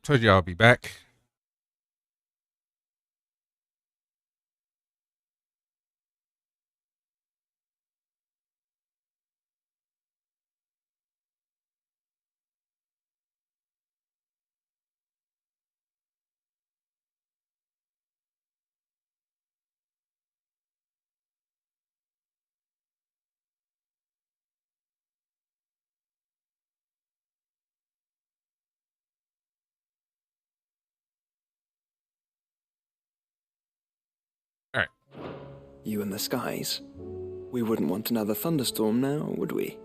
Told you I'll be back. All right. You and the skies. We wouldn't want another thunderstorm now, would we?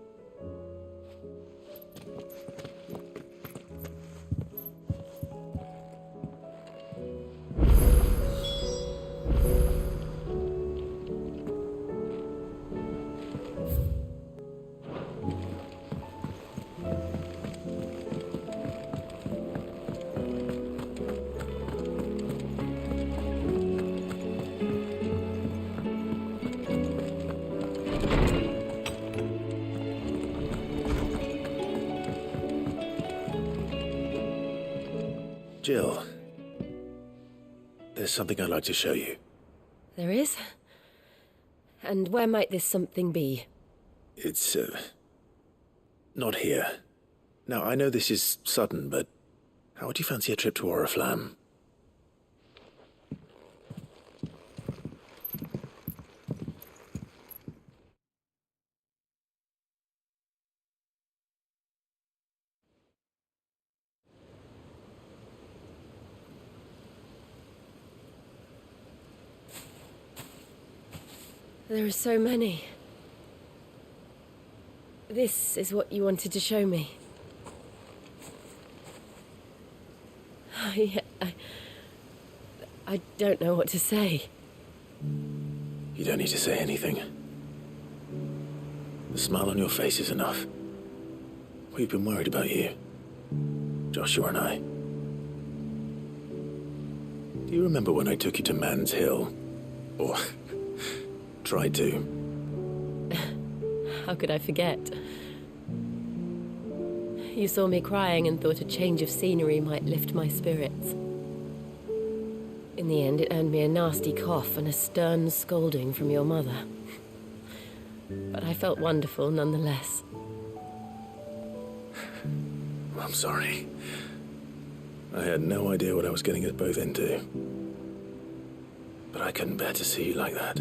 Jill, there's something I'd like to show you. There is? And where might this something be? It's, not here. Now, I know this is sudden, but how would you fancy a trip to Oriflamme? There are so many. This is what you wanted to show me. I don't know what to say. You don't need to say anything. The smile on your face is enough. We've been worried about you, Joshua and I. Do you remember when I took you to Man's Hill? Or tried to? How could I forget? You saw me crying and thought a change of scenery might lift my spirits. In the end, it earned me a nasty cough and a stern scolding from your mother. But I felt wonderful nonetheless. I'm sorry. I had no idea what I was getting us both into. But I couldn't bear to see you like that.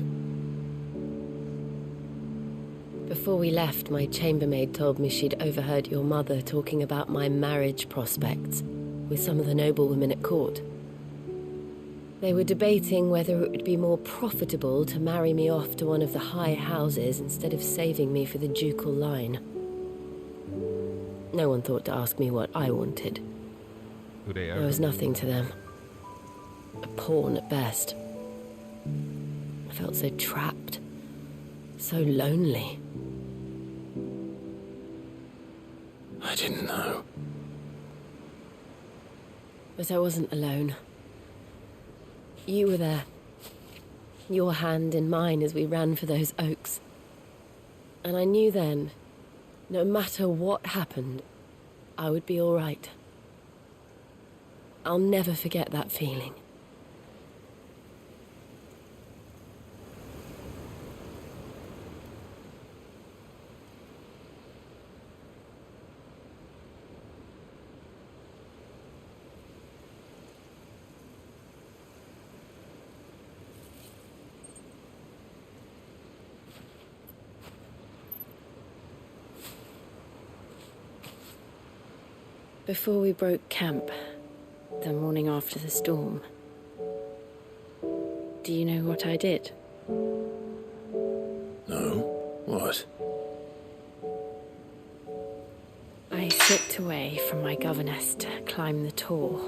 Before we left, my chambermaid told me she'd overheard your mother talking about my marriage prospects with some of the noblewomen at court. They were debating whether it would be more profitable to marry me off to one of the high houses instead of saving me for the ducal line. No one thought to ask me what I wanted. Who they There are. was nothing to them. A pawn at best. I felt so trapped. So lonely. I didn't know. But I wasn't alone. You were there. Your hand in mine as we ran for those oaks. And I knew then, no matter what happened, I would be all right. I'll never forget that feeling. Before we broke camp, the morning after the storm, do you know what I did? No? What? I slipped away from my governess to climb the tor.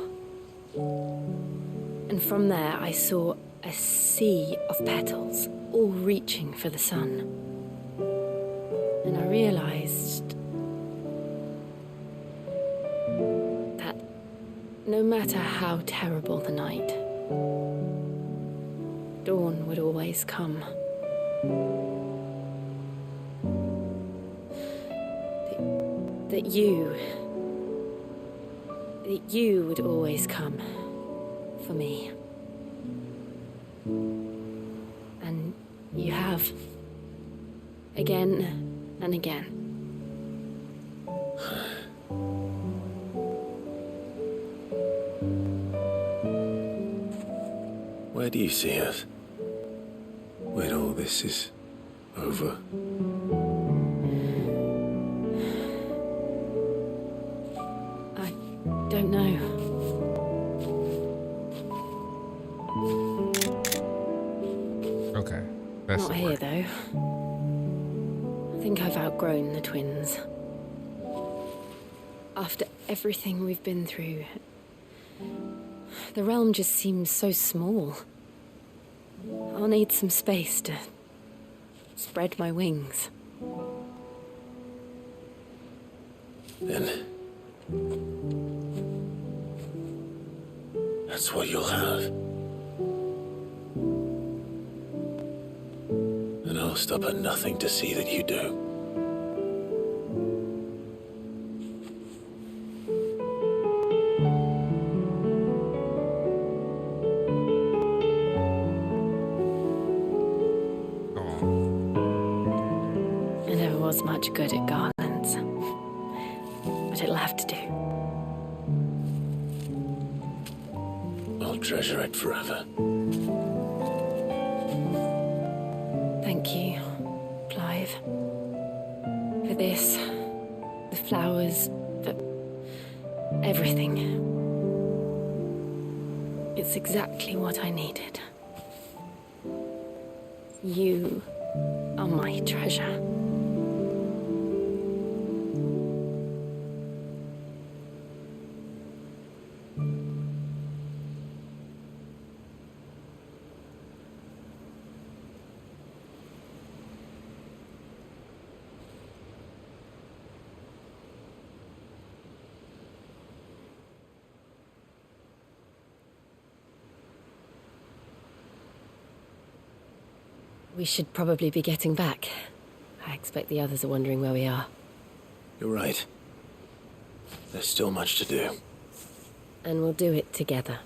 And from there I saw a sea of petals, all reaching for the sun. And I realized that no matter how terrible the night, dawn would always come. That you, that you would always come for me. And you have. Again and again. Where do you see us? When all this is over? I don't know. Okay. That's Not here, though. I think I've outgrown the twins. After everything we've been through, the realm just seems so small. I'll need some space to spread my wings. Then that's what you'll have. And I'll stop at nothing to see that you do. I never was much good at garlands, but it'll have to do. I'll treasure it forever. Thank you, Clive. For this, the flowers, for everything. It's exactly what I needed. You are my treasure. We should probably be getting back. I expect the others are wondering where we are. You're right. There's still much to do. And we'll do it together.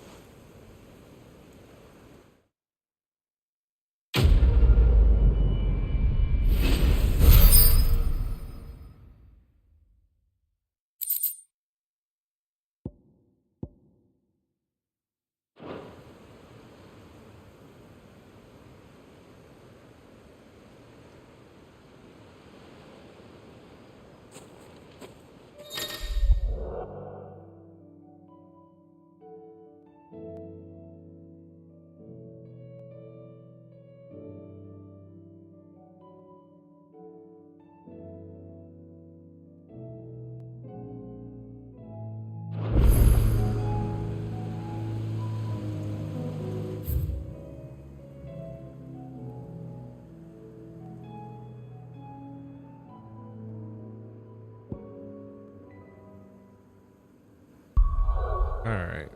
All right.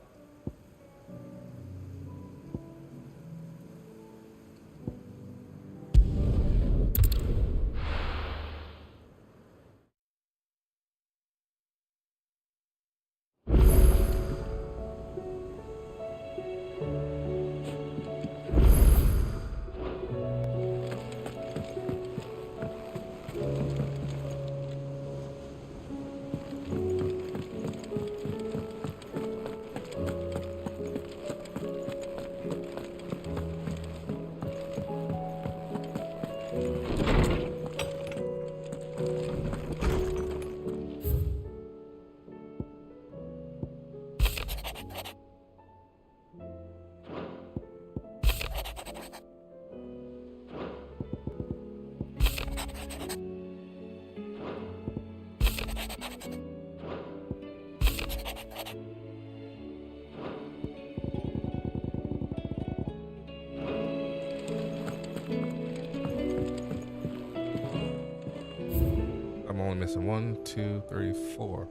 I'm only missing 1, 2, 3, 4.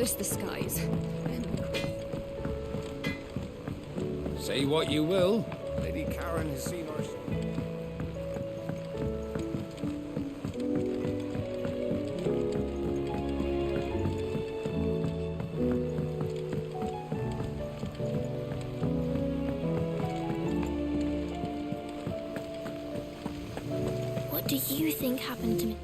curse the skies. Say what you will, Lady Karen has seen our... What do you think happened to me?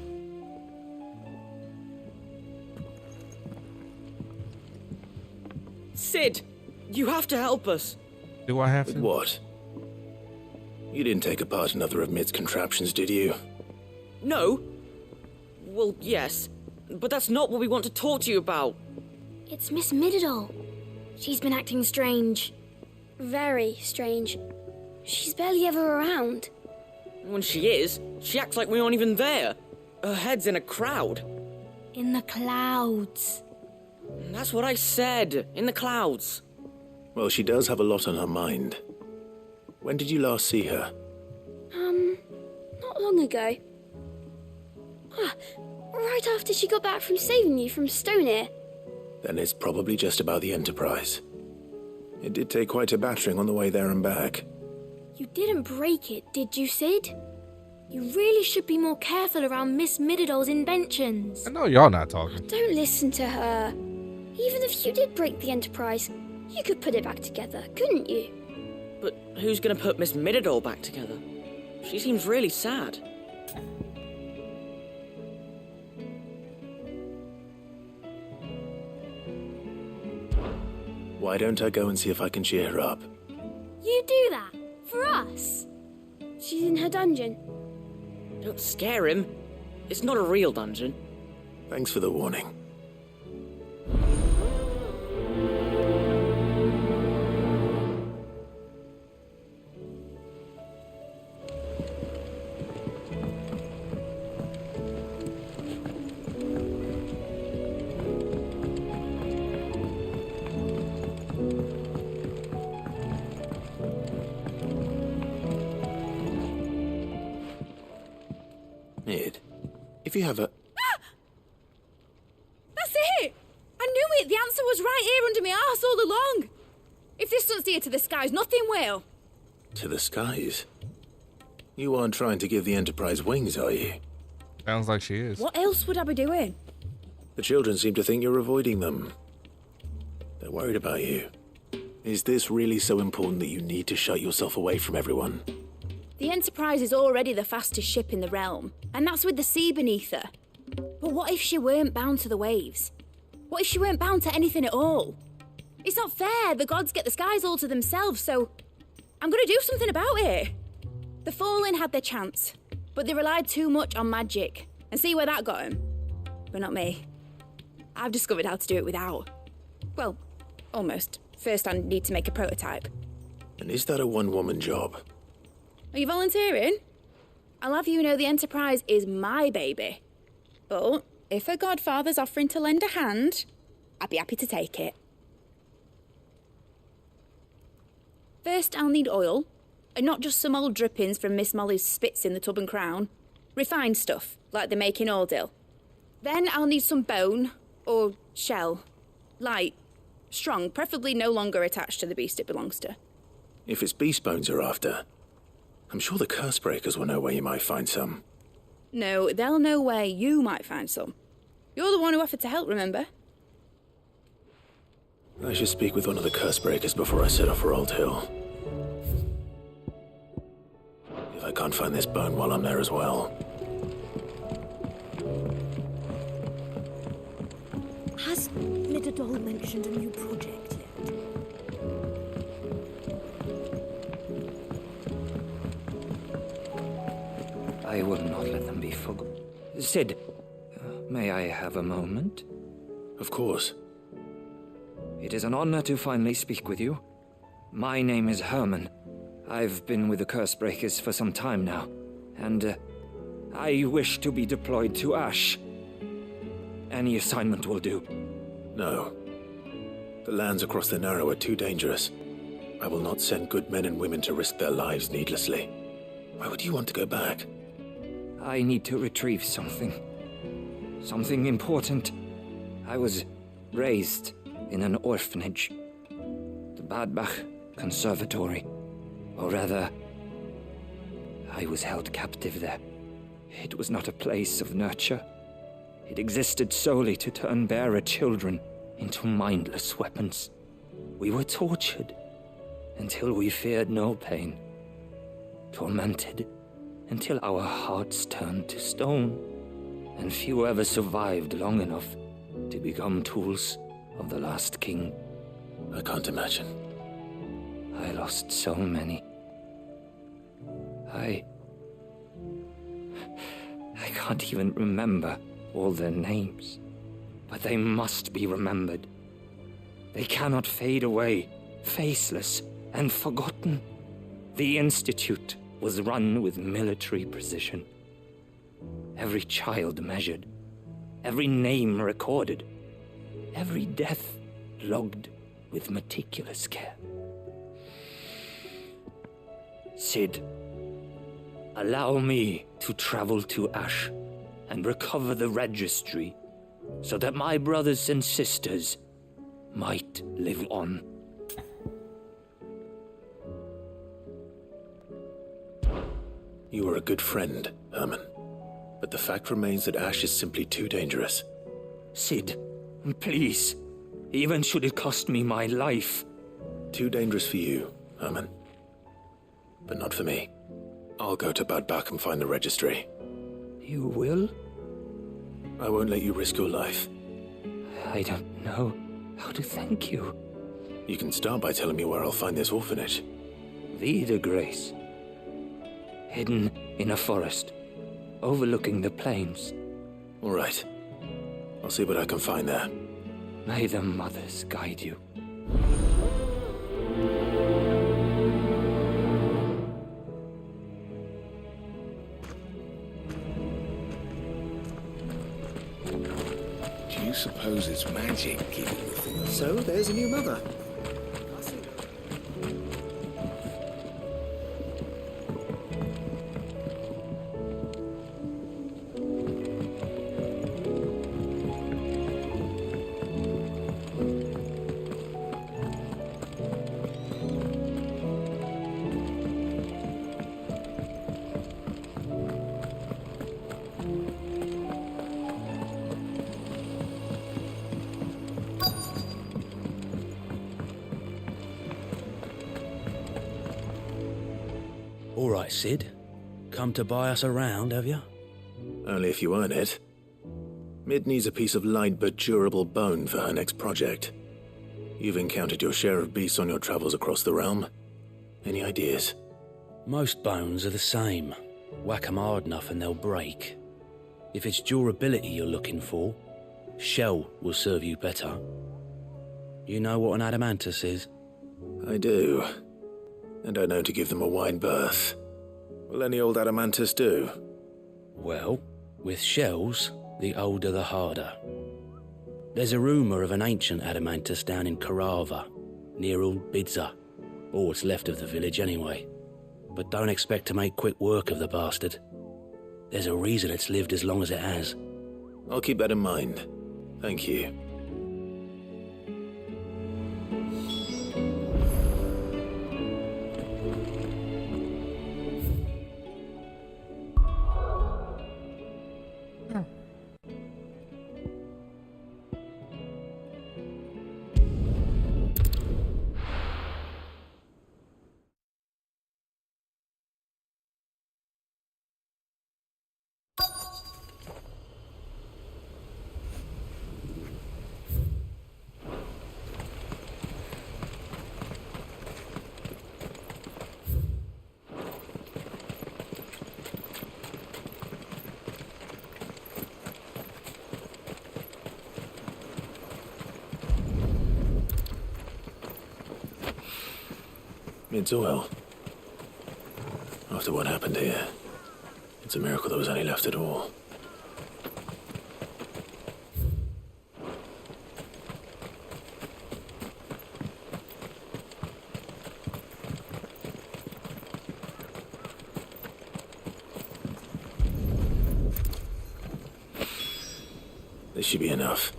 Sid, you have to help us. Do I have to? What? You didn't take apart another of Mid's contraptions, did you? No. Well, yes. But that's not what we want to talk to you about. It's Miss Mididol. She's been acting strange. Very strange. She's barely ever around. When she is, she acts like we aren't even there. Her head's in a crowd. In the clouds. That's what I said. In the clouds. Well, she does have a lot on her mind. When did you last see her? Not long ago. Right after she got back from saving you from Stonear. Then it's probably just about the Enterprise. It did take quite a battering on the way there and back. You didn't break it, did you, Sid? You really should be more careful around Miss Mididol's inventions. I know y'all not talking. Don't listen to her. Even if you did break the Enterprise, you could put it back together, couldn't you? But who's gonna put Miss Mididol back together? She seems really sad. Why don't I go and see if I can cheer her up? You do that? For us? She's in her dungeon. Don't scare him. It's not a real dungeon. Thanks for the warning. If you have a... That's it! I knew it! The answer was right here under my arse all along! If this doesn't steer to the skies, nothing will! To the skies? You aren't trying to give the Enterprise wings, are you? Sounds like she is. What else would I be doing? The children seem to think you're avoiding them. They're worried about you. Is this really so important that you need to shut yourself away from everyone? The Enterprise is already the fastest ship in the realm, and that's with the sea beneath her. But what if she weren't bound to the waves? What if she weren't bound to anything at all? It's not fair. The gods get the skies all to themselves, so I'm going to do something about it. The Fallen had their chance, but they relied too much on magic. And see where that got them? But not me. I've discovered how to do it without. Well, almost. First I need to make a prototype. And is that a one-woman job? Are you volunteering? I'll have you know the Enterprise is my baby. But if her godfather's offering to lend a hand, I'd be happy to take it. First, I'll need oil, and not just some old drippings from Miss Molly's spits in the Tub and Crown. Refined stuff, like they make in Ordill. Then I'll need some bone, or shell. Light, strong, preferably no longer attached to the beast it belongs to. If it's beast bones you're after, I'm sure the curse breakers will know where you might find some. No, they'll know where you might find some. You're the one who offered to help, remember? I should speak with one of the curse breakers before I set off for Old Hill. If I can't find this bone while I'm there as well. Has Mididol mentioned a new project yet? I will not let them be forgotten. Sid, may I have a moment? Of course. It is an honor to finally speak with you. My name is Herman. I've been with the Cursebreakers for some time now, and I wish to be deployed to Ash. Any assignment will do. No. The lands across the Narrow are too dangerous. I will not send good men and women to risk their lives needlessly. Why would you want to go back? I need to retrieve something. Something important. I was raised in an orphanage. The Badbach Conservatory. Or rather, I was held captive there. It was not a place of nurture. It existed solely to turn bearer children into mindless weapons. We were tortured until we feared no pain. Tormented until our hearts turned to stone. And few ever survived long enough to become tools of the last king. I can't imagine. I lost so many. I can't even remember all their names. But they must be remembered. They cannot fade away, faceless and forgotten. The Institute was run with military precision. Every child measured, every name recorded, every death logged with meticulous care. Sid, allow me to travel to Ash and recover the registry so that my brothers and sisters might live on. You were a good friend, Herman. But the fact remains that Ash is simply too dangerous. Sid, please. Even should it cost me my life. Too dangerous for you, Herman. But not for me. I'll go to Bad Bach and find the registry. You will? I won't let you risk your life. I don't know how to thank you. You can start by telling me where I'll find this orphanage. Vida Grace. Hidden in a forest, overlooking the plains. All right. I'll see what I can find there. May the mothers guide you. Do you suppose it's magic keeping the thing alive? So, there's a new mother. All right, Sid. Come to buy us around, have you? Only if you earn it. Mid needs a piece of light but durable bone for her next project. You've encountered your share of beasts on your travels across the realm. Any ideas? Most bones are the same. Whack 'em hard enough and they'll break. If it's durability you're looking for, shell will serve you better. You know what an adamantus is? I do. And I know to give them a wide berth. Will any old adamantus do? Well, with shells, the older the harder. There's a rumour of an ancient adamantus down in Karava, near Old Bidza, or what's left of the village anyway. But don't expect to make quick work of the bastard. There's a reason it's lived as long as it has. I'll keep that in mind. Thank you. It's oil. After what happened here, it's a miracle there was any left at all. This should be enough.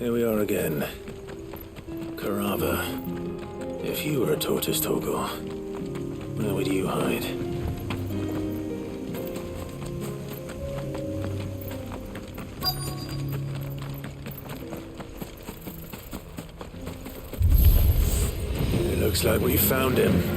Here we are again. Carava. If you were a tortoise, Torgor, where would you hide? It looks like we found him.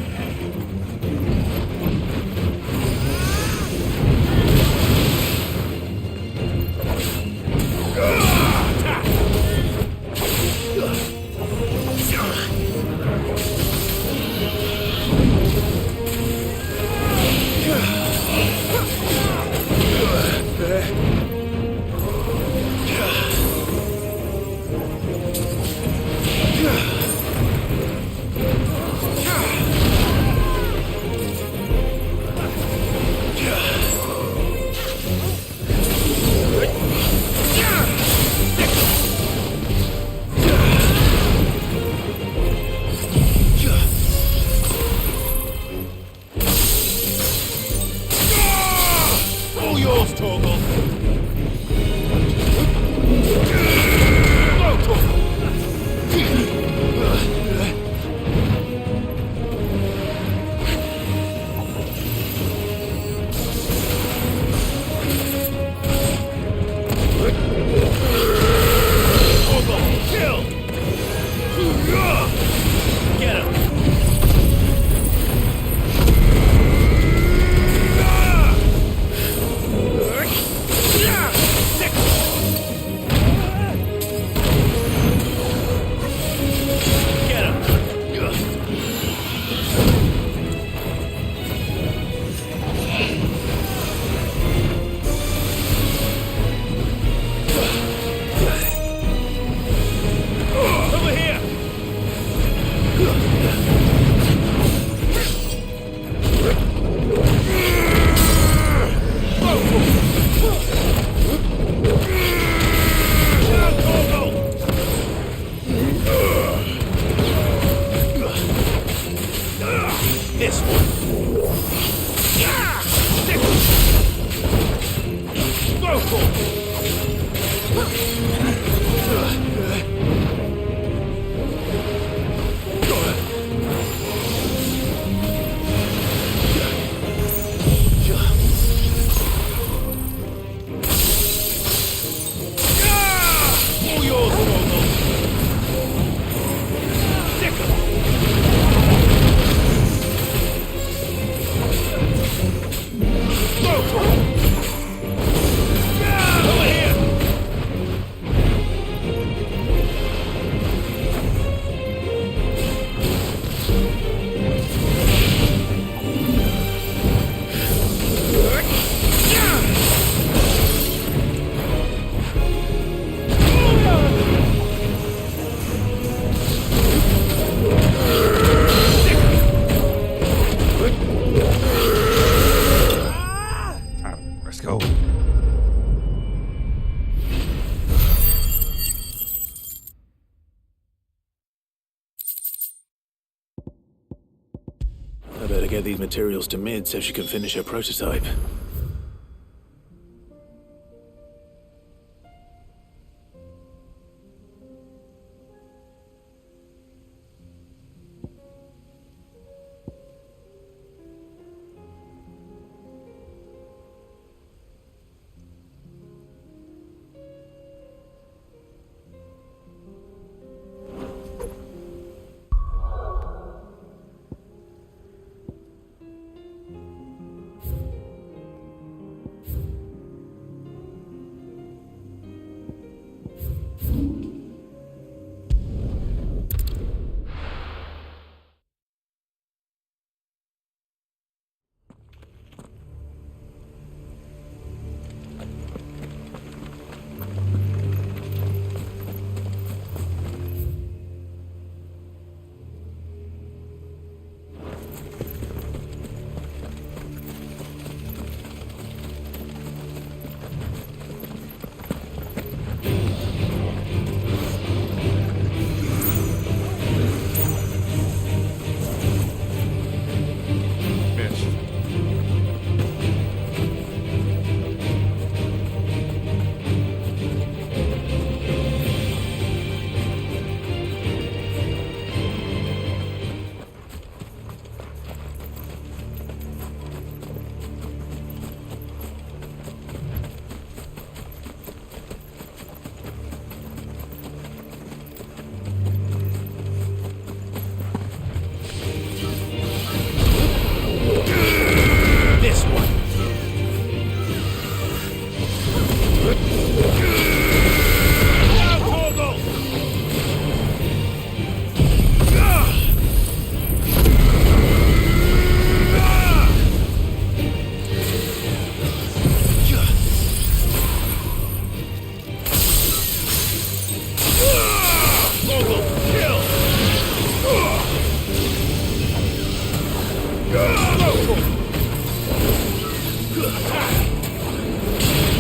I better get these materials to Mid so she can finish her prototype.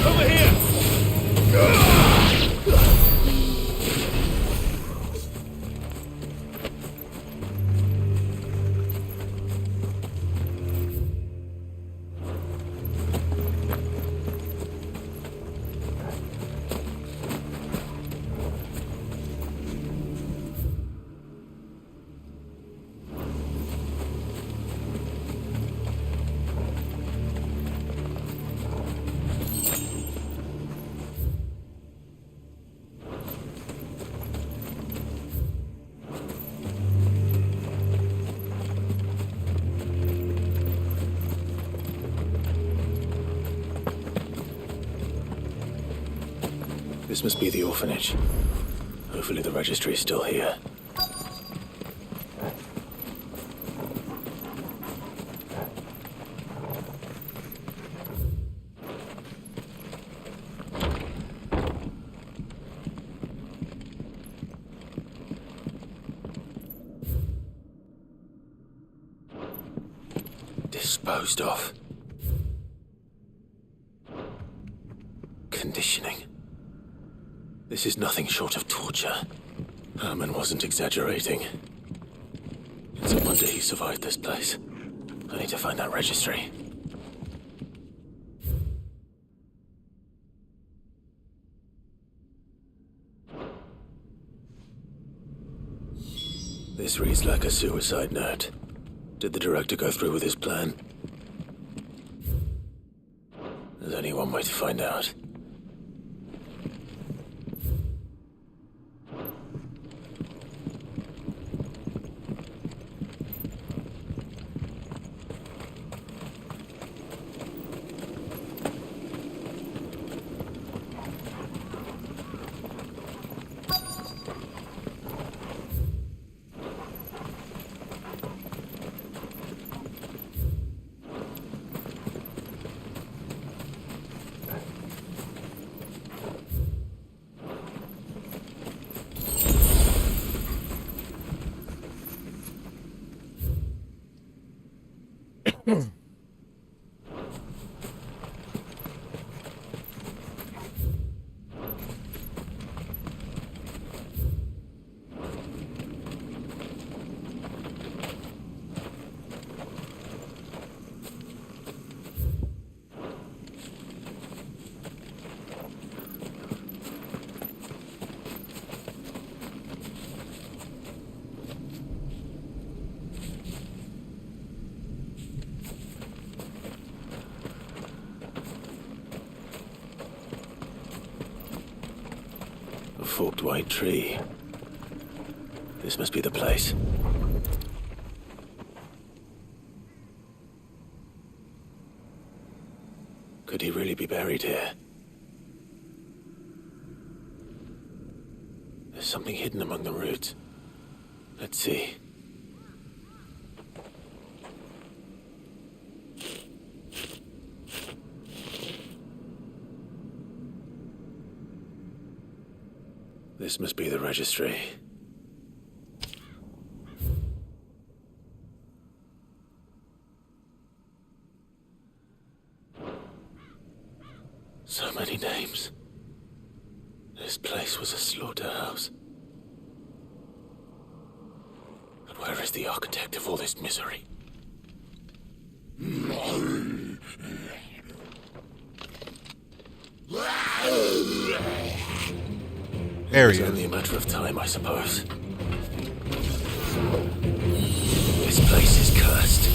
Over here! This must be the orphanage. Hopefully the registry is still here. Disposed of. Conditioning. This is nothing short of torture. Herman wasn't exaggerating. It's a wonder he survived this place. I need to find that registry. This reads like a suicide note. Did the director go through with his plan? There's only one way to find out. Forked white tree. This must be the place. Could he really be buried here? There's something hidden among the roots. Let's see. This must be the registry. So many names. This place was a slaughterhouse. But where is the architect of all this misery? There he It's is. only a matter of time, I suppose. This place is cursed.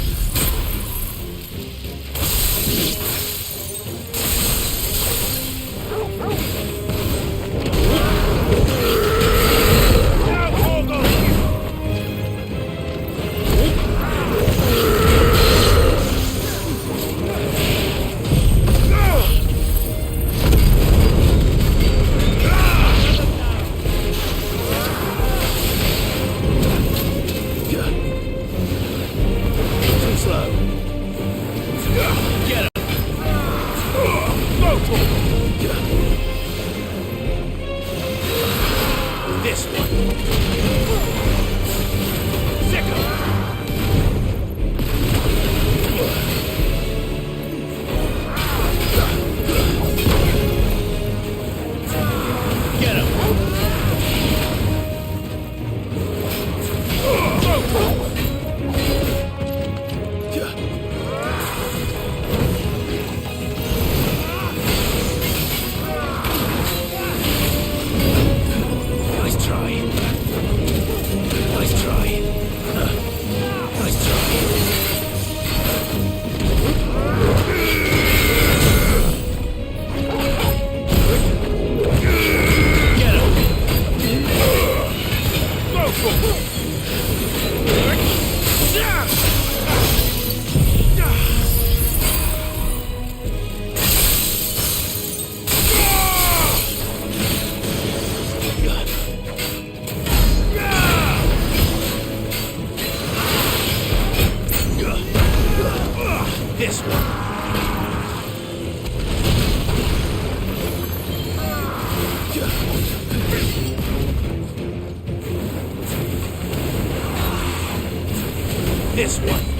This one.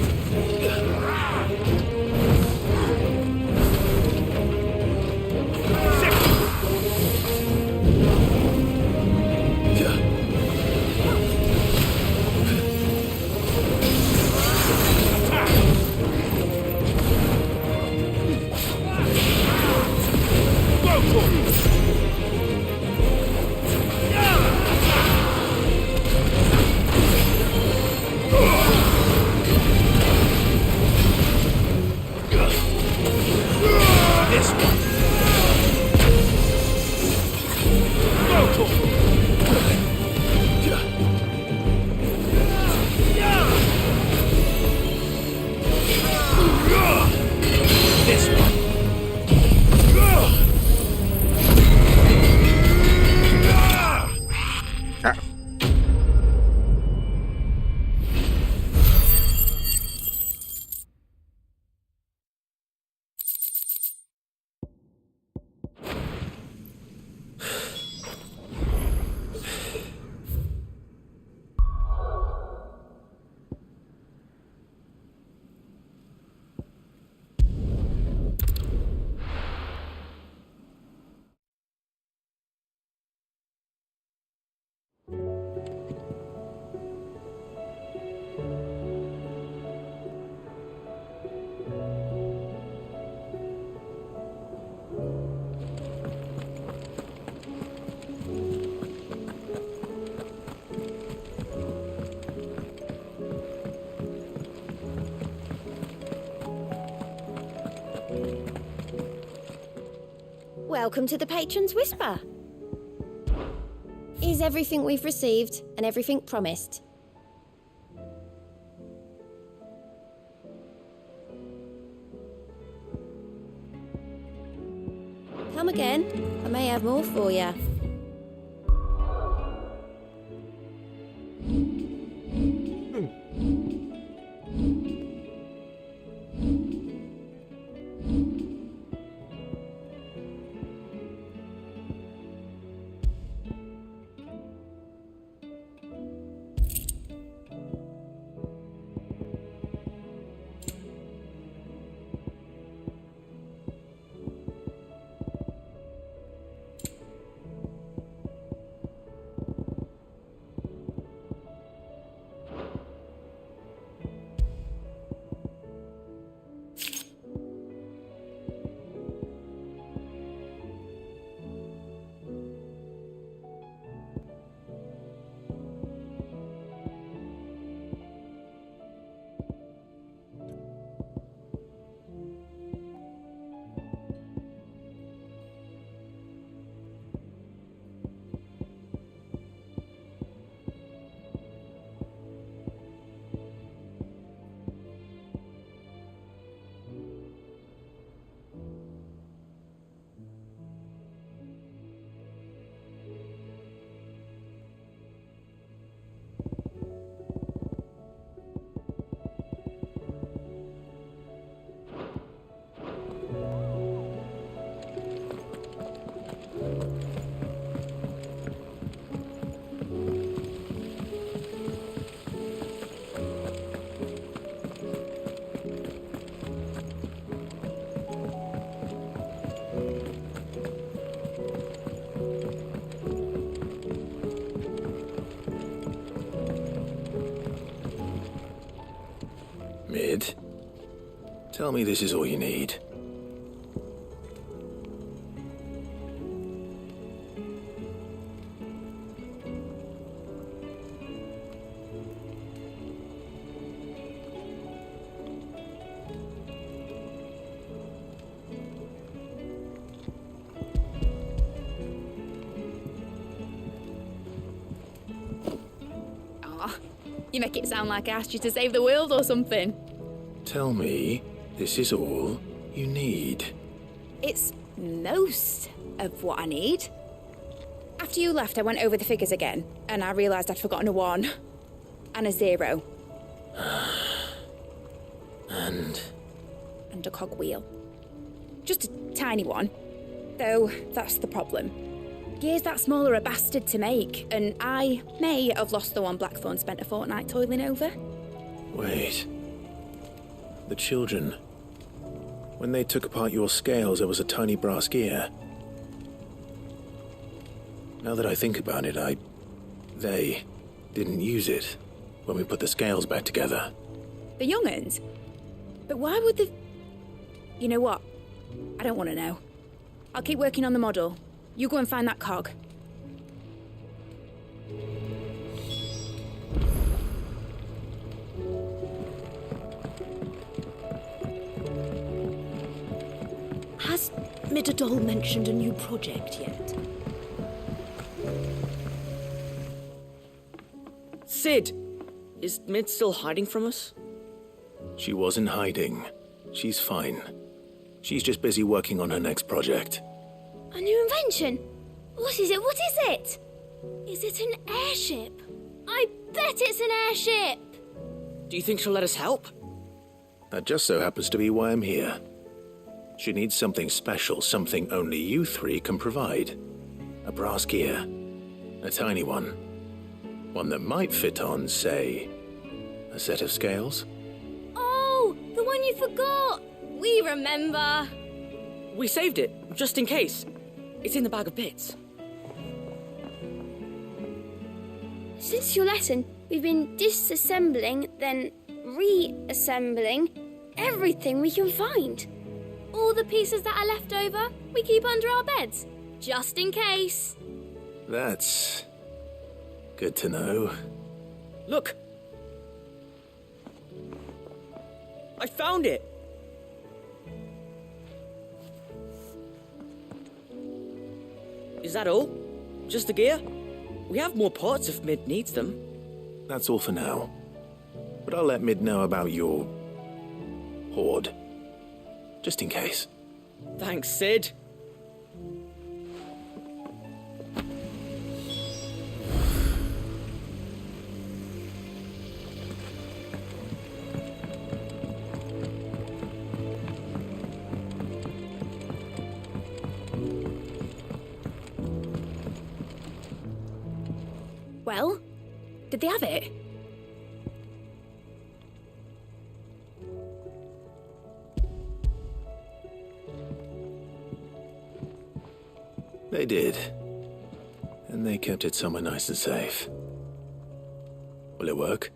Welcome to the Patron's Whisper. Is everything we've received and everything promised? Come again. I may have more for you. Mid, tell me this is all you need. You make it sound like I asked you to save the world or something. Tell me this is all you need. It's most of what I need. After you left, I went over the figures again, and I realised I'd forgotten a 1 and a 0. And a cogwheel. Just a tiny one. Though, that's the problem. Gears that small are a bastard to make, and I may have lost the one Blackthorn spent a fortnight toiling over. wait, The children. When they took apart your scales, there was a tiny brass gear. Now that I think about it, they didn't use it when we put the scales back together. The young'uns? But why would the... You know what? I don't want to know. I'll keep working on the model. You go and find that cog. Has Midadol mentioned a new project yet? Sid! Is Mid still hiding from us? She wasn't hiding. She's fine. She's just busy working on her next project. A new invention? What is it? What is it? Is it an airship? I bet it's an airship! Do you think she'll let us help? That just so happens to be why I'm here. She needs something special, something only you three can provide. A brass gear. A tiny one. One that might fit on, say, a set of scales? Oh, the one you forgot! We remember! We saved it, just in case. It's in the bag of bits. Since your lesson, we've been disassembling, then reassembling everything we can find. All the pieces that are left over, we keep under our beds, just in case. That's good to know. Look! I found it! Is that all? Just the gear? We have more parts if Mid needs them. That's all for now. But I'll let Mid know about your hoard. Just in case. Thanks, Sid. Well, did they have it? They did. And they kept it somewhere nice and safe. Will it work?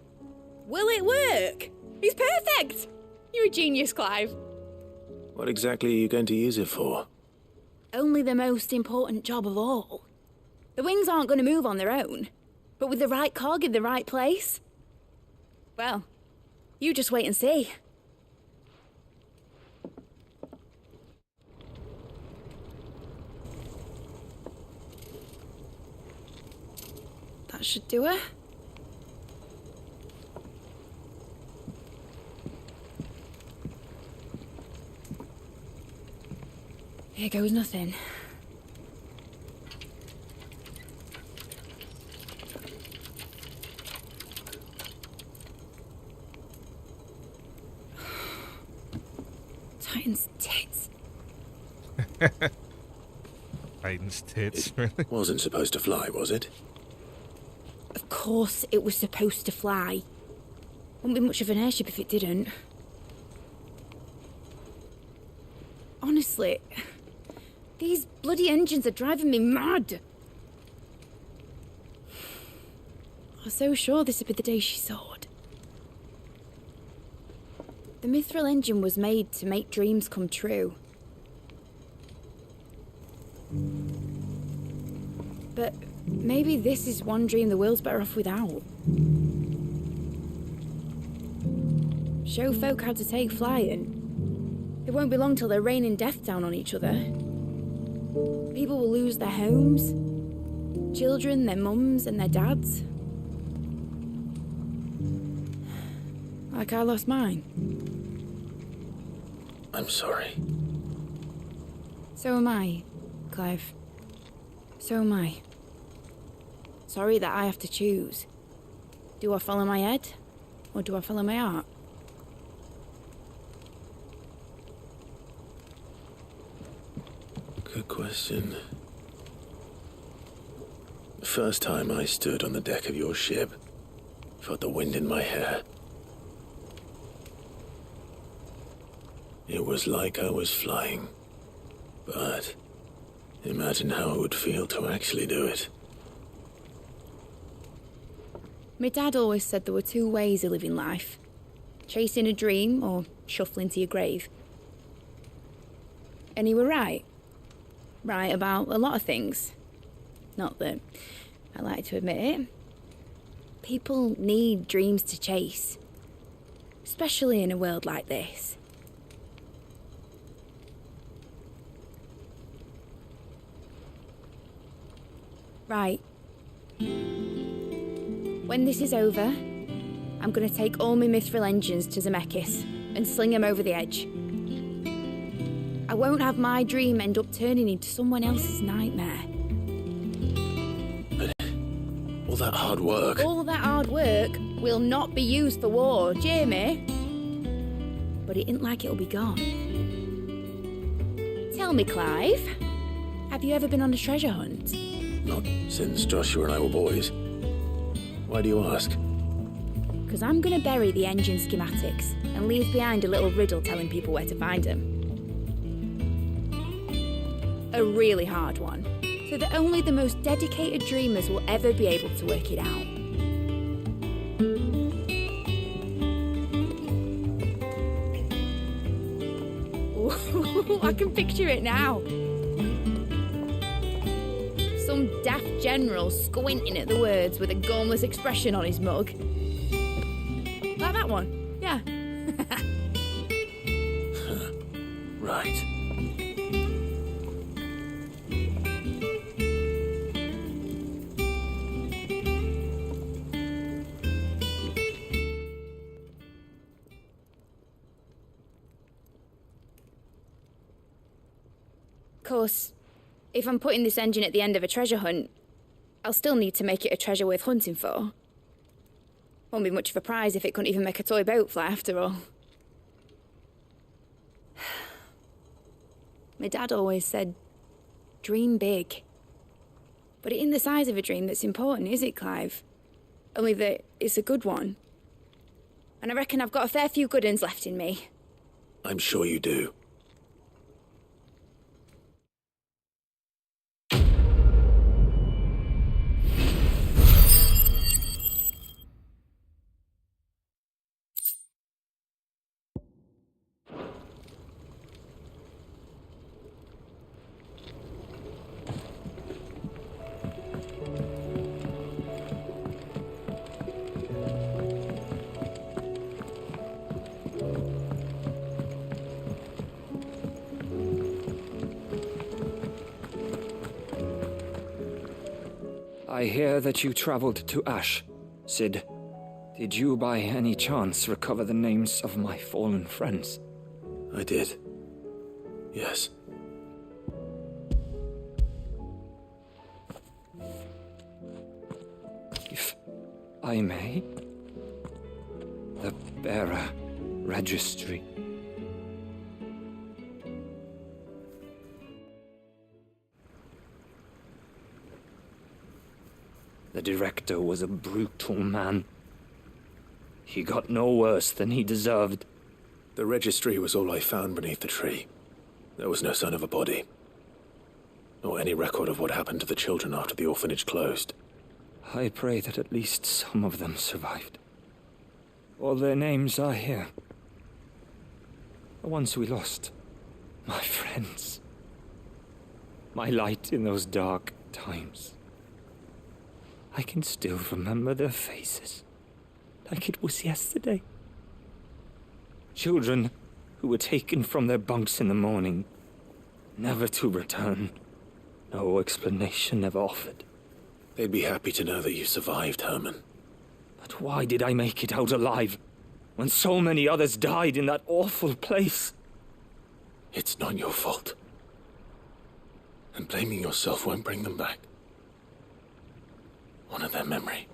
Will it work? It's perfect! You're a genius, Clive. What exactly are you going to use it for? Only the most important job of all. The wings aren't going to move on their own. But with the right cog in the right place? Well, you just wait and see. That should do it. Here goes nothing. Titan's tits. Titan's tits, It really? wasn't supposed to fly, was it? Of course it was supposed to fly. Wouldn't be much of an airship if it didn't. Honestly, these bloody engines are driving me mad. I was so sure this would be the day she soared. The mithril engine was made to make dreams come true. But maybe this is one dream the world's better off without. Show folk how to take flying. It won't be long till they're raining death down on each other. People will lose their homes, children, their mums and their dads. Like I lost mine. I'm sorry. So am I, Clive. So am I. Sorry that I have to choose. Do I follow my head, or do I follow my heart? Good question. The first time I stood on the deck of your ship, felt the wind in my hair. It was like I was flying. But imagine how it would feel to actually do it. My dad always said there were two ways of living life. Chasing a dream or shuffling to your grave. And he were right. Right about a lot of things. Not that I like to admit it. People need dreams to chase. Especially in a world like this. Right. When this is over, I'm going to take all my mithril engines to Zemeckis and sling them over the edge. I won't have my dream end up turning into someone else's nightmare. But all that hard work... All that hard work will not be used for war, Jamie. But it isn't like it'll be gone. Tell me, Clive, have you ever been on a treasure hunt? Not since Joshua and I were boys. Why do you ask? Because I'm going to bury the engine schematics and leave behind a little riddle telling people where to find them. A really hard one, so that only the most dedicated dreamers will ever be able to work it out. Ooh, I can picture it now. Some daft general squinting at the words with a gormless expression on his mug. Like that one, yeah. Right. Of course, if I'm putting this engine at the end of a treasure hunt, I'll still need to make it a treasure worth hunting for. Won't be much of a prize if it couldn't even make a toy boat fly after all. My dad always said, dream big. But it ain't the size of a dream that's important, is it, Clive? Only that it's a good one. And I reckon I've got a fair few good uns left in me. I'm sure you do. I hear that you traveled to Ash, Sid. Did you by any chance recover the names of my fallen friends? I did. Yes. If I may, the bearer registry. The director was a brutal man. He got no worse than he deserved. The registry was all I found beneath the tree. There was no sign of a body. Or any record of what happened to the children after the orphanage closed. I pray that at least some of them survived. All their names are here. The ones we lost. My friends. My light in those dark times. I can still remember their faces, like it was yesterday. Children who were taken from their bunks in the morning, never to return. No explanation ever offered. They'd be happy to know that you survived, Herman. But why did I make it out alive, when so many others died in that awful place? It's not your fault. And blaming yourself won't bring them back. Honor their memory.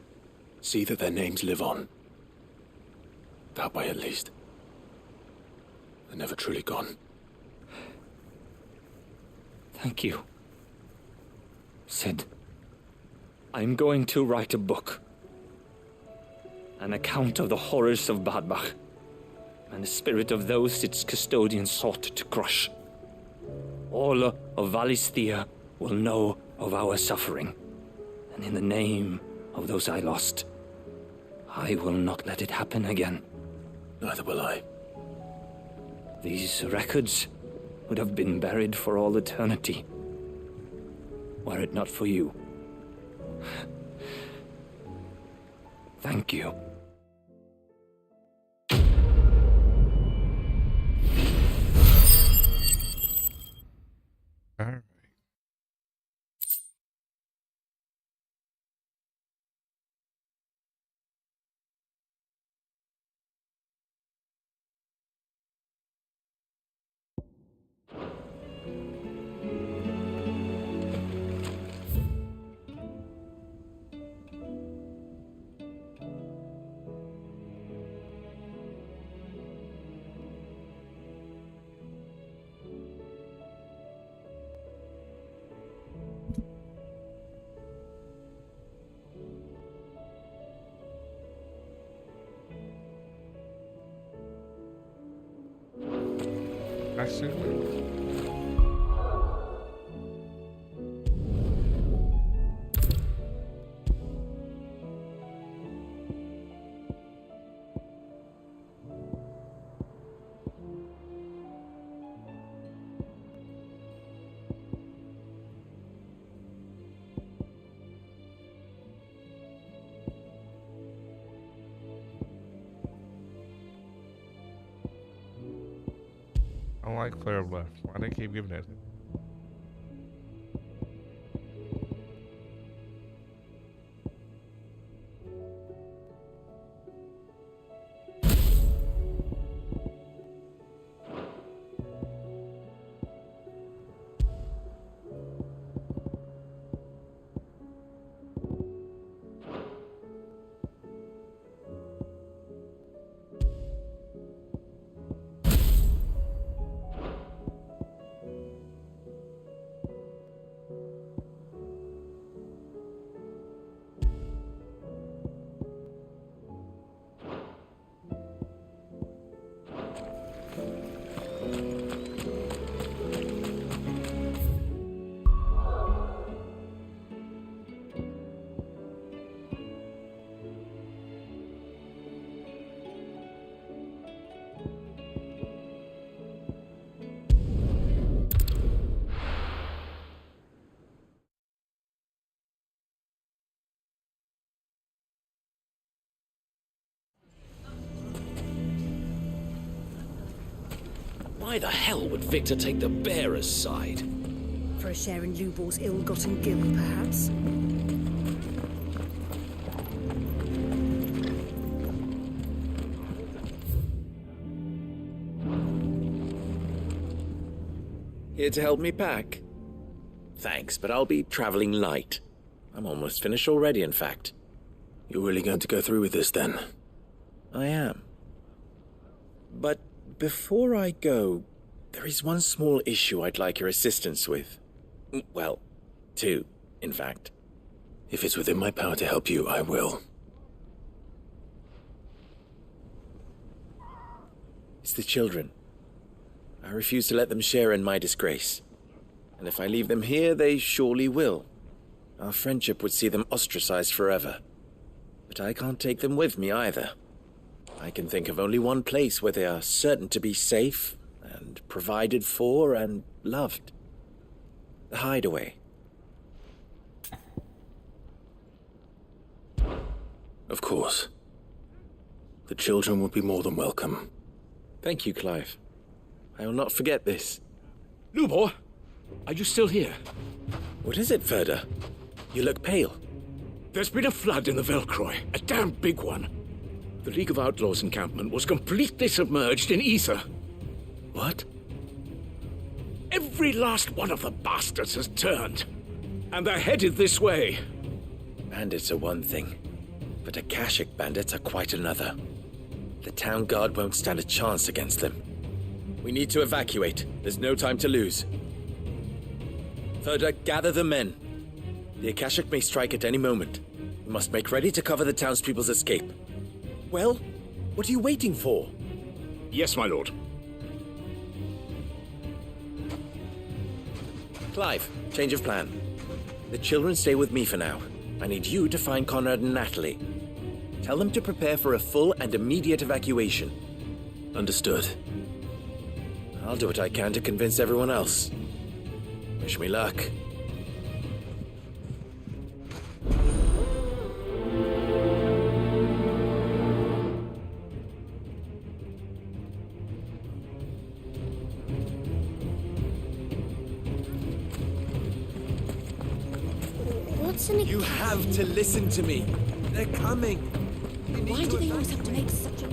See that their names live on. That way, at least. They're never truly gone. Thank you. Sid, I'm going to write a book. An account of the horrors of Badbach. and the spirit of those its custodian sought to crush. All of Valisthea will know of our suffering, and in the name of those I lost, I will not let it happen again. Neither will I. These records would have been buried for all eternity, were it not for you. Thank you. All right. Actually, I don't like Claire left. Why they keep giving it? Why the hell would Victor take the bearer's side? For a share in Lubor's ill-gotten guilt, perhaps? Here to help me pack? Thanks, but I'll be traveling light. I'm almost finished already, in fact. You're really going to go through with this, then? I am. But before I go, there is one small issue I'd like your assistance with. Well, two, in fact. If it's within my power to help you, I will. It's the children. I refuse to let them share in my disgrace. And if I leave them here, they surely will. Our friendship would see them ostracized forever. But I can't take them with me either. I can think of only one place where they are certain to be safe and provided for and loved. The hideaway. Of course. The children will be more than welcome. Thank you, Clive. I will not forget this. Lubor, are you still here? What is it, Ferda? You look pale. There's been a flood in the Velcroy, a damn big one. The League of Outlaws encampment was completely submerged in ether. What? Every last one of the bastards has turned, and they're headed this way. Bandits are one thing, but Akashic bandits are quite another. The town guard won't stand a chance against them. We need to evacuate. There's no time to lose. Ferda, gather the men. The Akashic may strike at any moment. We must make ready to cover the townspeople's escape. Well, what are you waiting for? Yes, my lord. Clive, change of plan. The children stay with me for now. I need you to find Conrad and Natalie. Tell them to prepare for a full and immediate evacuation. Understood. I'll do what I can to convince everyone else. Wish me luck. You have to listen to me. They're coming. Why do they always have to make such a...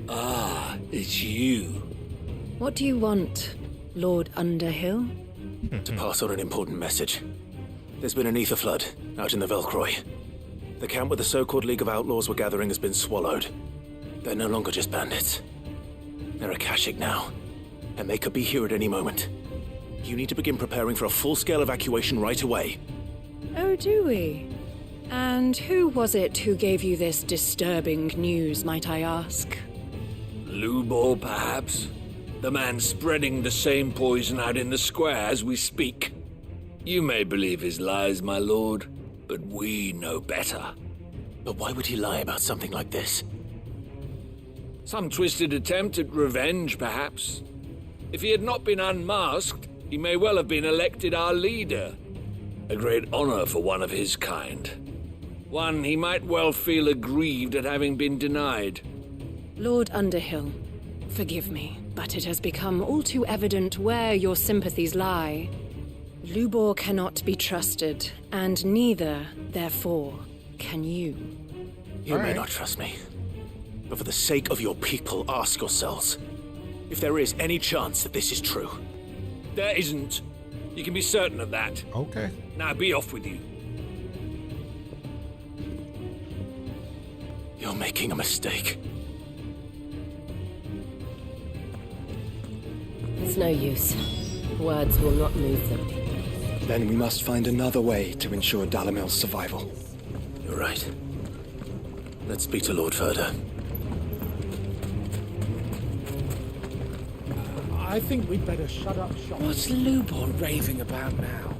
Ah, it's you. What do you want, Lord Underhill? To pass on an important message. There's been an ether flood out in the Velcroy. The camp where the so-called League of Outlaws were gathering has been swallowed. They're no longer just bandits. They're Akashic now, and they could be here at any moment. You need to begin preparing for a full-scale evacuation right away. Oh, do we? And who was it who gave you this disturbing news, might I ask? Lubor, perhaps? The man spreading the same poison out in the square as we speak. You may believe his lies, my lord, but we know better. But why would he lie about something like this? Some twisted attempt at revenge, perhaps. If he had not been unmasked, he may well have been elected our leader. A great honor for one of his kind. One he might well feel aggrieved at having been denied. Lord Underhill, forgive me, but it has become all too evident where your sympathies lie. Lubor cannot be trusted, and neither, therefore, can you. You may not trust me, but for the sake of your people, ask yourselves if there is any chance that this is true. There isn't. You can be certain of that. Okay. Now be off with you. You're making a mistake. It's no use. Words will not move them. Then we must find another way to ensure Dalamil's survival. You're right. Let's speak to Lord Ferda. I think we'd better shut up shop. What's Lubor raving about now?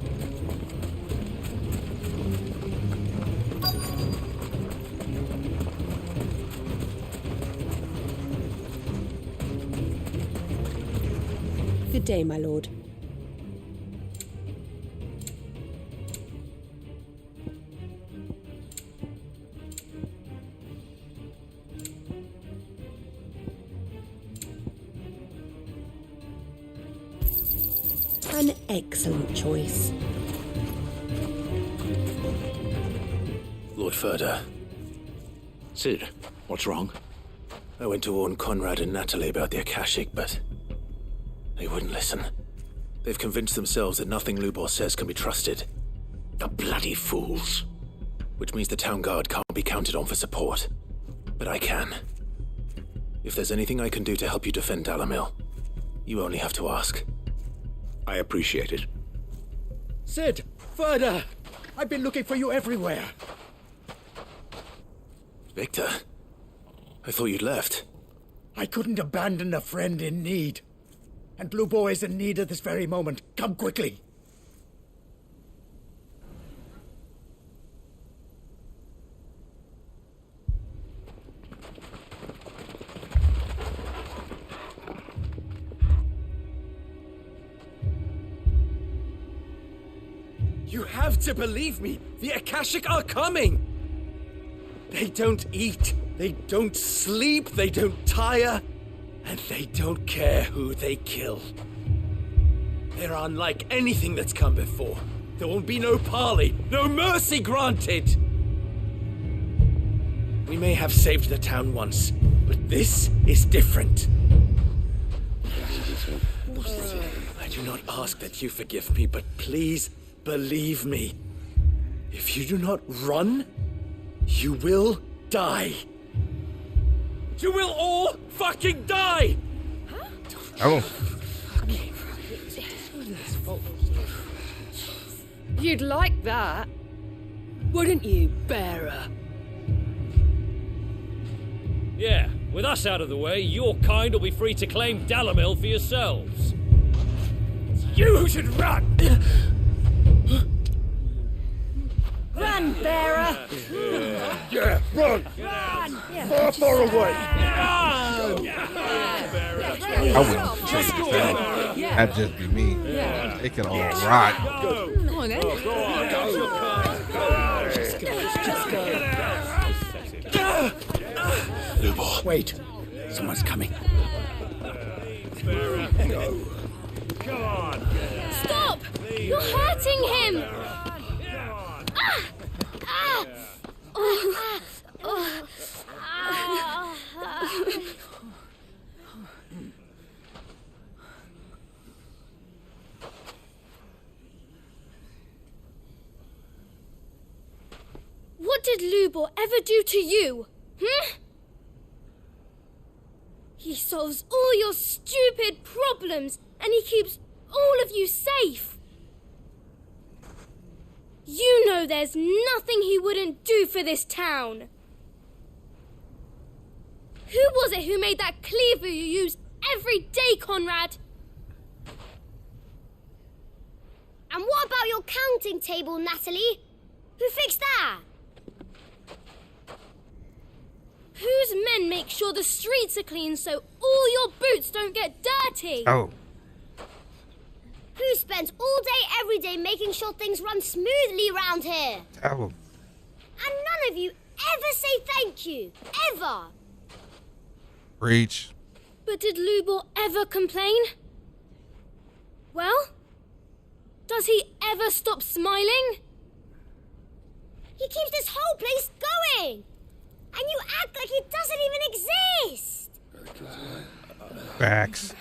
Good day, my lord. An excellent choice. Lord Ferda. Sid, what's wrong? I went to warn Conrad and Natalie about the Akashic, but they wouldn't listen. They've convinced themselves that nothing Lubor says can be trusted. The bloody fools. Which means the town guard can't be counted on for support. But I can. If there's anything I can do to help you defend Dalamil, you only have to ask. I appreciate it. Sid! Ferda! I've been looking for you everywhere. Victor? I thought you'd left. I couldn't abandon a friend in need. And Lubor is in need at this very moment. Come quickly. You have to believe me! The Akashic are coming! They don't eat, they don't sleep, they don't tire, and they don't care who they kill. They're unlike anything that's come before. There won't be no parley, no mercy granted! We may have saved the town once, but this is different. I do not ask that you forgive me, but please believe me. If you do not run, you will die. You will all fucking die! Oh. You'd like that. Wouldn't you, bearer? Yeah, with us out of the way, your kind will be free to claim Dalamil for yourselves. You who should run! Run, bearer! Yeah, run! Far, far away! I wouldn't change that. That'd just be me. They can all rot. Come on, then. Lubor, wait. Someone's coming. Come on! Stop! You're hurting him! What did Lubor ever do to you? He solves all your stupid problems and he keeps all of you safe. You know there's nothing he wouldn't do for this town. Who was it who made that cleaver you use every day, Conrad? And what about your counting table, Natalie? Who fixed that? Whose men make sure the streets are clean so all your boots don't get dirty? Oh. Who spends all day, every day making sure things run smoothly round here? Oh. And none of you ever say thank you. Ever. Preach. But did Lubor ever complain? Well, does he ever stop smiling? He keeps this whole place going. And you act like he doesn't even exist. Facts.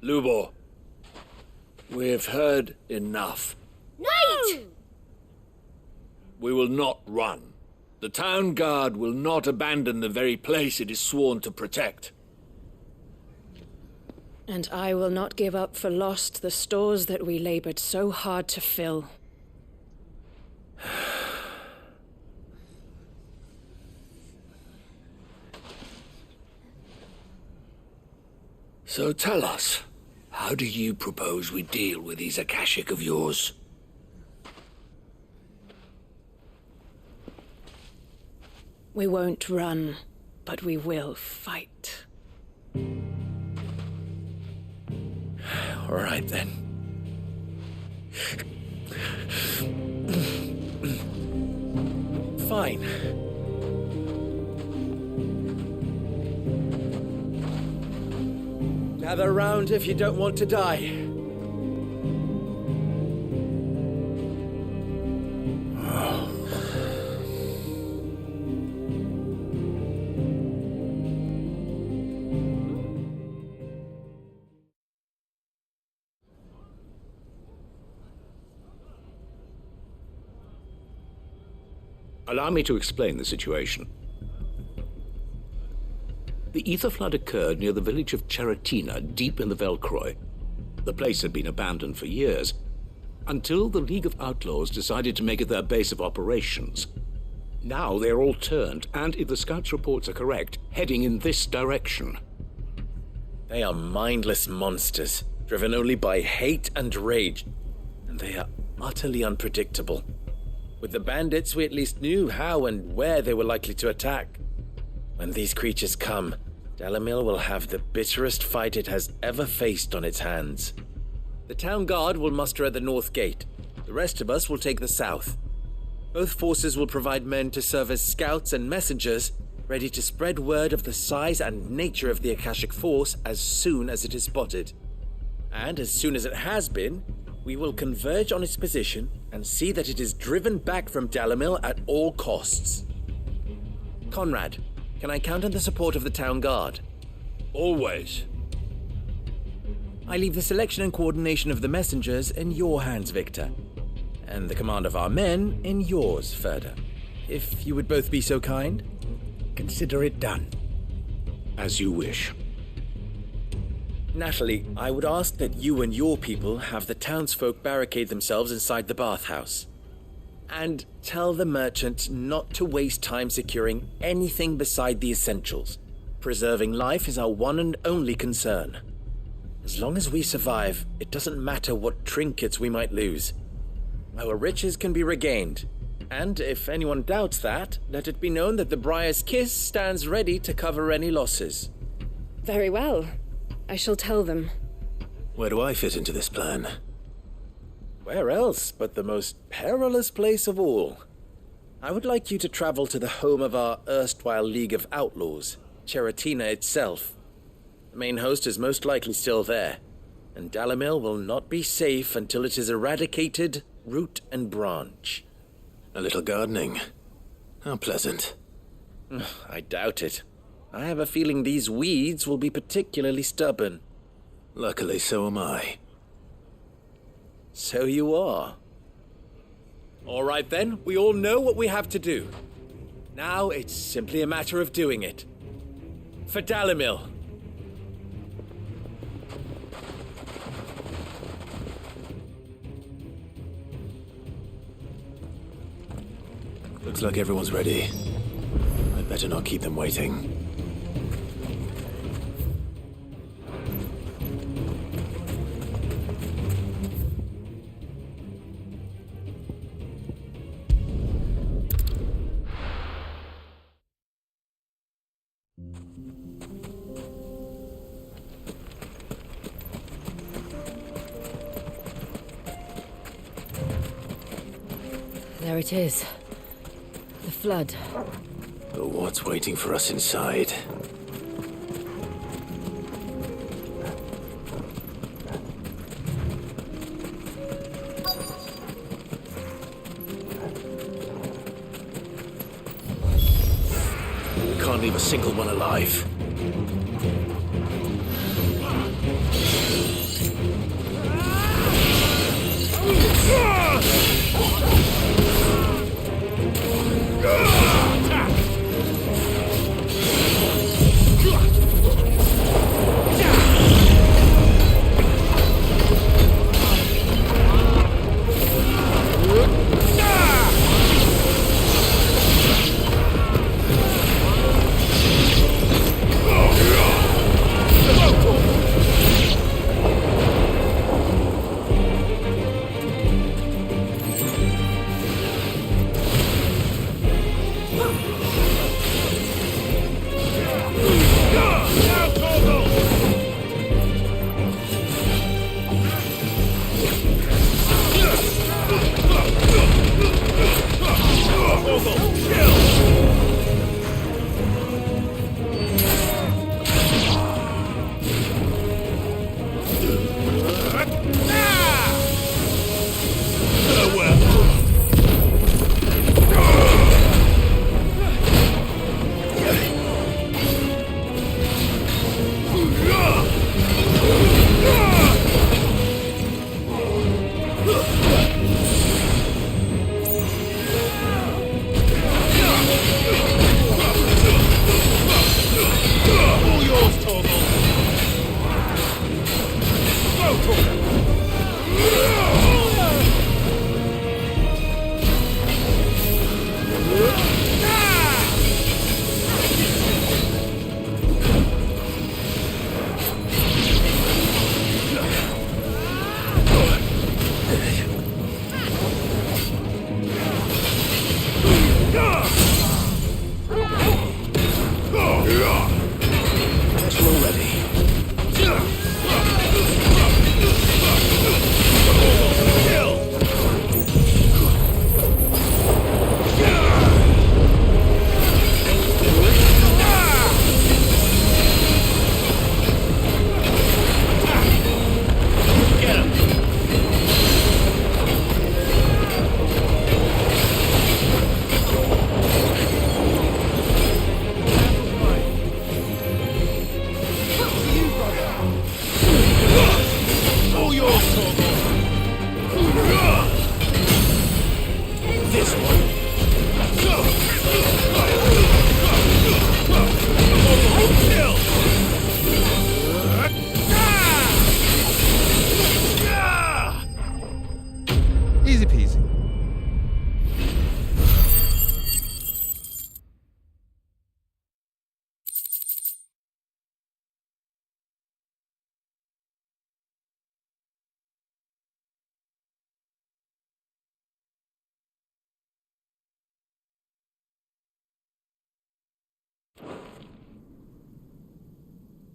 Lubor, we've heard enough. Wait! We will not run. The town guard will not abandon the very place it is sworn to protect. And I will not give up for lost the stores that we labored so hard to fill. So tell us, how do you propose we deal with these Akashic of yours? We won't run, but we will fight. All right, then. Fine. Gather round if you don't want to die. Allow me to explain the situation. The ether flood occurred near the village of Cheratina, deep in the Velcroy. The place had been abandoned for years, until the League of Outlaws decided to make it their base of operations. Now they're all turned, and if the scouts' reports are correct, heading in this direction. They are mindless monsters, driven only by hate and rage, and they are utterly unpredictable. With the bandits, we at least knew how and where they were likely to attack. When these creatures come, Dalamil will have the bitterest fight it has ever faced on its hands. The town guard will muster at the north gate. The rest of us will take the south. Both forces will provide men to serve as scouts and messengers, ready to spread word of the size and nature of the Akashic force as soon as it is spotted. And as soon as it has been, we will converge on its position and see that it is driven back from Dalamil at all costs. Conrad, can I count on the support of the town guard? Always. I leave the selection and coordination of the messengers in your hands, Victor. And the command of our men in yours, Ferda. If you would both be so kind. consider it done. As you wish. Natalie, I would ask that you and your people have the townsfolk barricade themselves inside the bathhouse. And tell the merchants not to waste time securing anything beside the essentials. Preserving life is our one and only concern. As long as we survive, it doesn't matter what trinkets we might lose. Our riches can be regained. And if anyone doubts that, let it be known that the Briar's Kiss stands ready to cover any losses. Very well. I shall tell them. Where do I fit into this plan? Where else but the most perilous place of all? I would like you to travel to the home of our erstwhile League of Outlaws, Cheratina itself. The main host is most likely still there, and Dalimil will not be safe until it is eradicated, root and branch. A little gardening. How pleasant. I doubt it. I have a feeling these weeds will be particularly stubborn. Luckily, so am I. So you are. All right then, we all know what we have to do. Now it's simply a matter of doing it. For Dalimil. Looks like everyone's ready. I'd better not keep them waiting. There it is. The flood. But what's waiting for us inside? We can't leave a single one alive.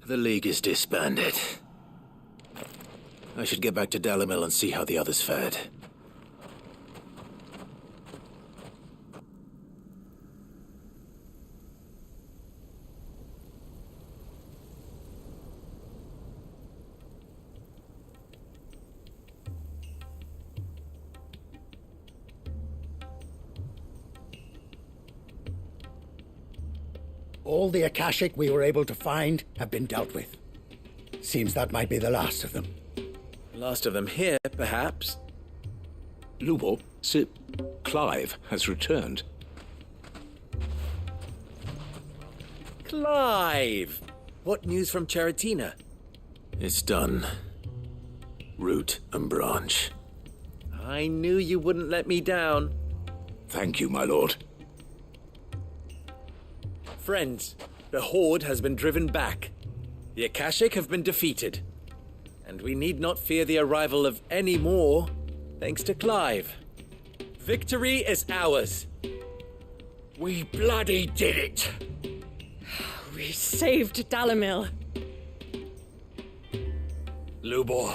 The League is disbanded. I should get back to Dalimil and see how the others fared. All the Akashic we were able to find have been dealt with. Seems that might be the last of them. Last of them here, perhaps. Lubor, Sir Clive has returned. Clive! What news from Charatina? It's done. Root and branch. I knew you wouldn't let me down. Thank you, my lord. Friends, the Horde has been driven back. The Akashic have been defeated. And we need not fear the arrival of any more, thanks to Clive. Victory is ours. We bloody did it! We saved Dalimil. Lubor,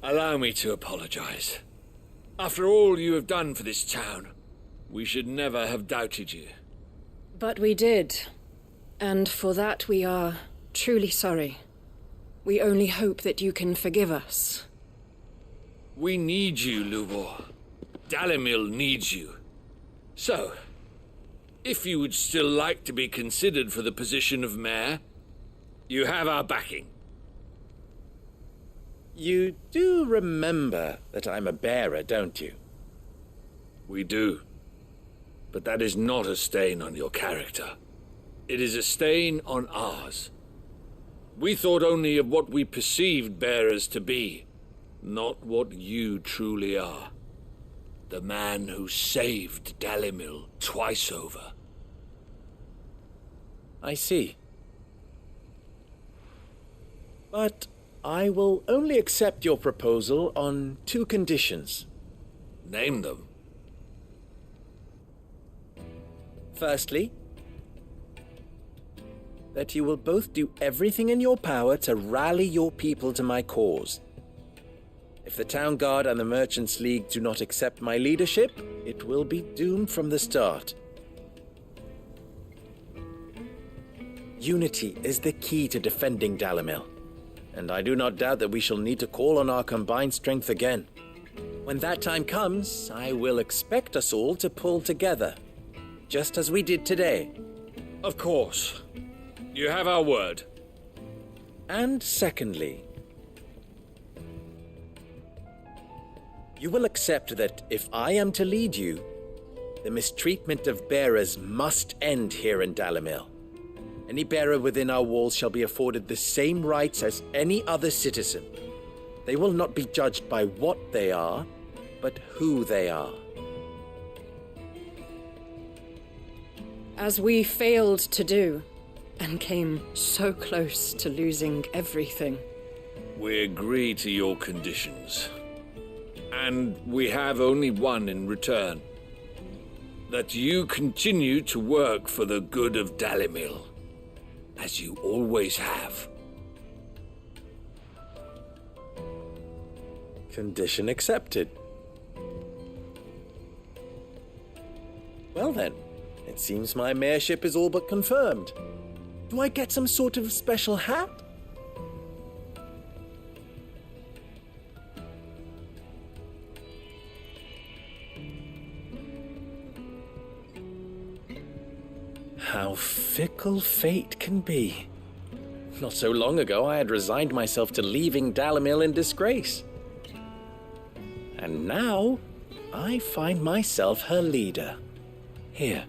allow me to apologize. After all you have done for this town, we should never have doubted you. But we did. And for that we are truly sorry. We only hope that you can forgive us. We need you, Lubor. Dalimil needs you. So, if you would still like to be considered for the position of mayor, you have our backing. You do remember that I'm a bearer, don't you? We do. But that is not a stain on your character. It is a stain on ours. We thought only of what we perceived bearers to be, not what you truly are. The man who saved Dalimil twice over. I see. But I will only accept your proposal on 2 conditions. Name them. Firstly, that you will both do everything in your power to rally your people to my cause. If the Town Guard and the Merchants League do not accept my leadership, it will be doomed from the start. Unity is the key to defending Dalimil, and I do not doubt that we shall need to call on our combined strength again. When that time comes, I will expect us all to pull together, just as we did today. Of course. You have our word. And secondly, you will accept that if I am to lead you, the mistreatment of bearers must end here in Dalimil. Any bearer within our walls shall be afforded the same rights as any other citizen. They will not be judged by what they are, but who they are. As we failed to do, and came so close to losing everything. We agree to your conditions. And we have only one in return. That you continue to work for the good of Dalimil, as you always have. Condition accepted. Well then, it seems my mayorship is all but confirmed. Do I get some sort of special hat? How fickle fate can be. Not so long ago, I had resigned myself to leaving Dalimil in disgrace. And now, I find myself her leader. Here.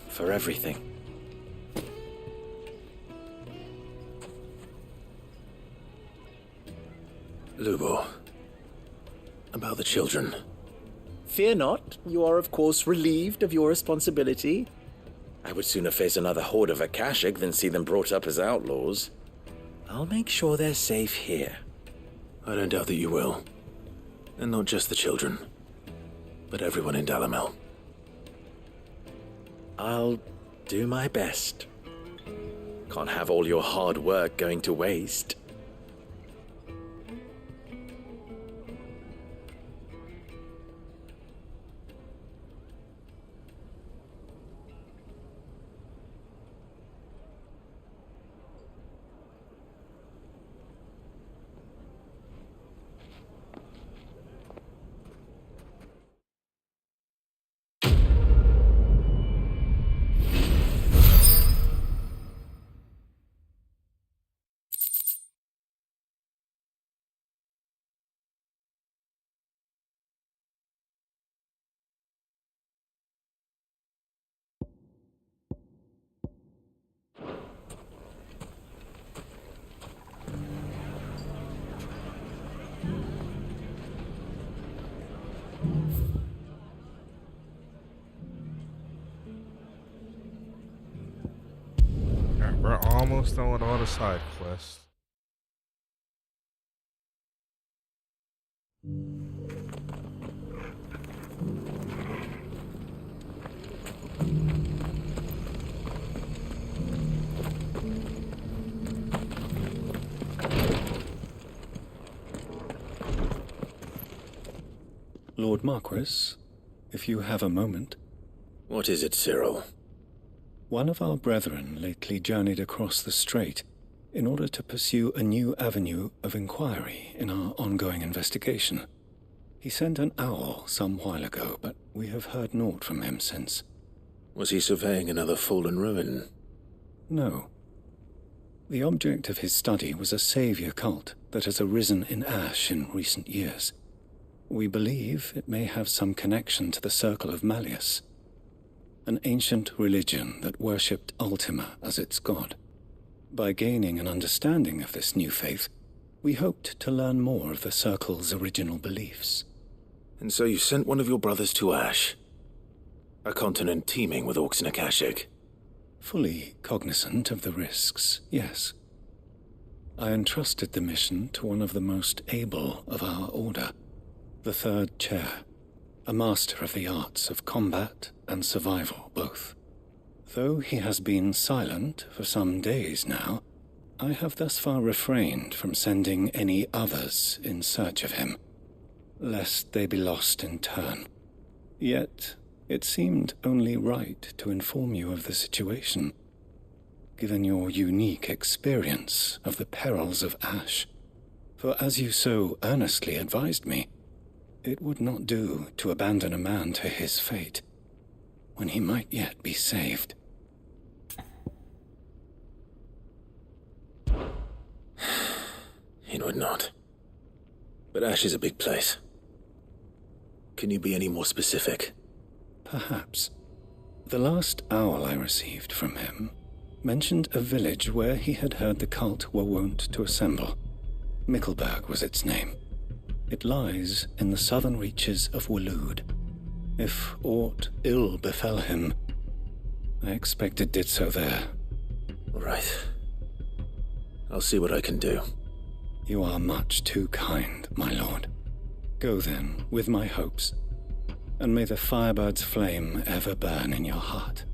For everything. Lubor, about the children. Fear not, you are of course relieved of your responsibility. I would sooner face another horde of Akashic than see them brought up as outlaws. I'll make sure they're safe here. I don't doubt that you will. And not just the children, but everyone in Dalimil. I'll do my best. Can't have all your hard work going to waste. Alright, we're almost done with all the side quests. Lord Marquis, if you have a moment. What is it, Cyril? One of our brethren lately journeyed across the strait in order to pursue a new avenue of inquiry in our ongoing investigation. He sent an owl some while ago, but we have heard naught from him since. Was he surveying another fallen ruin? No. The object of his study was a savior cult that has arisen in Ash in recent years. We believe it may have some connection to the Circle of Malleus, an ancient religion that worshipped Ultima as its god. By gaining an understanding of this new faith, we hoped to learn more of the Circle's original beliefs. And so you sent one of your brothers to Ash, a continent teeming with orcs and Akashic. Fully cognizant of the risks, yes. I entrusted the mission to one of the most able of our order, the Third Chair, a master of the arts of combat and survival both. Though he has been silent for some days now, I have thus far refrained from sending any others in search of him, lest they be lost in turn. Yet, it seemed only right to inform you of the situation, given your unique experience of the perils of Ash. For as you so earnestly advised me, it would not do to abandon a man to his fate, when he might yet be saved. It would not. But Ash is a big place. Can you be any more specific? Perhaps. The last owl I received from him mentioned a village where he had heard the cult were wont to assemble. Mickleburg was its name. It lies in the southern reaches of Waloed. If aught ill befell him, I expect it did so there. Right. I'll see what I can do. You are much too kind, my lord. Go then, with my hopes, and may the firebird's flame ever burn in your heart.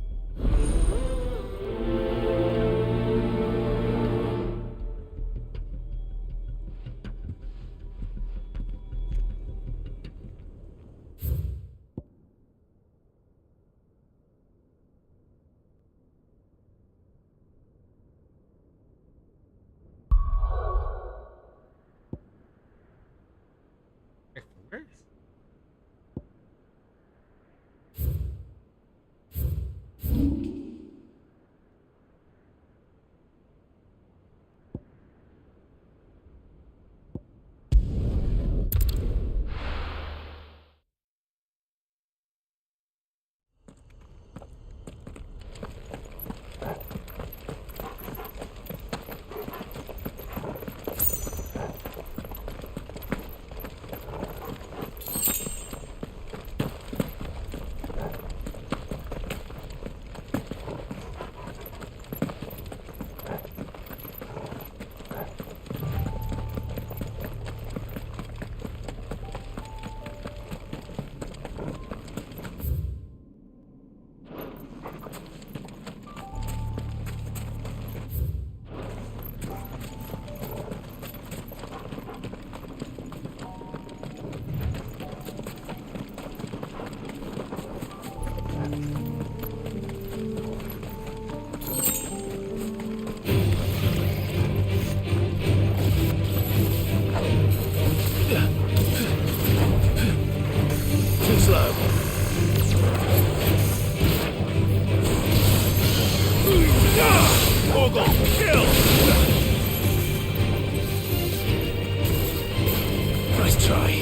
try.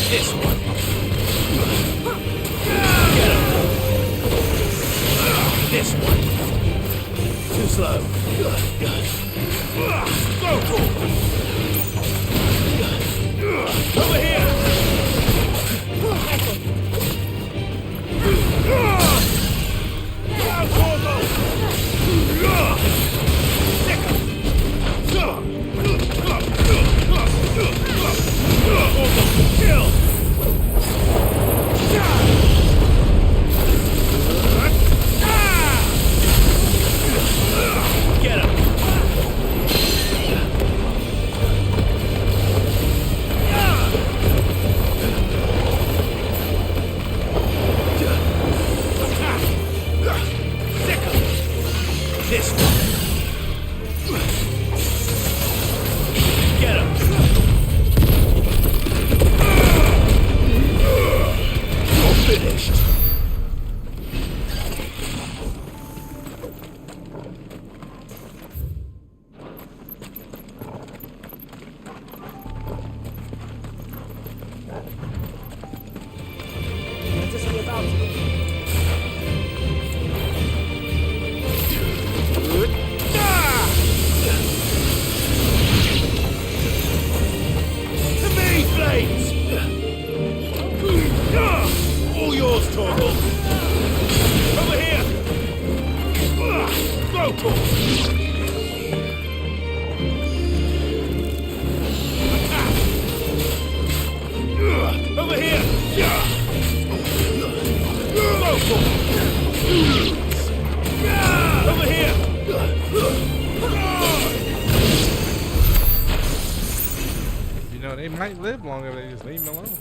This one. Get him. This one. Too slow. Go for over here. Kill! Get him! This one. Get him! You're finished. All yours, Torgal. Over here. Go, Torgal. Attack. Over here. Go, Torgal. Over here. You know, they might live longer if they just leave them alone.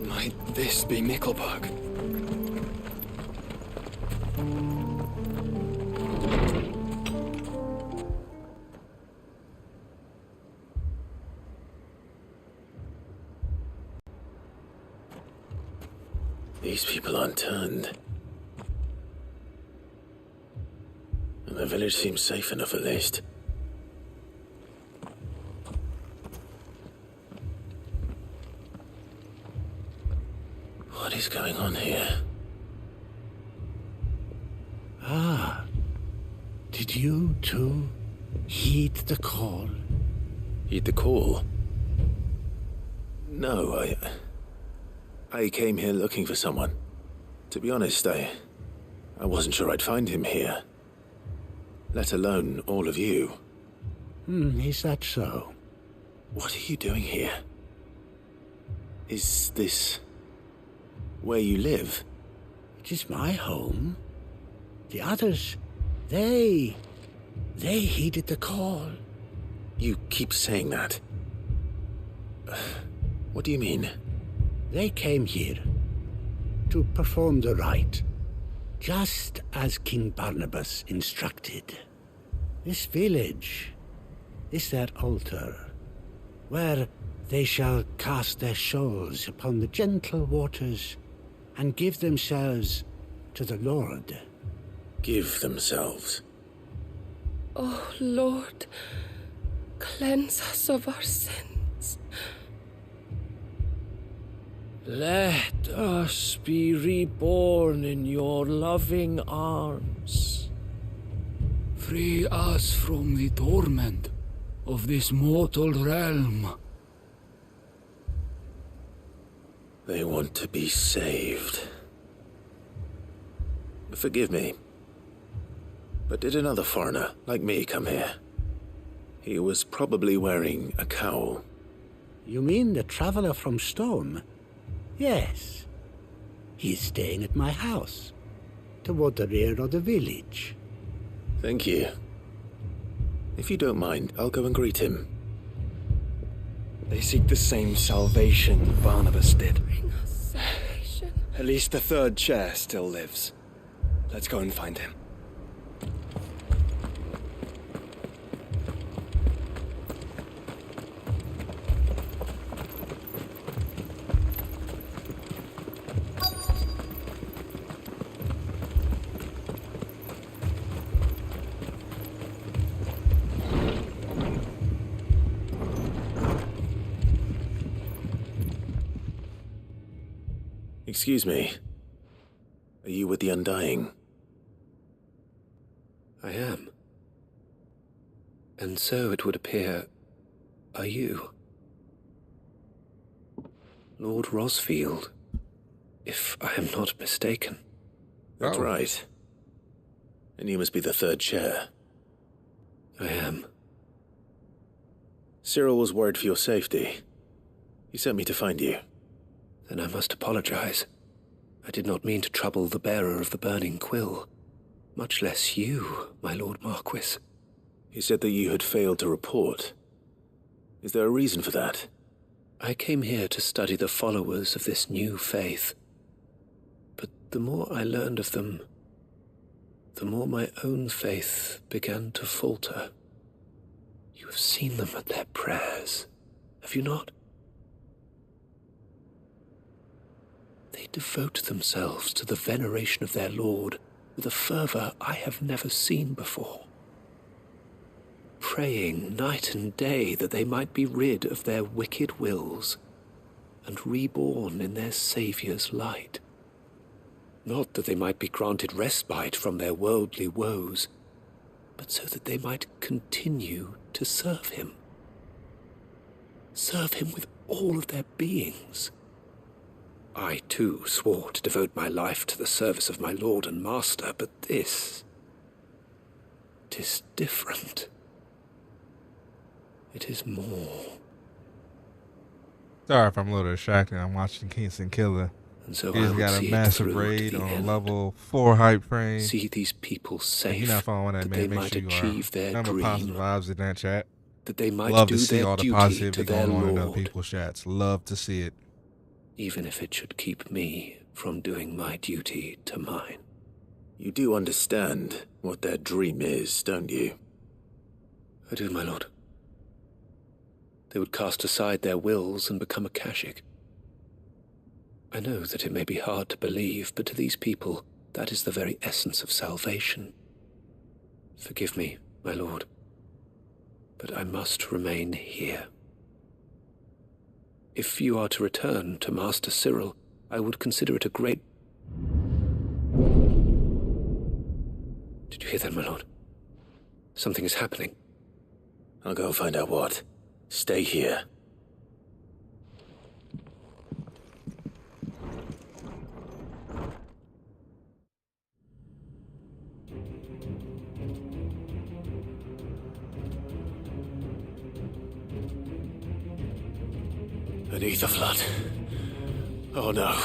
Might this be Nickelbug? These people aren't turned. And the village seems safe enough at least. What is going on here? Ah. Did you too heed the call? Heed the call? No, I came here looking for someone. To be honest, I wasn't sure I'd find him here. Let alone all of you. Is that so? What are you doing here? Is this where you live? It is my home. The others, they heeded the call. You keep saying that. What do you mean? They came here to perform the rite, just as King Barnabas instructed. This village is their altar, where they shall cast their shoals upon the gentle waters and give themselves to the Lord. Give themselves? Oh, Lord, cleanse us of our sins. Let us be reborn in your loving arms. Free us from the torment of this mortal realm. They want to be saved. Forgive me, but did another foreigner like me come here? He was probably wearing a cowl. You mean the traveler from Stone? Yes. He's staying at my house, toward the rear of the village. Thank you. If you don't mind, I'll go and greet him. They seek the same salvation Barnabas did. Bring us salvation. At least the third chair still lives. Let's go and find him. Excuse me. Are you with the Undying? I am. And so it would appear, are you? Lord Rosfield, if I am not mistaken. That's right. And you must be the third chair. I am. Cyril was worried for your safety. He sent me to find you. Then I must apologize. I did not mean to trouble the bearer of the burning quill, much less you, my Lord Marquis. He said that you had failed to report. Is there a reason for that? I came here to study the followers of this new faith. But the more I learned of them, the more my own faith began to falter. You have seen them at their prayers, have you not? They devote themselves to the veneration of their Lord with a fervor I have never seen before, praying night and day that they might be rid of their wicked wills and reborn in their Saviour's light. Not that they might be granted respite from their worldly woes, but so that they might continue to serve him. Serve him with all of their beings. I, too, swore to devote my life to the service of my Lord and Master, but this... 'tis different. It is more. Sorry if I'm a little distracted. I'm watching Kingston Killer. And so He's got a massive raid on a level 4 hype frame. See these people safe. If you're not following that, man, make sure you achieve their remember dream. positive vibes in that chat. That they might Love do to see their all the duty positivity to their going on in other Lord. people's chats. Love to see it. Even if it should keep me from doing my duty to mine. You do understand what their dream is, don't you? I do, my lord. They would cast aside their wills and become Akashic. I know that it may be hard to believe, but to these people, that is the very essence of salvation. Forgive me, my lord, but I must remain here. If you are to return to Master Cyril, I would consider it a great... Did you hear that, my lord? Something is happening. I'll go and find out what. Stay here. Beneath the flood. Oh no.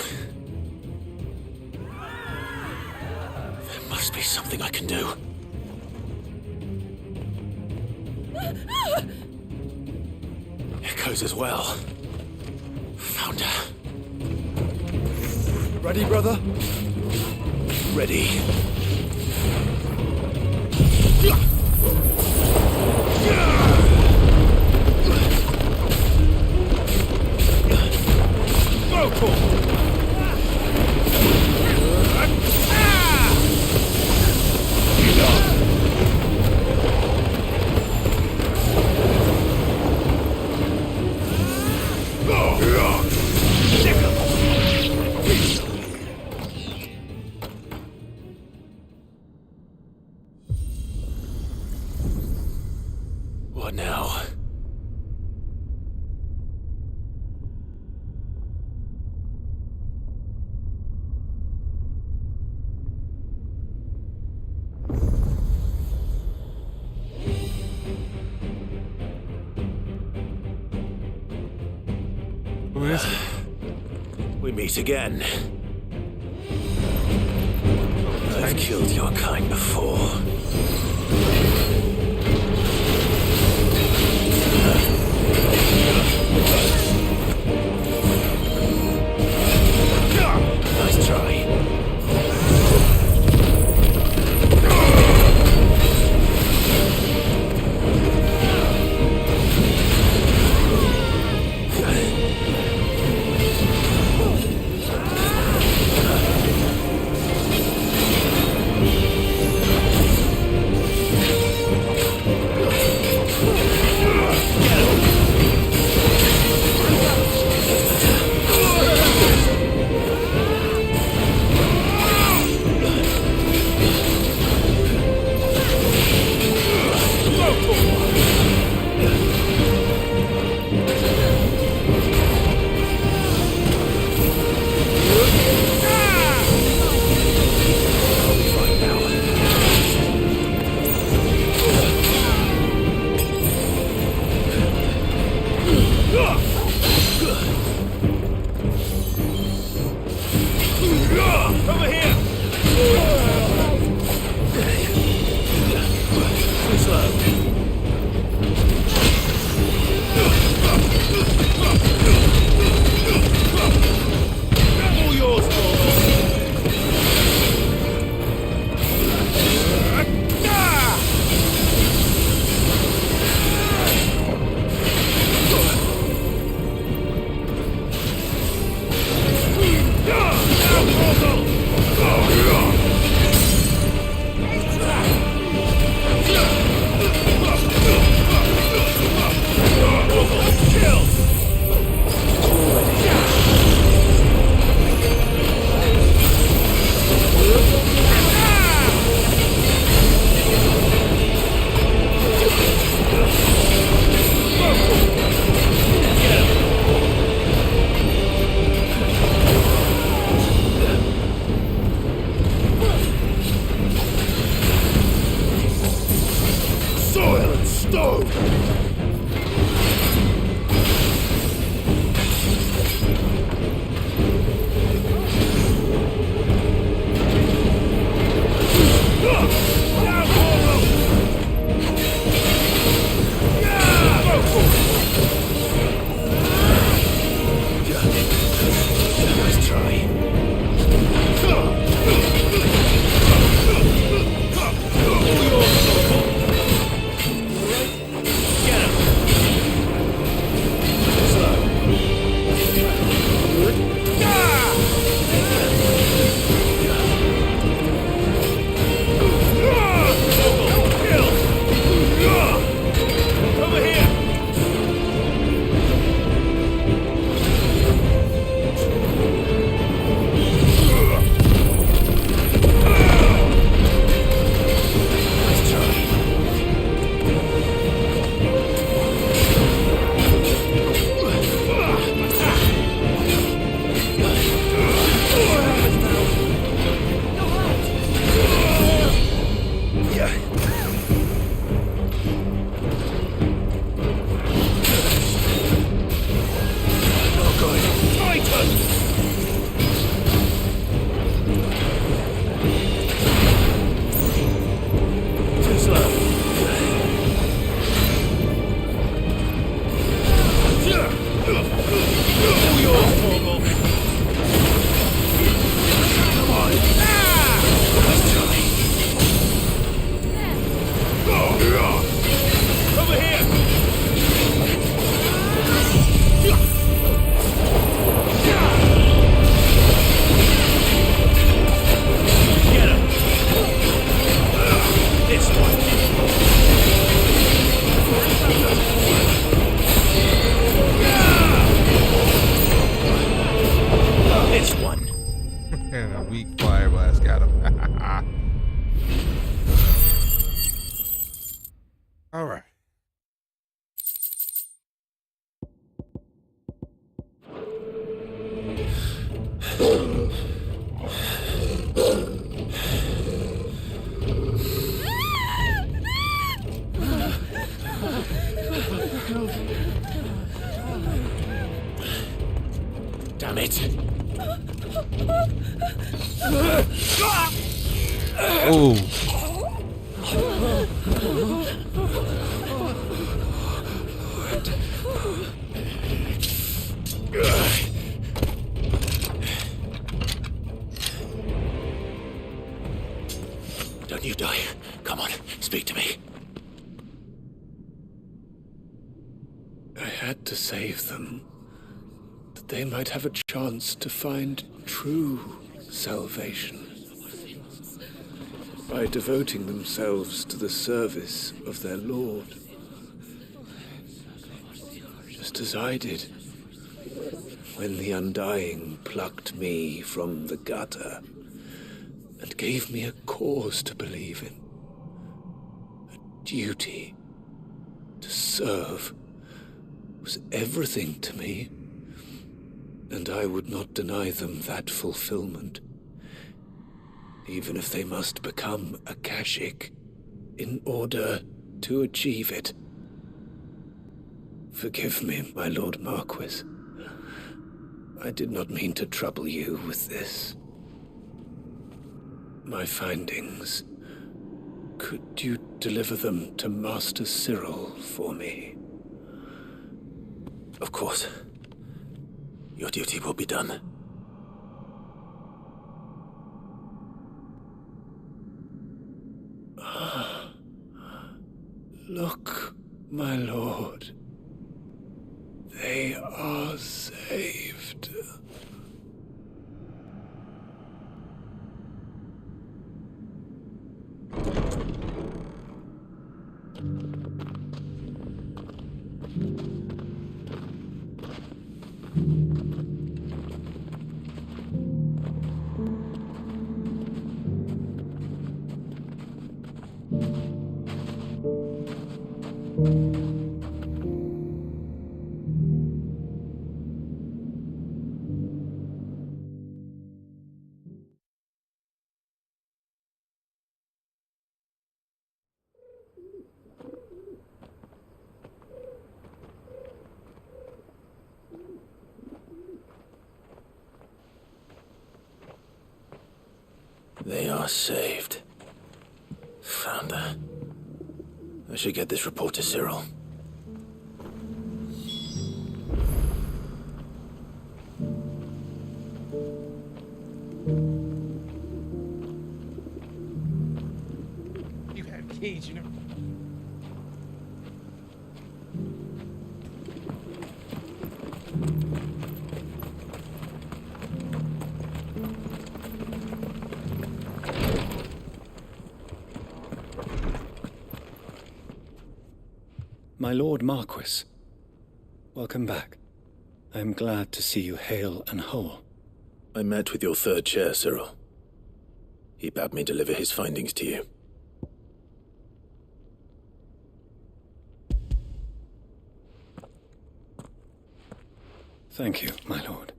There must be something I can do. Echoes as well. Found her. Ready, brother? Ready. What now? Who is it? We meet again. I've killed your kind before. Nice try. Damn it! Ooh. Don't you die. Come on, speak to me. I had to save them, that they might have a chance to find true salvation. By devoting themselves to the service of their Lord. Just as I did when the Undying plucked me from the gutter and gave me a cause to believe in. A duty to serve was everything to me, and I would not deny them that fulfillment, even if they must become a Kashik in order to achieve it. Forgive me, my Lord Marquis. I did not mean to trouble you with this. My findings. Could you deliver them to Master Cyril for me? Of course. Your duty will be done. Look, my lord. They are saved. They are saved. Founder. I should get this report to Cyril. You have keys, you know. My Lord Marquis, welcome back. I am glad to see you hale and whole. I met with your third chair, Cyril. He bade me deliver his findings to you. Thank you, my lord.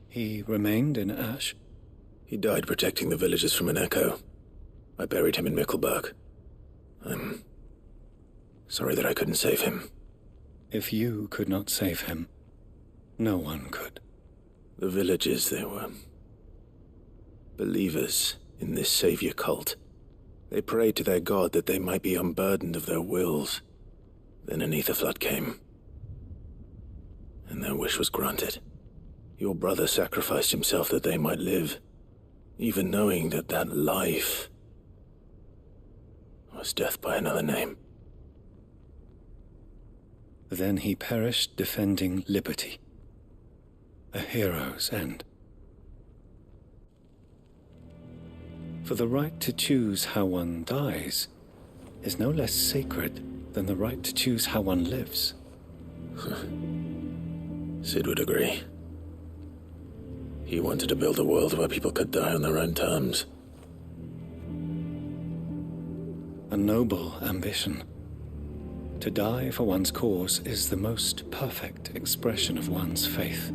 He remained in Ash? He died protecting the villagers from an echo. I buried him in Mickelberg. I'm sorry that I couldn't save him. If you could not save him, no one could. The villagers, they were believers in this savior cult. They prayed to their god that they might be unburdened of their wills. Then an ether flood came, and their wish was granted. Your brother sacrificed himself that they might live, even knowing that that life was death by another name. Then he perished defending liberty. A hero's end. For the right to choose how one dies is no less sacred than the right to choose how one lives. Sid would agree. He wanted to build a world where people could die on their own terms. A noble ambition. To die for one's cause is the most perfect expression of one's faith.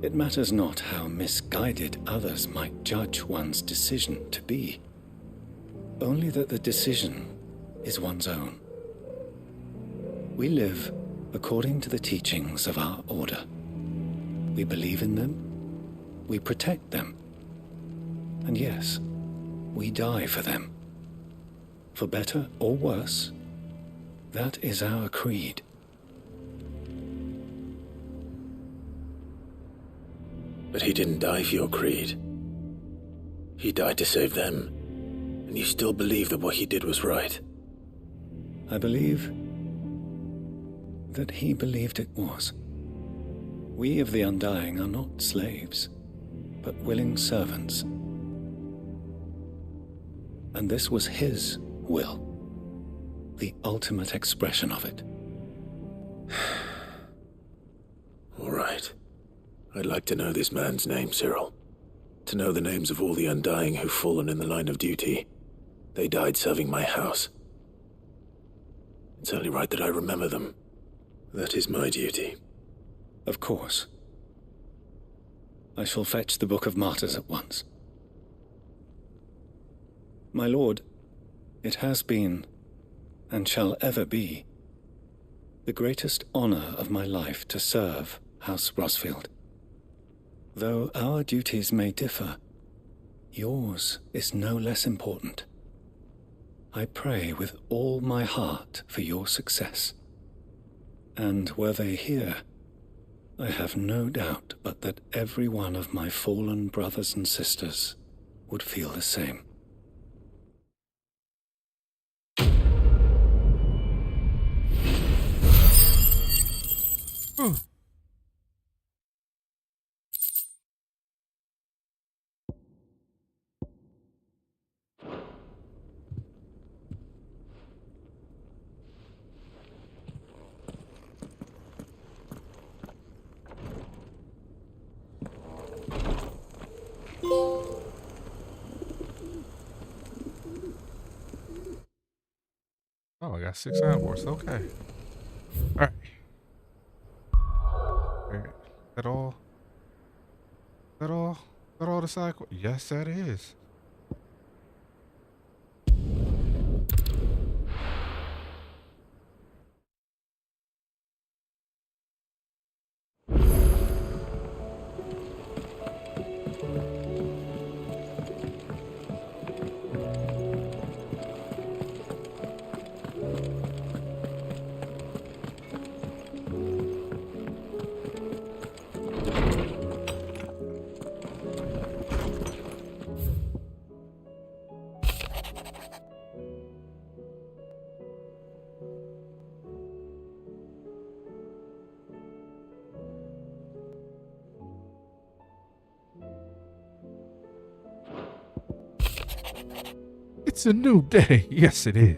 It matters not how misguided others might judge one's decision to be, only that the decision is one's own. We live according to the teachings of our order, We believe in them. We protect them. And yes, we die for them. For better or worse, that is our creed. But he didn't die for your creed. He died to save them. And you still believe that what he did was right. I believe that he believed it was. We of the Undying are not slaves, but willing servants. And this was his will, the ultimate expression of it. All right. I'd like to know this man's name, Cyril. To know the names of all the Undying who've fallen in the line of duty. They died serving my house. It's only right that I remember them. That is my duty. Of course. I shall fetch the Book of Martyrs at once. My lord, it has been, and shall ever be, the greatest honor of my life to serve House Rosfield. Though our duties may differ, yours is no less important. I pray with all my heart for your success. And were they here, I have no doubt but that every one of my fallen brothers and sisters would feel the same. Oh, I got 6 hours. Okay. Alright. Is that all? Is that all? Is that all the side? Yes, that is. It's a new day. Yes, it is.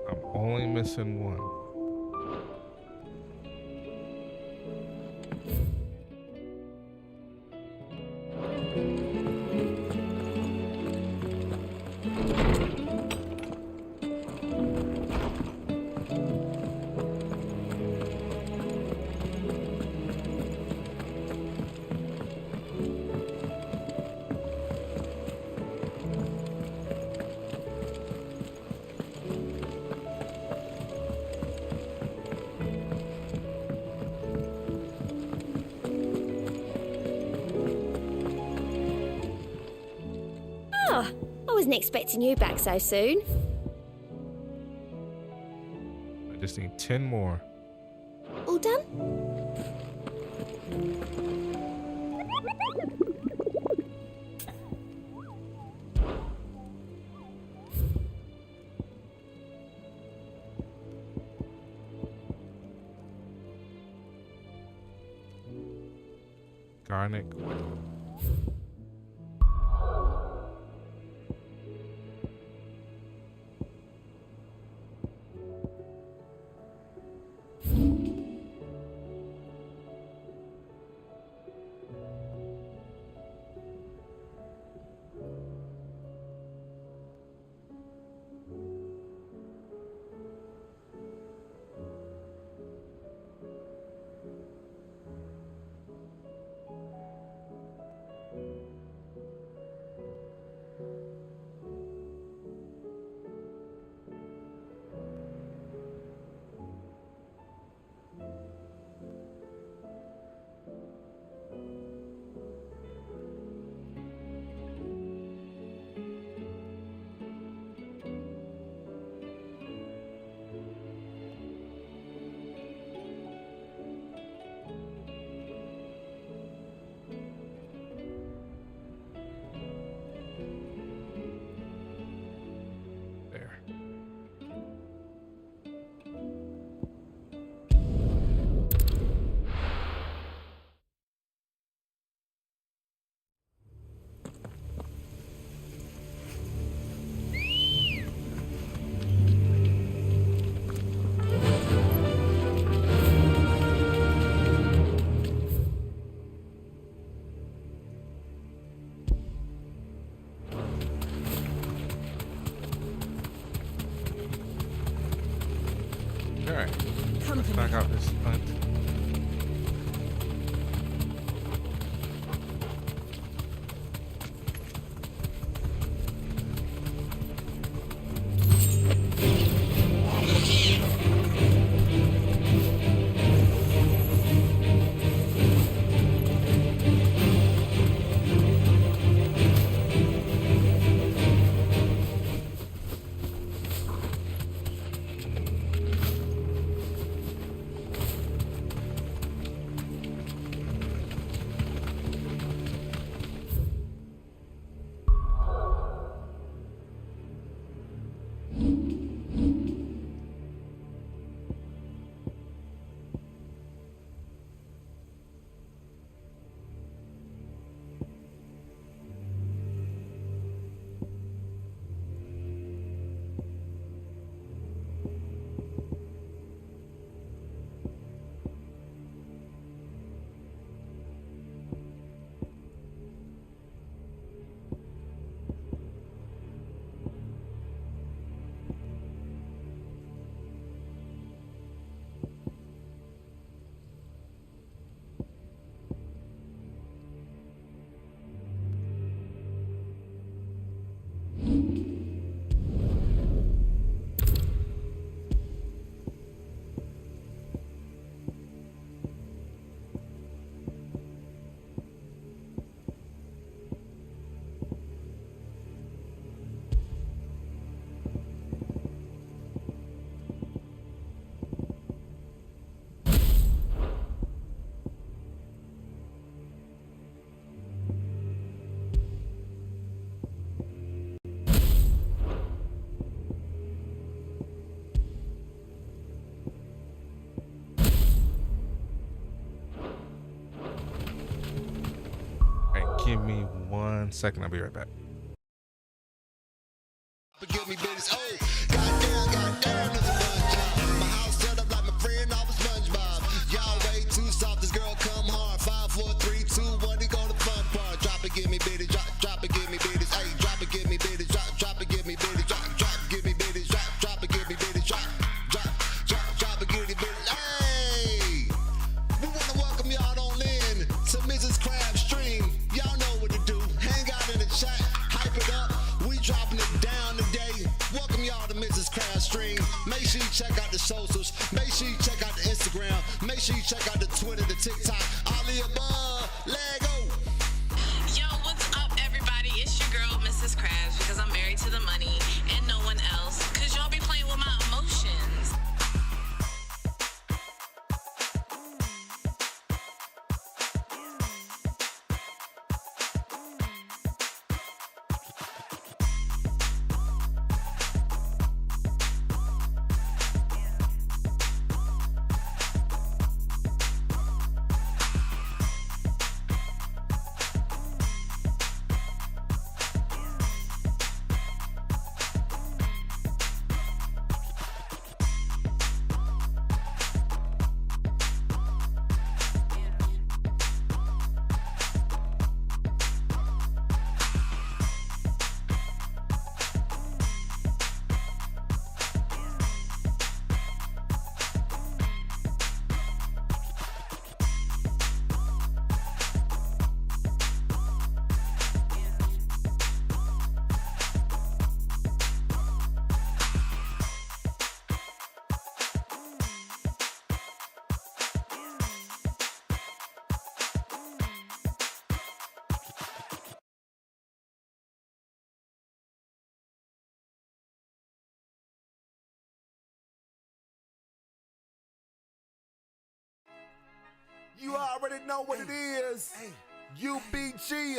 I'm only missing one. I wasn't expecting you back so soon. I just need 10 more. All done? Garnet. Give me 1 second. I'll be right back. Give me business. Oh, goddamn, this is a fun job. My house set up like my friend off of SpongeBob. Y'all way too soft. This girl come hard. 5, 4, 3, 2, 1. He go to fun part. Drop it, give me bitty. Drop it, give me bitty. Hey, drop it, give me bitty. Drop it, give me bitty. Drop, give me bitty. Drop it, give me bitty. Drop it, give me bitty. Hey, we wanna welcome y'all on in to Mrs. Crab's stream. Y'all know what to do. Hang out in the chat. Hype it up. We dropping it down today. Welcome y'all to Mrs. Crab's stream. Make sure you check out the socials. Make sure you check out the Instagram. Make sure you check out the Twitter, the TikTok. All the above. Let go. Yo, what's up, everybody? It's your girl, Mrs. Krabs, because I'm married to the money and no one else. Because y'all be playing with my emotions. You already know what it is. UBG,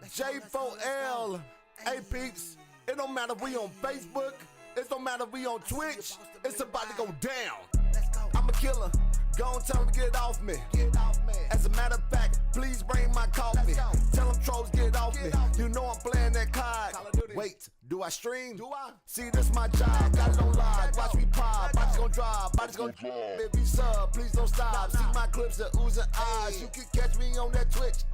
J4L. Hey, peeps, it don't matter if we on Facebook. It don't matter if we on Twitch. It's about to go down. I'm a killer. Go and tell them to get off me. As a matter of fact, please bring my coffee. Tell them trolls get off me. You know I'm playing that card. Wait, do I stream? See, this my job. Got it on live. Watch me pop. Body's gonna drop. Body's gonna drop. If you sub, please don't stop. See my clips of oozing eyes. You can catch me on that Twitch.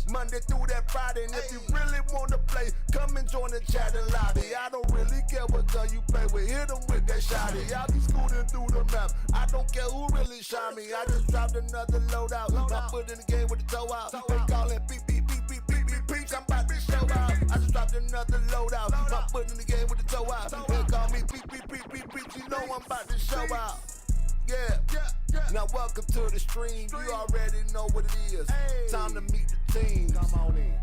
Monday through that Friday. And if you really wanna play, come and join the chat and lobby. I don't really care what gun you play with. Hit them with that shotty. I'll be scooting through the map. I don't care who really shot me. I just dropped another loadout. I put in the game with the toe out. They call it beep, beep, beep, beep, beep, beep, beep. I'm about to show out. I just dropped another loadout. I put in the game with the toe out. They call me beep, beep, beep, beep, beep. You know I'm about to show out. Yeah. Now welcome to the stream. You already know what it is. Time to meet the team. Come on in.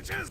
bitches!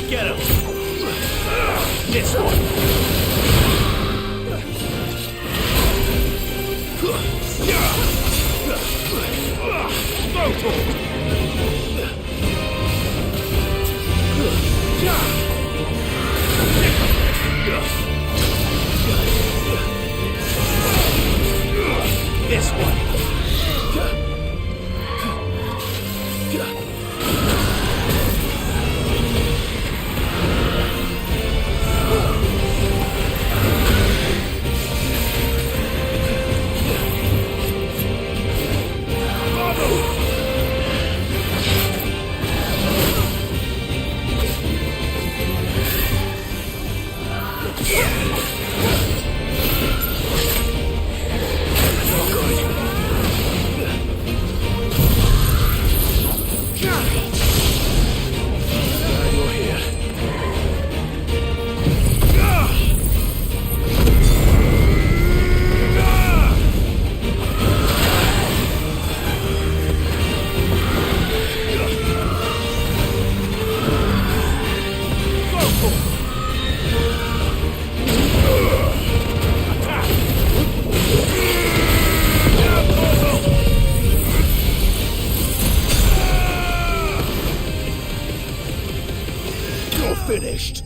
Get him! This one! This one! Finished.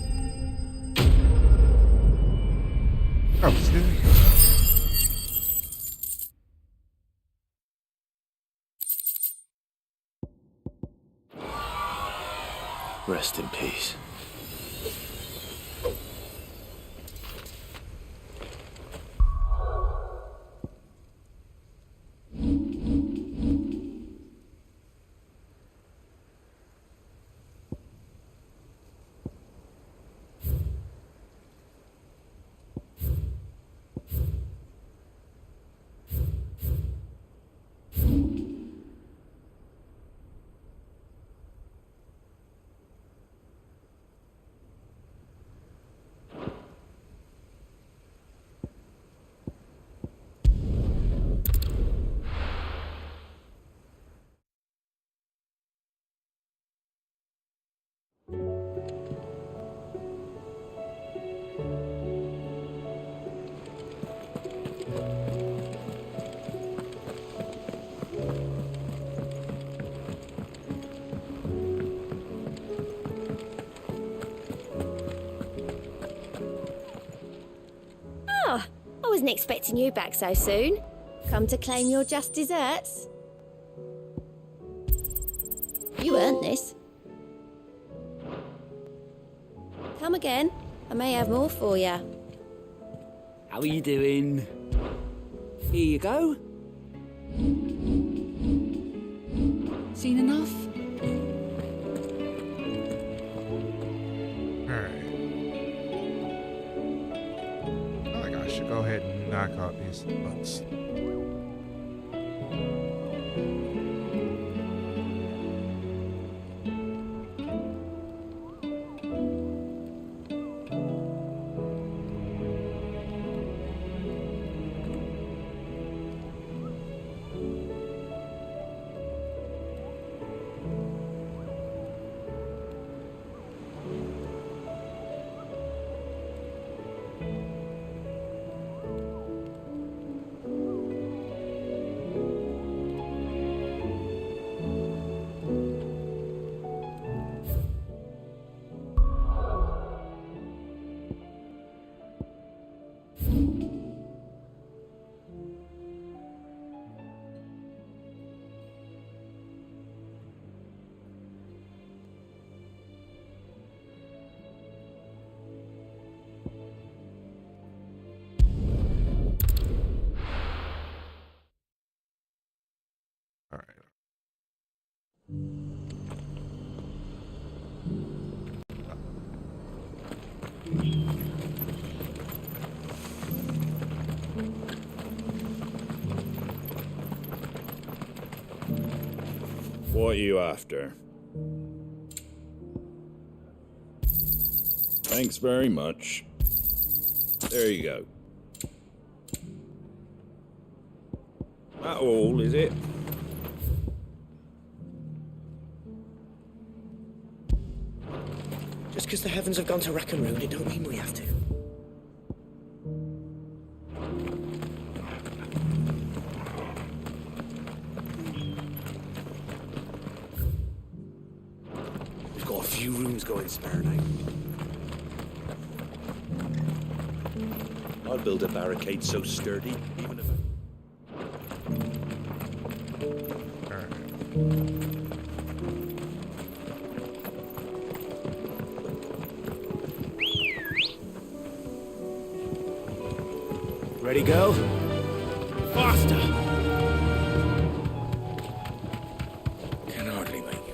Oh, shit. Rest in peace. Oh, I wasn't expecting you back so soon. Come to claim your just desserts? You earned this. Come again. I may have more for you. How are you doing? Here you go. Seen enough? Alright. I think I should go ahead and knock out these bugs. What are you after? Thanks very much. There you go. That all, is it? Just because the heavens have gone to rack and ruin, it don't mean we have to. We've got a few rooms going spare now. I'll build a barricade so sturdy, even if Ready, go? Faster! Can hardly make it.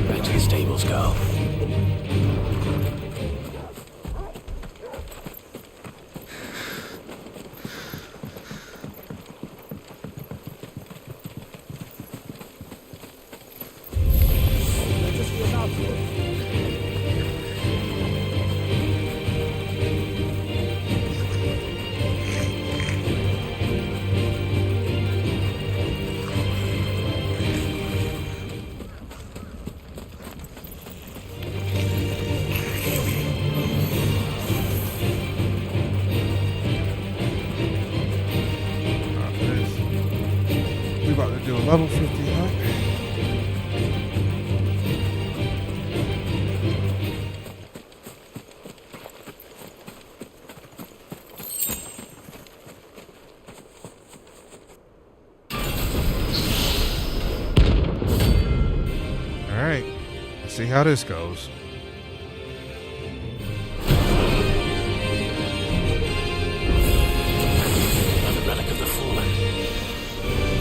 Back to the stables, go. We about to do a level 50, huh? All right, let's see how this goes. Another relic of the fallen.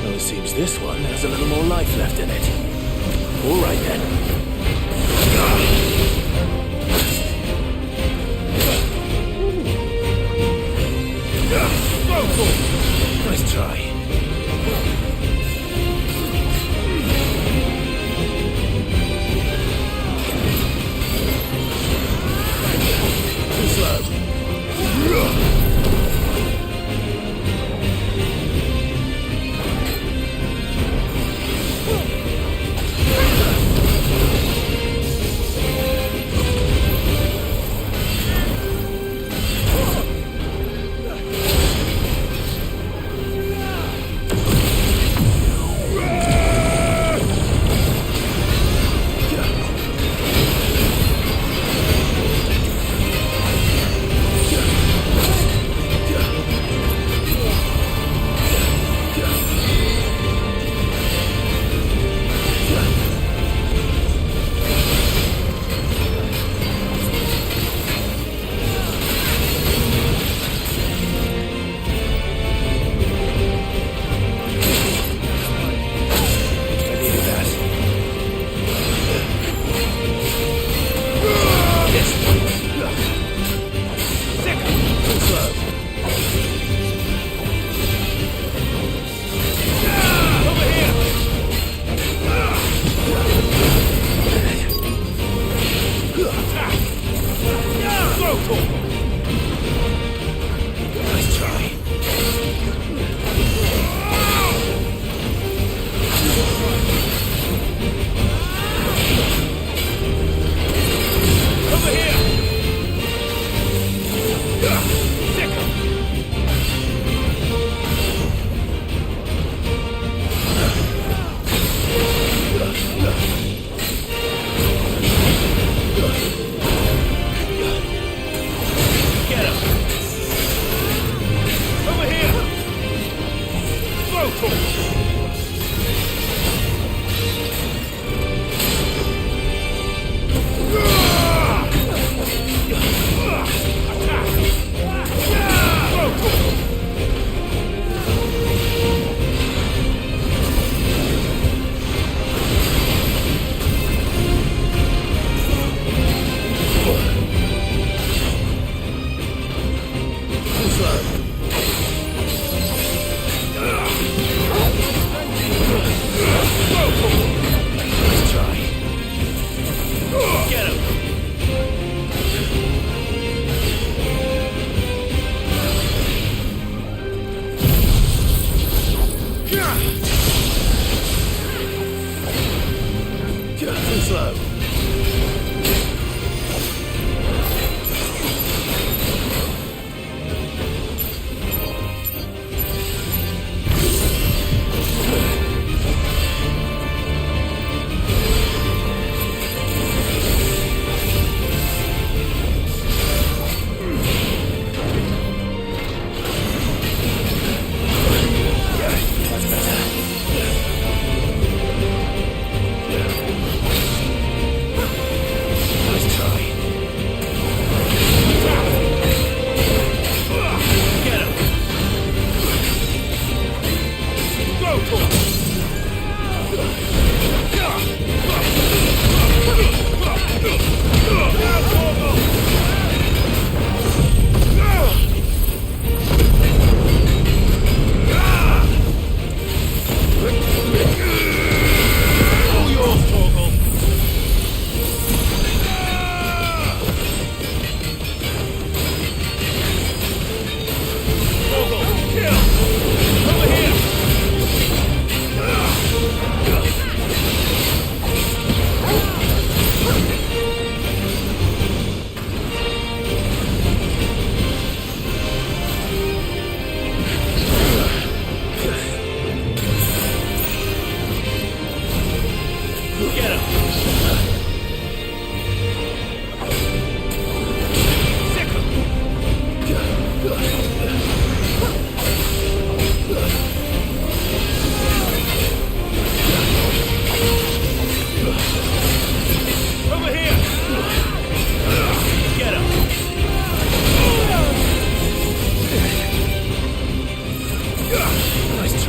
Well, it seems this one has a little more life left in it. All right then. Nice try. Too slow.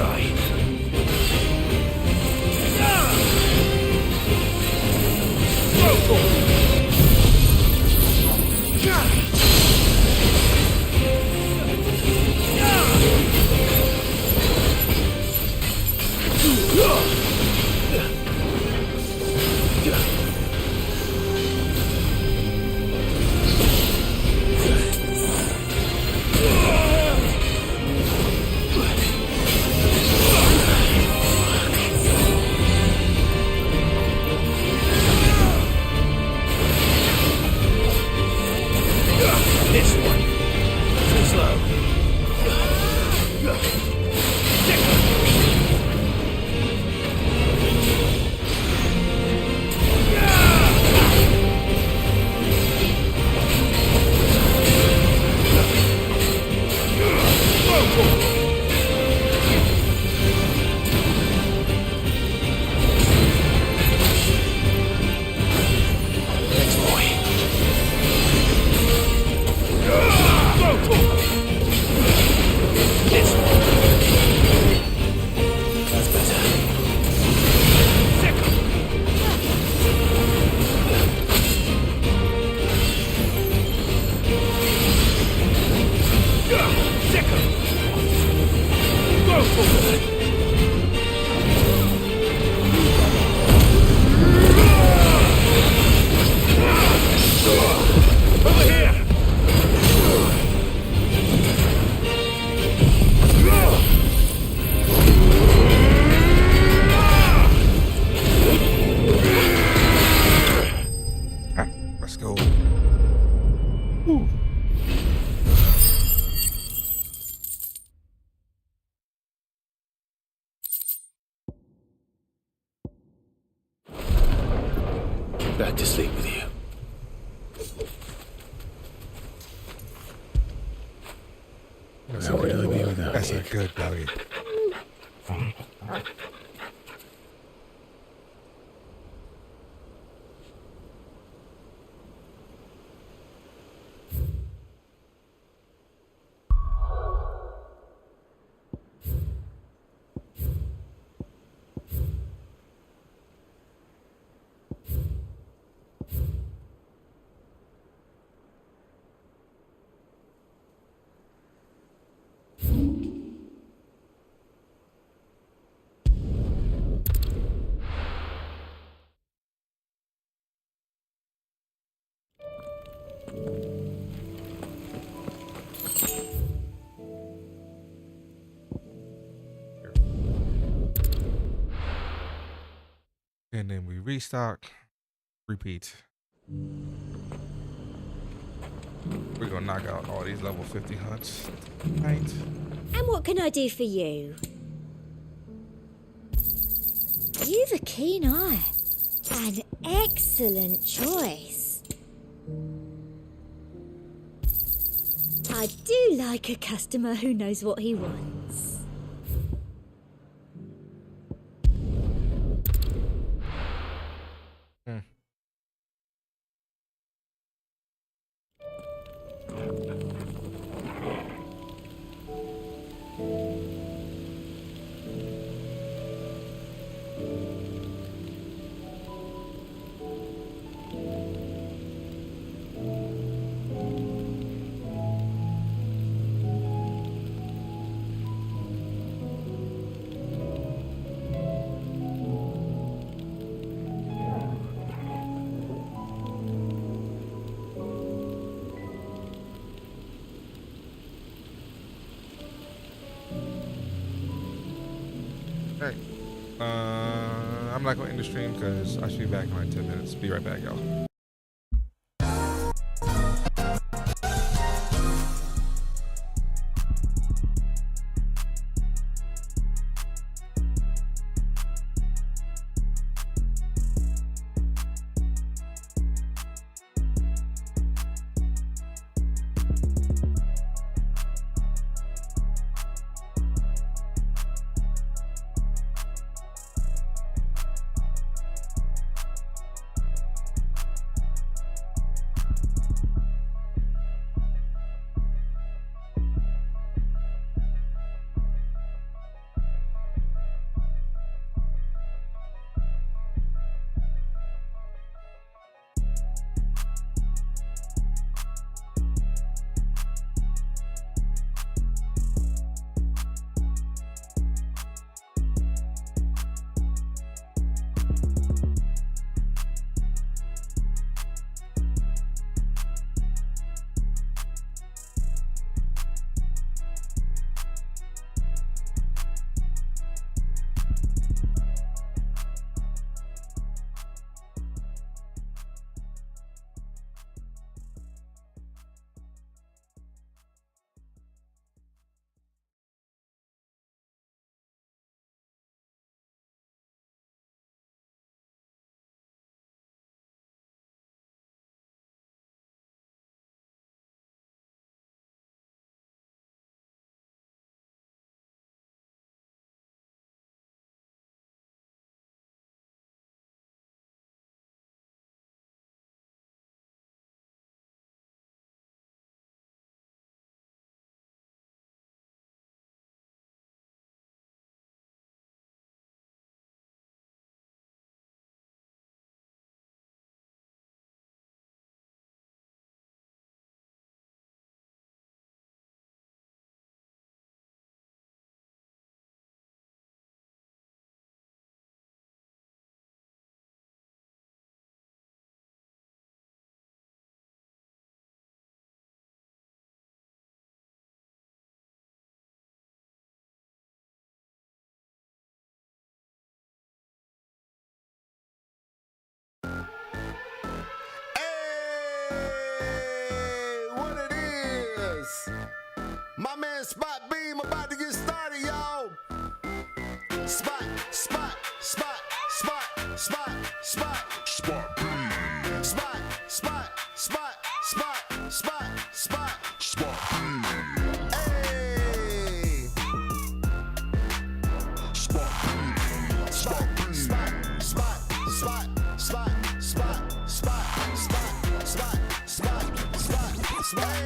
try. This one. Too slow. Let's go. Back to sleep with you. How would I be without That's a good doggy. And then we restock, repeat. We're gonna knock out all these level 50 hunts tonight. And what can I do for you? You've a keen eye. An excellent choice. I do like a customer who knows what he wants. Alright. I'm not gonna end the stream because I should be back in like 10 minutes. Be right back, y'all. Spot, spot, spot, spot, spot, spot, spot B. Spot, spot, spot, spot, spot, spot, spot B. Hey. Spot B. Spot B. Spot, spot, spot, spot, spot, spot, spot, spot, spot, spot, spot, spot.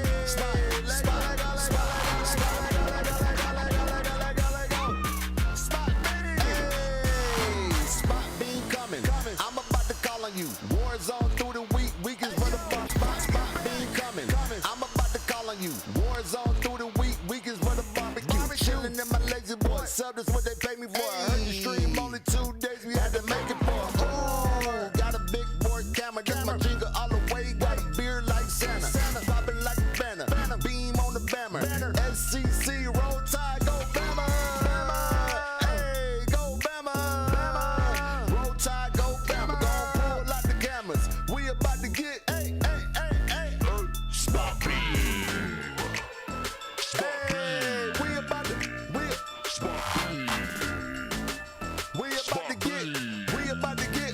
You. War zone through the week, weekends for the spot, spot being coming. I'm about to call on you. War zone through the week, weekends for the barbecue. Chilling in my lazy boy sub, that's what they pay me for. I heard the stream only 2 days, we had to make it for. Ooh, got a big boy camera, that's my jingle all the way. Got a beard like Santa, popping like a banner. Beam on the bammer. SCC, roll tide, go Bama. Hey, go Bama. Roll tide, go Bama. We about to get, hey, spot B. Hey, we about to, spot B. We about to get, we about to get.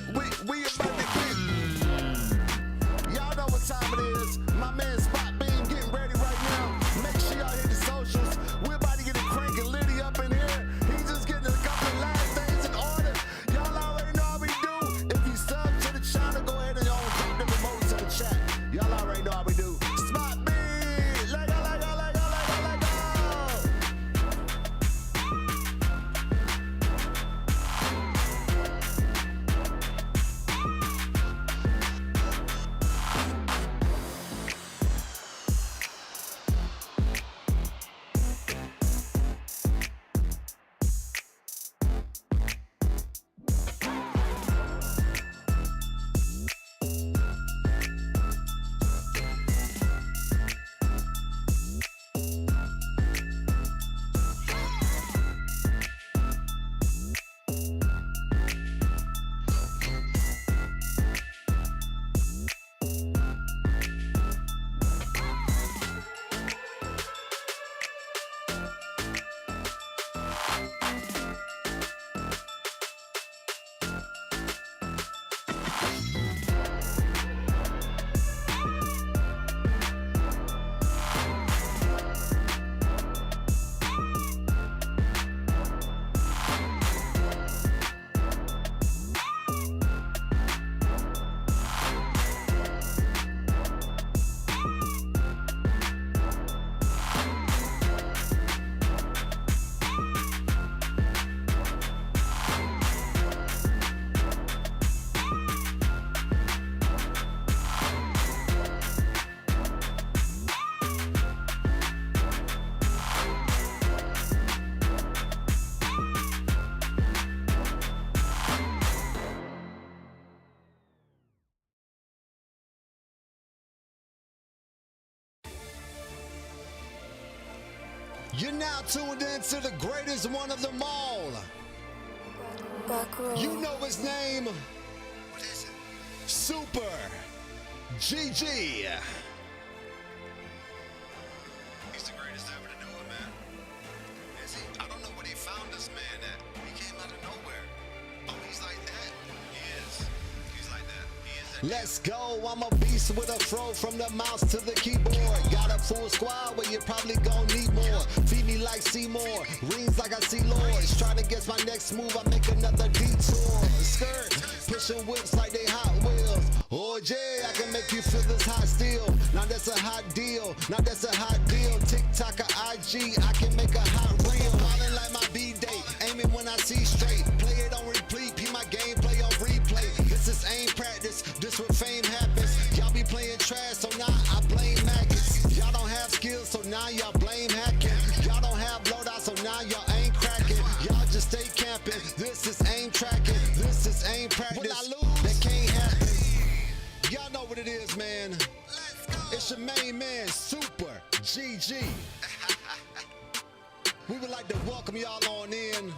Y'all know what time it is. My man Spot Beam getting ready right now. Make sure y'all hit the socials. We're about to get it cranking. Liddy up in here. He's just getting a couple of last things in order. Y'all already know how we do. If you sub to the channel, go ahead and y'all drop them emotes in the chat. Y'all already know how we do. Spot B. Let go. You're now tuned in to the greatest one of them all. You know his name. What is it? Super GG. He's the greatest ever to do it, man. Is he? I don't know where they found this man at. He came out of nowhere. Oh, he's like that? He is. He's like that. He is that. Let's go. I'm a beast with a throw from the mouse to the keyboard. Got a full squad where you're probably gonna need more. Feed me like Seymour. Rings like I see lords. Try to guess my next move. I make another detour. Skirt. Pushing whips like they Hot Wheels. Oh, yeah, I can make you feel this hot steel. Now that's a hot deal. Now that's a hot deal. TikTok or IG. I can make a hot reel. Falling like my B-day. Aiming when I see straight. Play it on repeat. Be my gameplay on replay. This is aim practice. This what fame happens. Y'all be playing trash, so now I blame Mackets. Y'all don't have skills, so now y'all blame hacking. Y'all don't have loadout, so now y'all ain't cracking. Y'all just stay camping. This is aim tracking. This is aim practice. Will I lose? That can't happen. Y'all know what it is, man. It's your main man, Super GG. We would like to welcome y'all on in.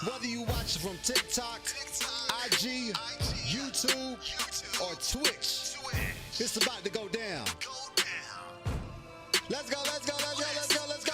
Whether you watch from TikTok, IG, YouTube, or Twitch, it's about to go down. Let's go, let's go, let's go, let's go, let's go.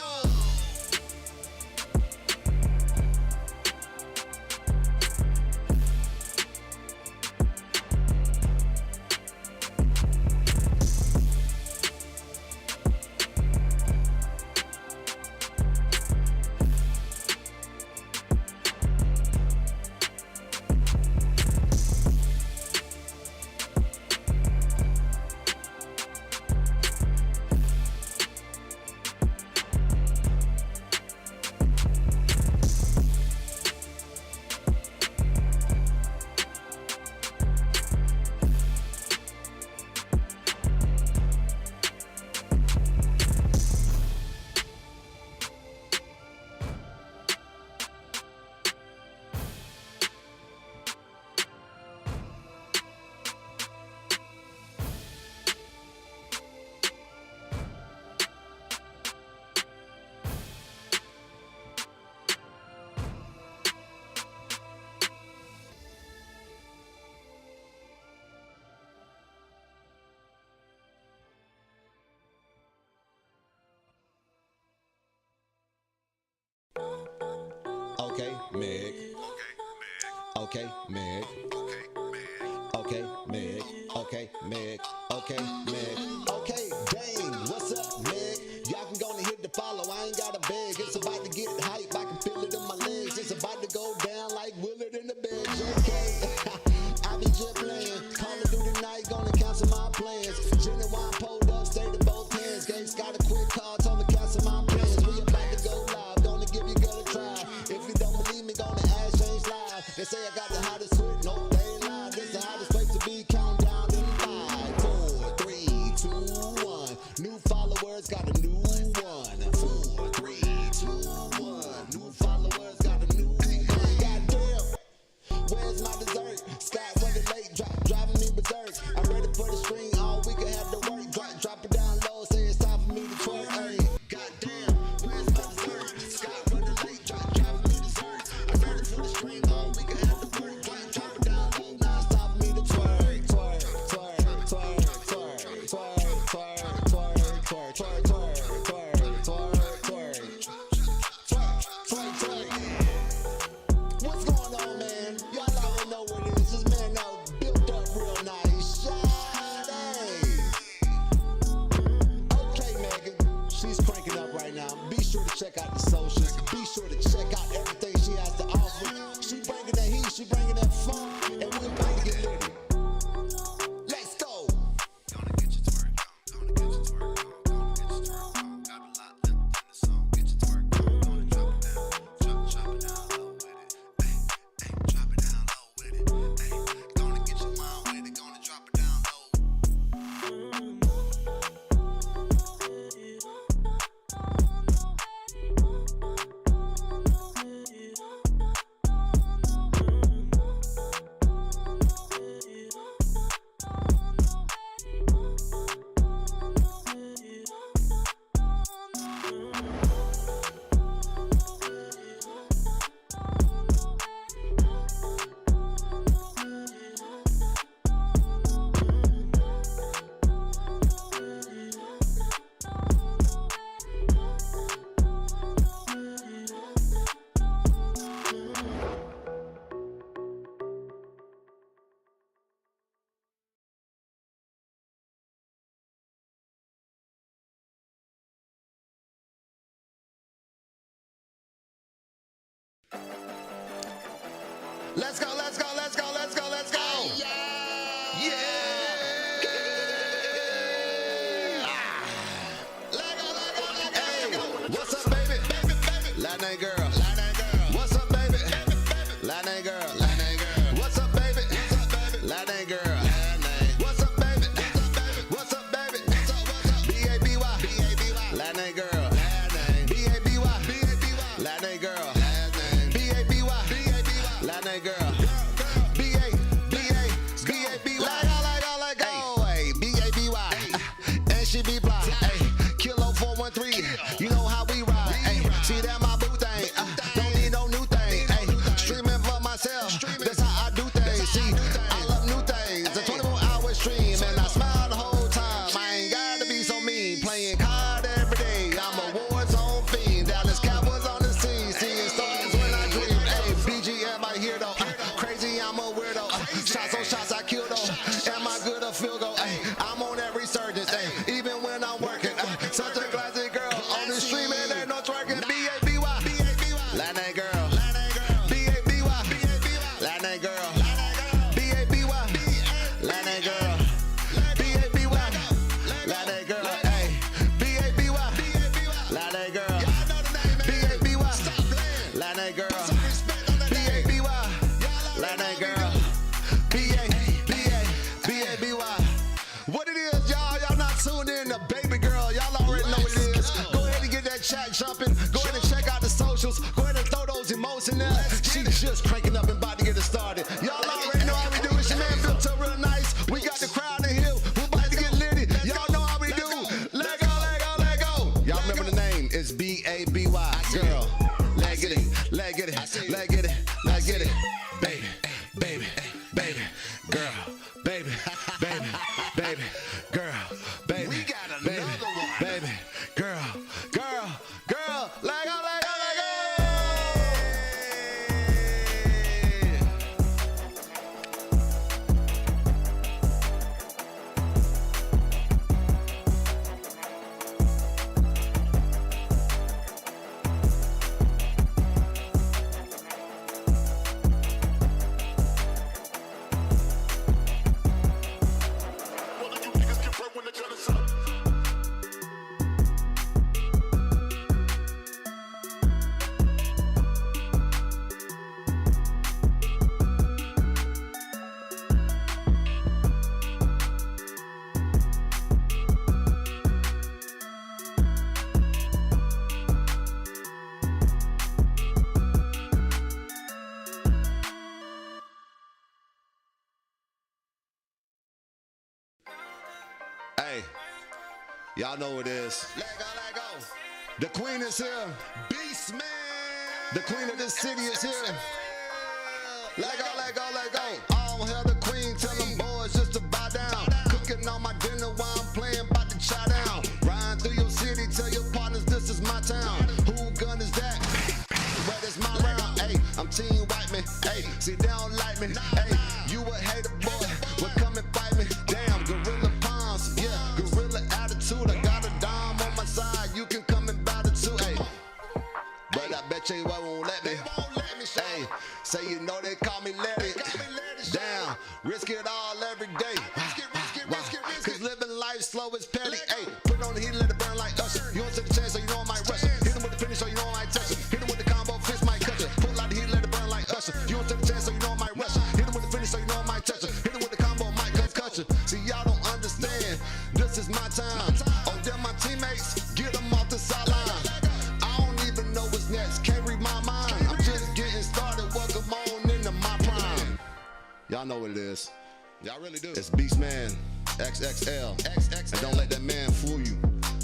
Okay, Meg. Okay, Meg. Okay, Meg. Okay, Meg. Okay, Meg. Okay, dang, what's up, Meg? Y'all can go and hit the follow, I ain't gotta beg. It's about to get hype, I can feel it in my legs. It's about to go down like Willard in the bench, okay? I be just playing, Call of Duty night, gonna cancel my plans. Genuine pulled up, stay to both hands. Gates got a quick call, told me cancel my plans. We about to go live, gonna give you girl a try. If you don't believe me, gonna ask James Live. They say I got the hottest switch, no, they ain't lying. This the hottest place to be, countdown in 5, 4, 3, 2, 1. New followers got a new one. 4, 3, 2, 1. New followers got a new one. Goddamn, where's my dessert? Scott running late, driving me berserk. I'm ready for the stream, all week I had to work. Drop it down low, say it's time for me to twerk. Hey, goddamn, where's my dessert? Scott running late, driving me berserk. I'm ready for the stream, all week I had to work. Drop it down low, now it's time for me to twerk. Twerk, twerk, twerk, twerk, twerk, twerk, twerk, twerk, twerk, twerk, twerk. What's going on, man? Y'all already know what it is. This man now built up real nice. Shawty. Okay, Megan, she's cranking up right now. Be sure to check out the socials. Be sure to check out everything she has to offer. She bringing that heat, she bringing that funk, and we're about to get litty. Let's go. Gonna get you twerk, gonna get you twerk, gonna get you twerk. Got a lot left in the song. Get you twerk, gonna drop it down, drop it down low with it. Hey, drop it down low with it. Hey, gonna get your mind with it, gonna drop it down low. Let's go, let's go, let's go, let's go, let's go. Yeah. Yeah. Hey, what's up, baby? Latin girl. What's up, baby? Latin girl. What's up, baby? Latin girl. What's up, baby? What's up, baby? B-A-B-Y. Latin girl. B-A-B-Y. Latin girl. B-A-B-Y. Latin girl. B-A-B-Y. Let go. Hey, B-A-B-Y. And she be blind. Hey, Kilo 413. You know how we ride. Hey, see that my boo thing. Don't need no new thing. Hey, streaming for myself. That's how I do things. See, I love new things. A 24-hour stream. And I smile the whole time. I ain't gotta be so mean. Playing card every day. I'm a war zone fiend. Dallas Cowboys on the scene. Seeing stars when I dream. Hey, BG, everybody here though. Crazy, I'm a weirdo. Shots on shots, I kill though. Am I good or field goal? Hey, I'm on that resurgence. Hey, even when I'm working. Such a classic girl. On the stream and ain't no twerking. B-A-B-Y. Latin girl. B-A-B-Y. Latin girl. B-A-B-Y. Latin girl. B-A-B-Y. Latin girl. Hey, B-A-B-Y. Latin girl. B-A-B-Y. Latin girl. B-A-B-Y. Latin girl. B-A-B-Y. What it is, y'all not tuned in to Baby Girl. Y'all already know what it is. Go ahead and get that chat jumping. Go ahead and check out the socials. Go ahead and throw those emotes in there. She's just cranking up and about to get it started. Y'all already know how we do. It's your man built up real nice. We got the crowd in here. We're about to get litty. Y'all know how we do. Let go, let go, let go. Y'all remember the name? It's B-A-B-Y. Girl. Let get it. Let get it. Let get it. Let get it. Baby. Baby. Baby. Girl. Baby. Baby. Baby. Girl. Baby. We got another one. Baby. Girl. Girl. Girl. Let go, let go, let go. Hey, y'all know what it is. Let go. The queen is here. Beast man. The queen of this city is here. Let go. All hail the queen. Tell them boys just to bow down. Cooking on my dinner while I'm playing, about to chow down. Riding through your city, tell your partners this is my town. Who gun is that? But it's my round. Hey, I'm Team White Man. Hey, see they don't like me. Hey, you a hater boy. Well, come and fight me. Damn, gorilla palms. Yeah, gorilla attitude. I got a dime on my side. You can come and battle too. Hey, but I bet you won't let me. Hey, say you know they call me Larry. Damn, risk it all every day. Cause living life slow is petty. Hey, put on the heat and let it burn like Usher. You don't take the chance, so you know I might rush it. Hit him with the finish, so you know I might touch it. Hit him with the combo, fist might cut it. Pull out the heat and let it burn like Usher. You don't take the chance, so you know I might rush it. Hit him with the finish, so you know I might touch it. Hit him with the combo, might cut you. See, y'all don't understand. This is my time. Oh, them my teammates, get them off the sideline. I don't even know what's next. Can't read my mind. I'm just getting started. Welcome on into my prime. Y'all know what it is. Y'all really do. It's Beast Man, XXL. And don't let that man fool you.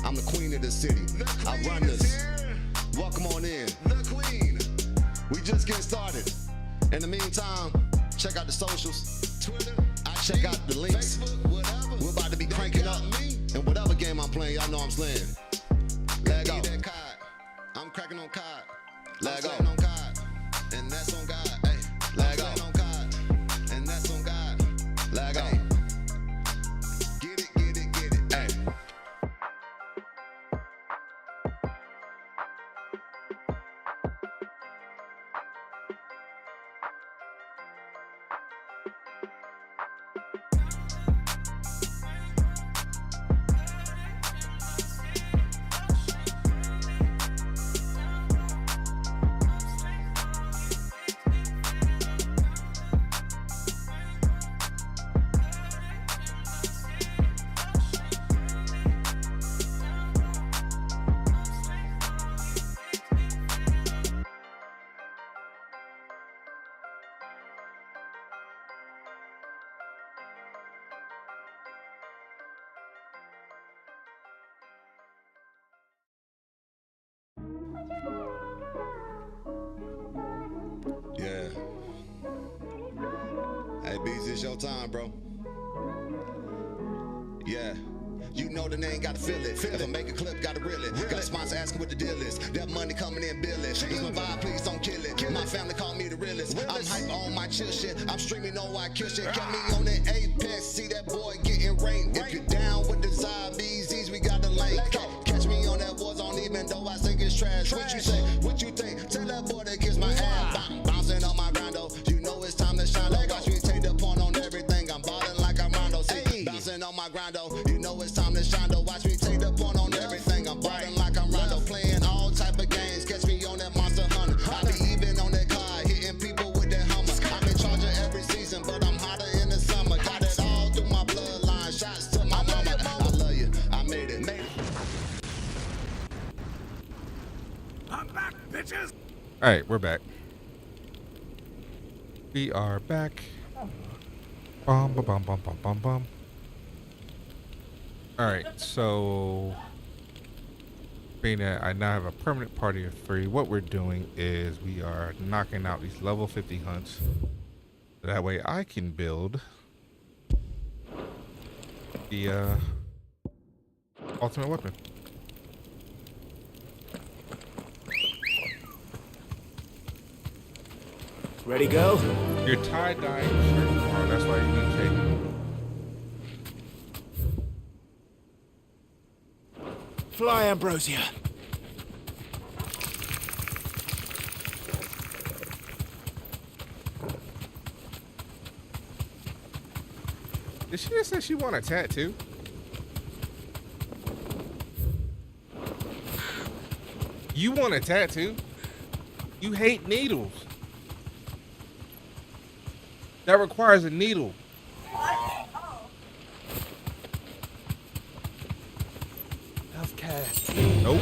I'm the queen of this city. I run this. Welcome on in. The queen. We just getting started. In the meantime, check out the socials. Twitter. Check out the links. Facebook, whatever. We're about to be cranking up. And whatever game I'm playing, y'all know I'm slaying. Let go. I'm cracking on COD. Let go. On COD. And that's on God. Hey. Let go. On COD. And that's on God. Let go. Get it. Hey. Yeah. Hey, Beats, it's your time, bro. Yeah. You know the name, gotta feel it. If I make a clip, gotta reel it. Got a sponsor asking what the deal is. That money coming in, bill it. It's my vibe, please don't kill it. My family call me the realest. I'm hype on my chill shit. I'm streaming, no I kill shit. Got me on the apex, see that boy getting ranked. If you're down with the zombies, we got the lane. Catch me on that war zone, even though I think it's trash. What you say? What you think? Tell that boy to kiss my ass. Bouncing on my grind, though. You know it's time to shine. Watch me take the point on everything. I'm ballin' like I'm Rondo. See, bouncing on my grind, though. You know it's time to shine, though. Watch me take the point on everything. I'm ballin' like I'm Rondo. Playing all type of games. Catch me on that Monster Hunter. I be even on that car, hitting people with that Hummer. I'm in charge of every season, but I'm hotter in the summer. Got it all through my bloodline. Shots to my mama. I love you. I made it. I'm back, bitches! Alright, we're back. We are back. Bum, bum, bum, bum, bum, bum, bum. Alright, so being that I now have a permanent party of 3, what we're doing is we are knocking out these level 50 hunts. That way I can build the ultimate weapon. Ready, go? You're tie-dyeing shirt tomorrow, that's why you need cake. Fly, Ambrosia. Did she just say she want a tattoo? You want a tattoo? You hate needles. That requires a needle. Healthcare. Nope.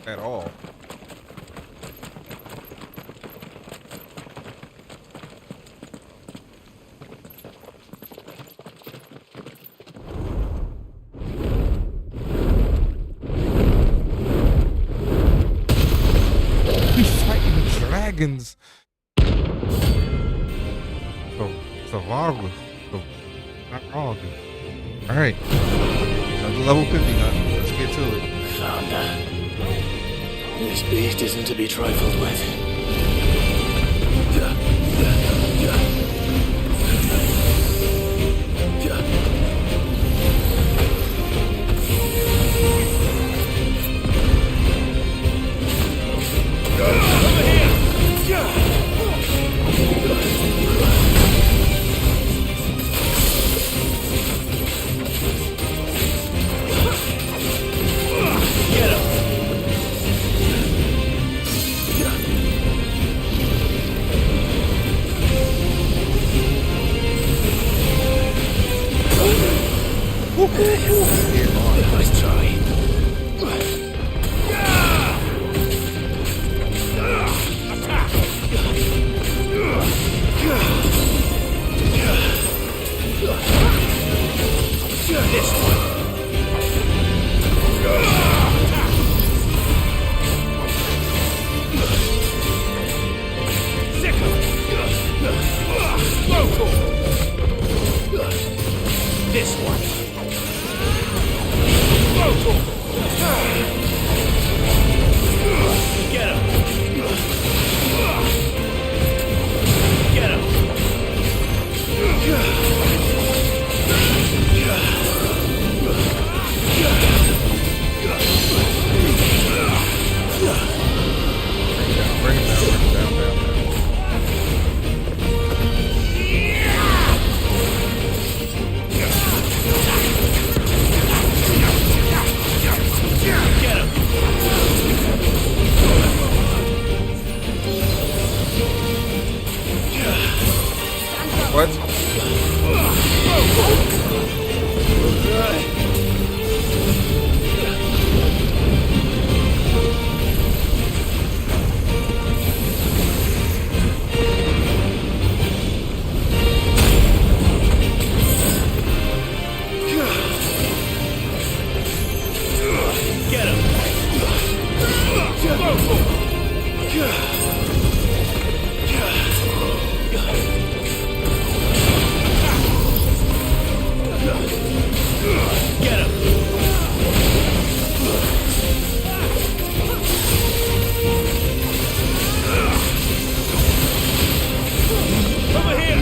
at all. He's fighting dragons. Survival. Alright. Level 50 hunt. Let's get to it. Found her. This beast isn't to be trifled with. Nice try. This one. This one. Get him. Get him. Bring him down. Get him. What? Get him. Get him. Over here.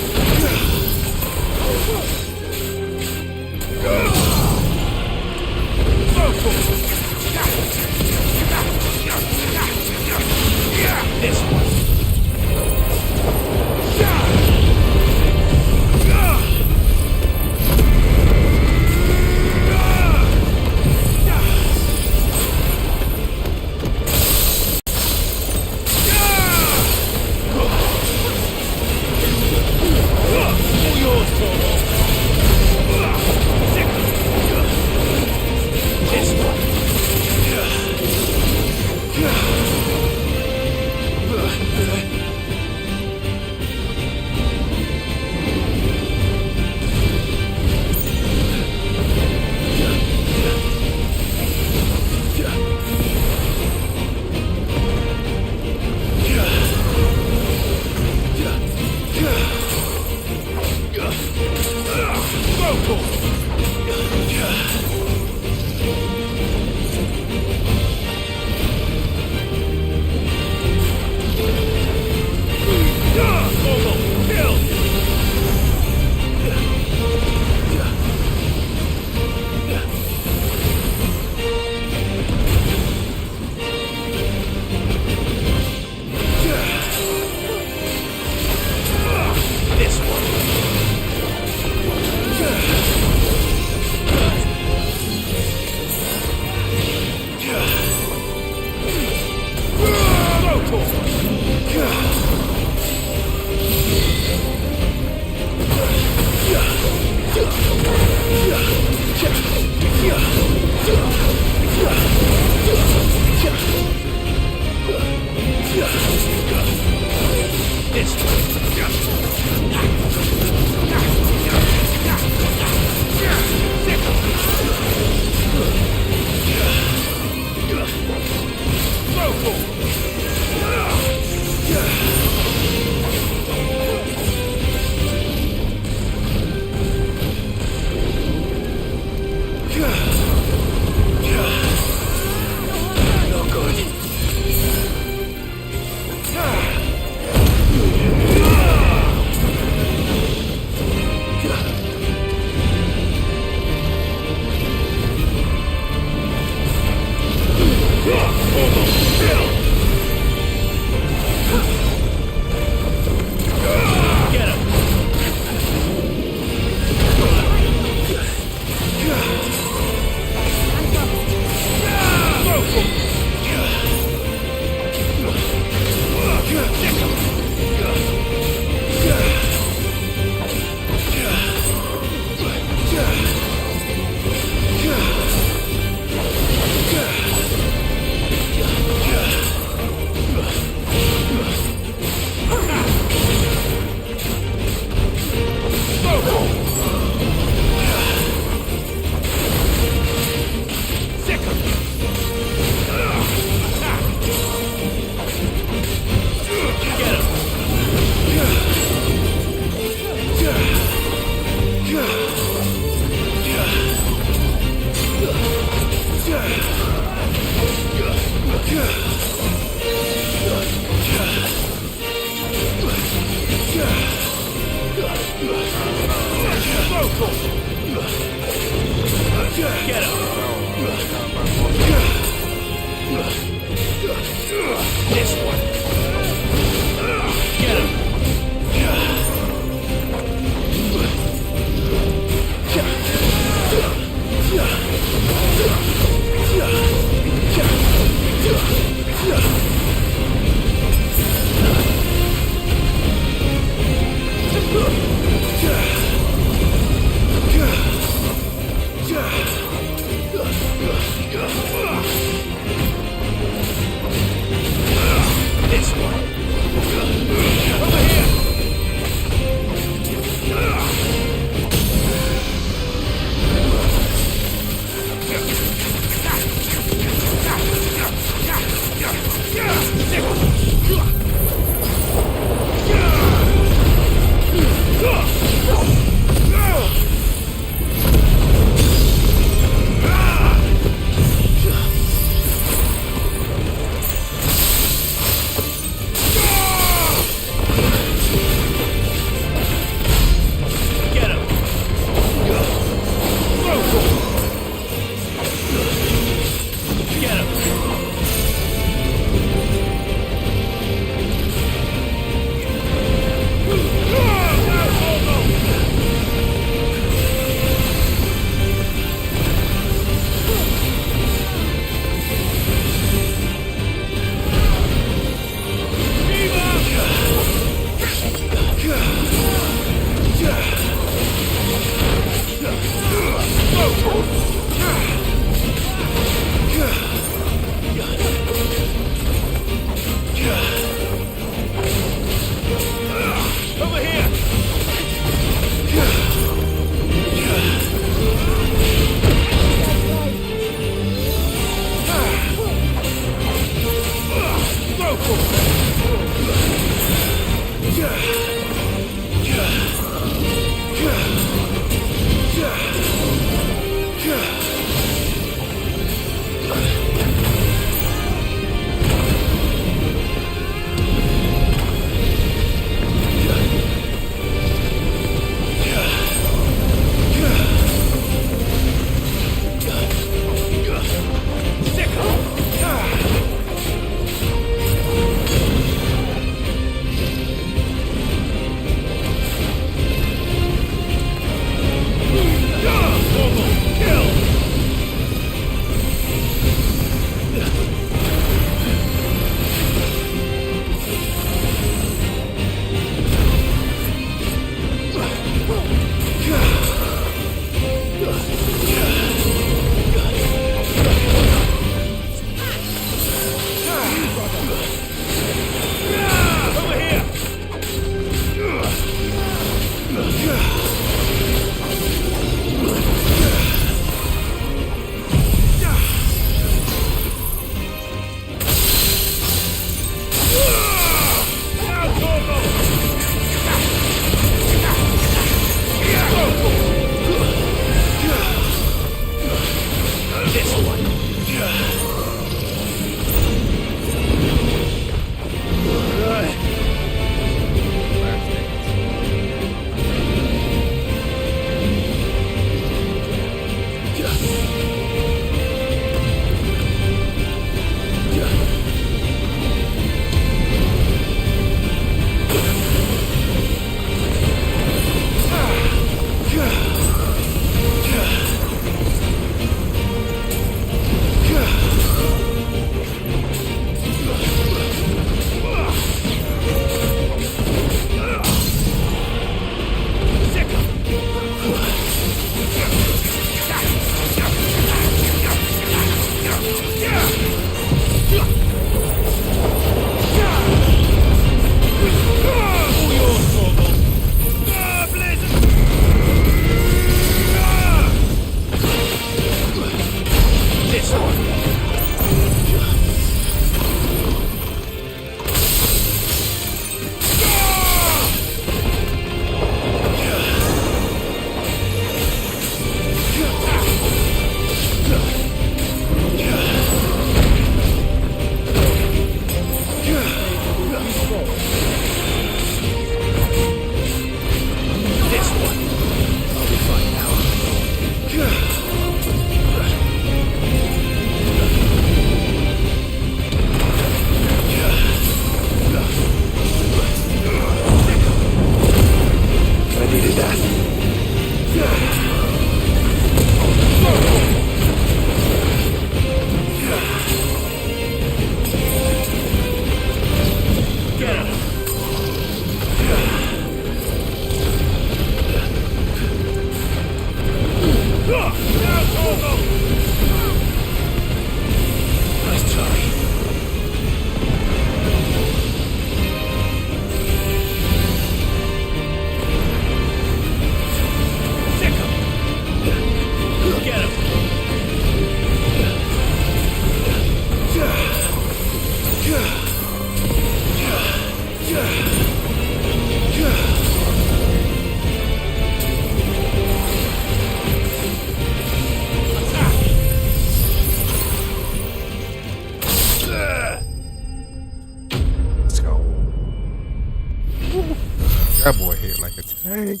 That boy hit like a tank.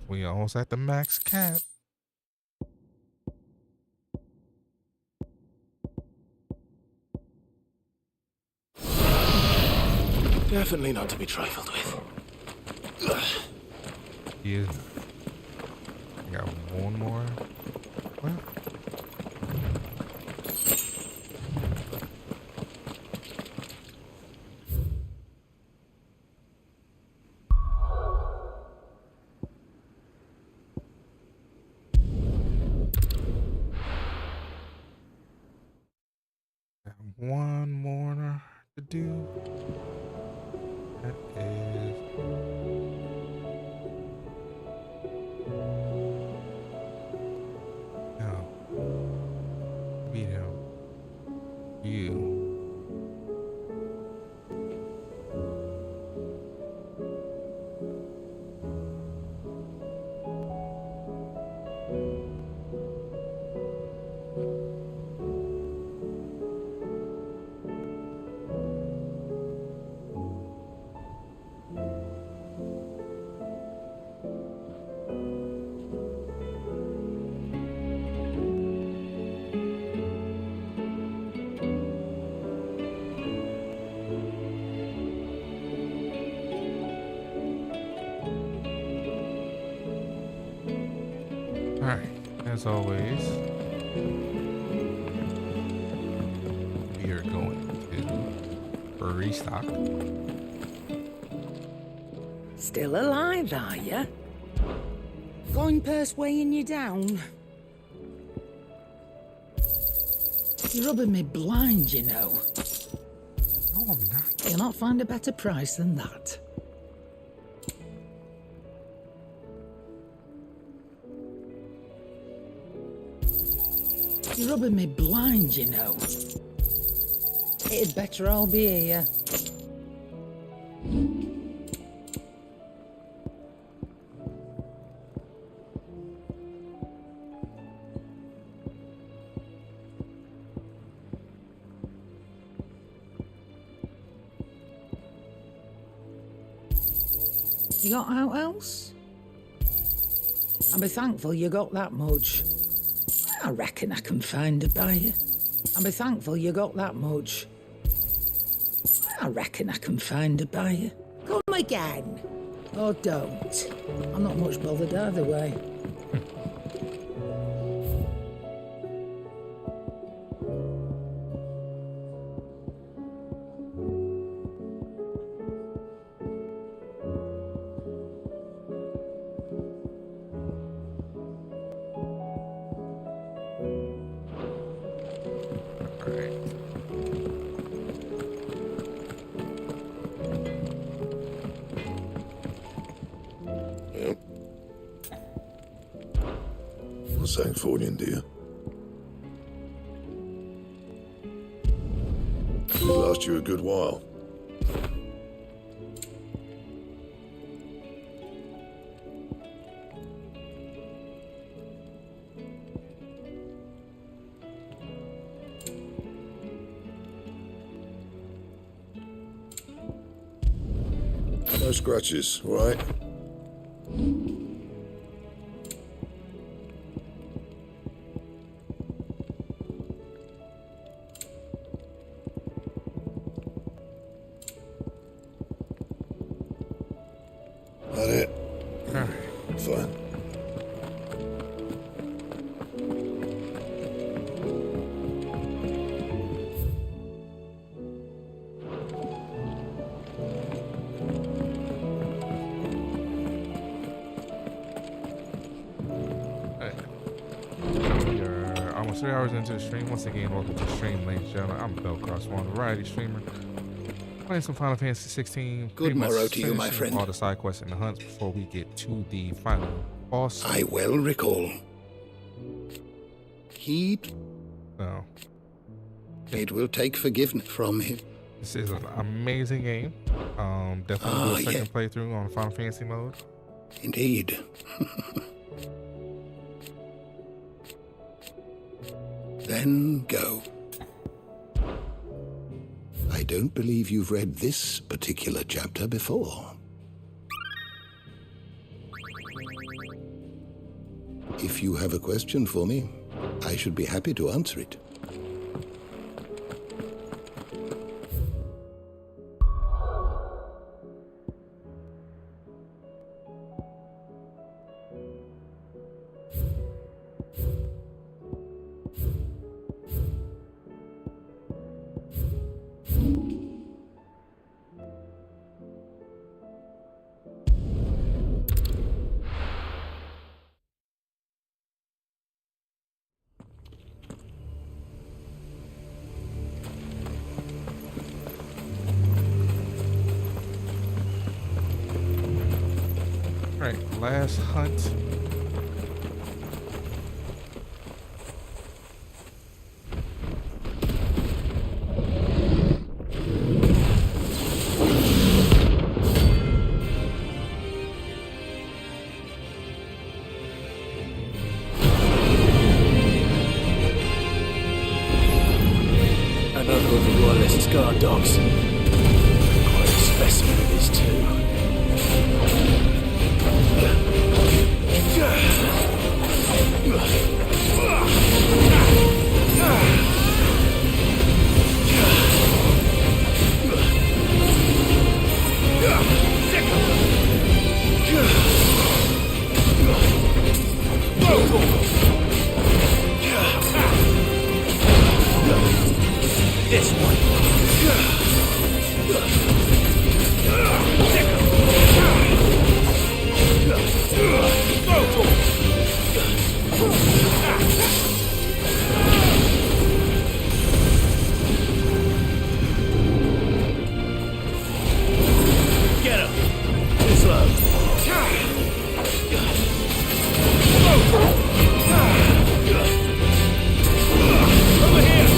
We almost at the max cap. Definitely not to be trifled with. Yeah. I got one more. What? Got one more to do. That is no. Beat him. You. Alright, as always, we are going to restock. Still alive, are you? Going purse weighing you down? You're rubbing me blind, you know. No, I'm not. You'll not find a better price than that. You're rubbing me blind, you know. It'd better all be here. You got out else? I'll be thankful you got that much. I reckon I can find a buyer. I'll be thankful you got that much. I reckon I can find a buyer. Come again. Or don't. I'm not much bothered either way. What's that for you, dear? It'll last you a good while. No scratches, all right? That it? Fine. We are almost 3 hours into the stream. Once again, welcome to the stream, ladies and gentlemen. I'm Bell Cross, one variety streamer. Playing some Final Fantasy 16. Good morrow to you, my friend. All the side quests and the hunts before we get to the final boss. I well recall. Heed. So, it will take forgiveness from him. This is an amazing game. Definitely do a second playthrough on Final Fantasy mode. Indeed. Then go. I don't believe you've read this particular chapter before. If you have a question for me, I should be happy to answer it. Alright, last hunt. Another of the Royalist guard dogs. Quite a specimen of these two. This one. Get him. This low. Over here.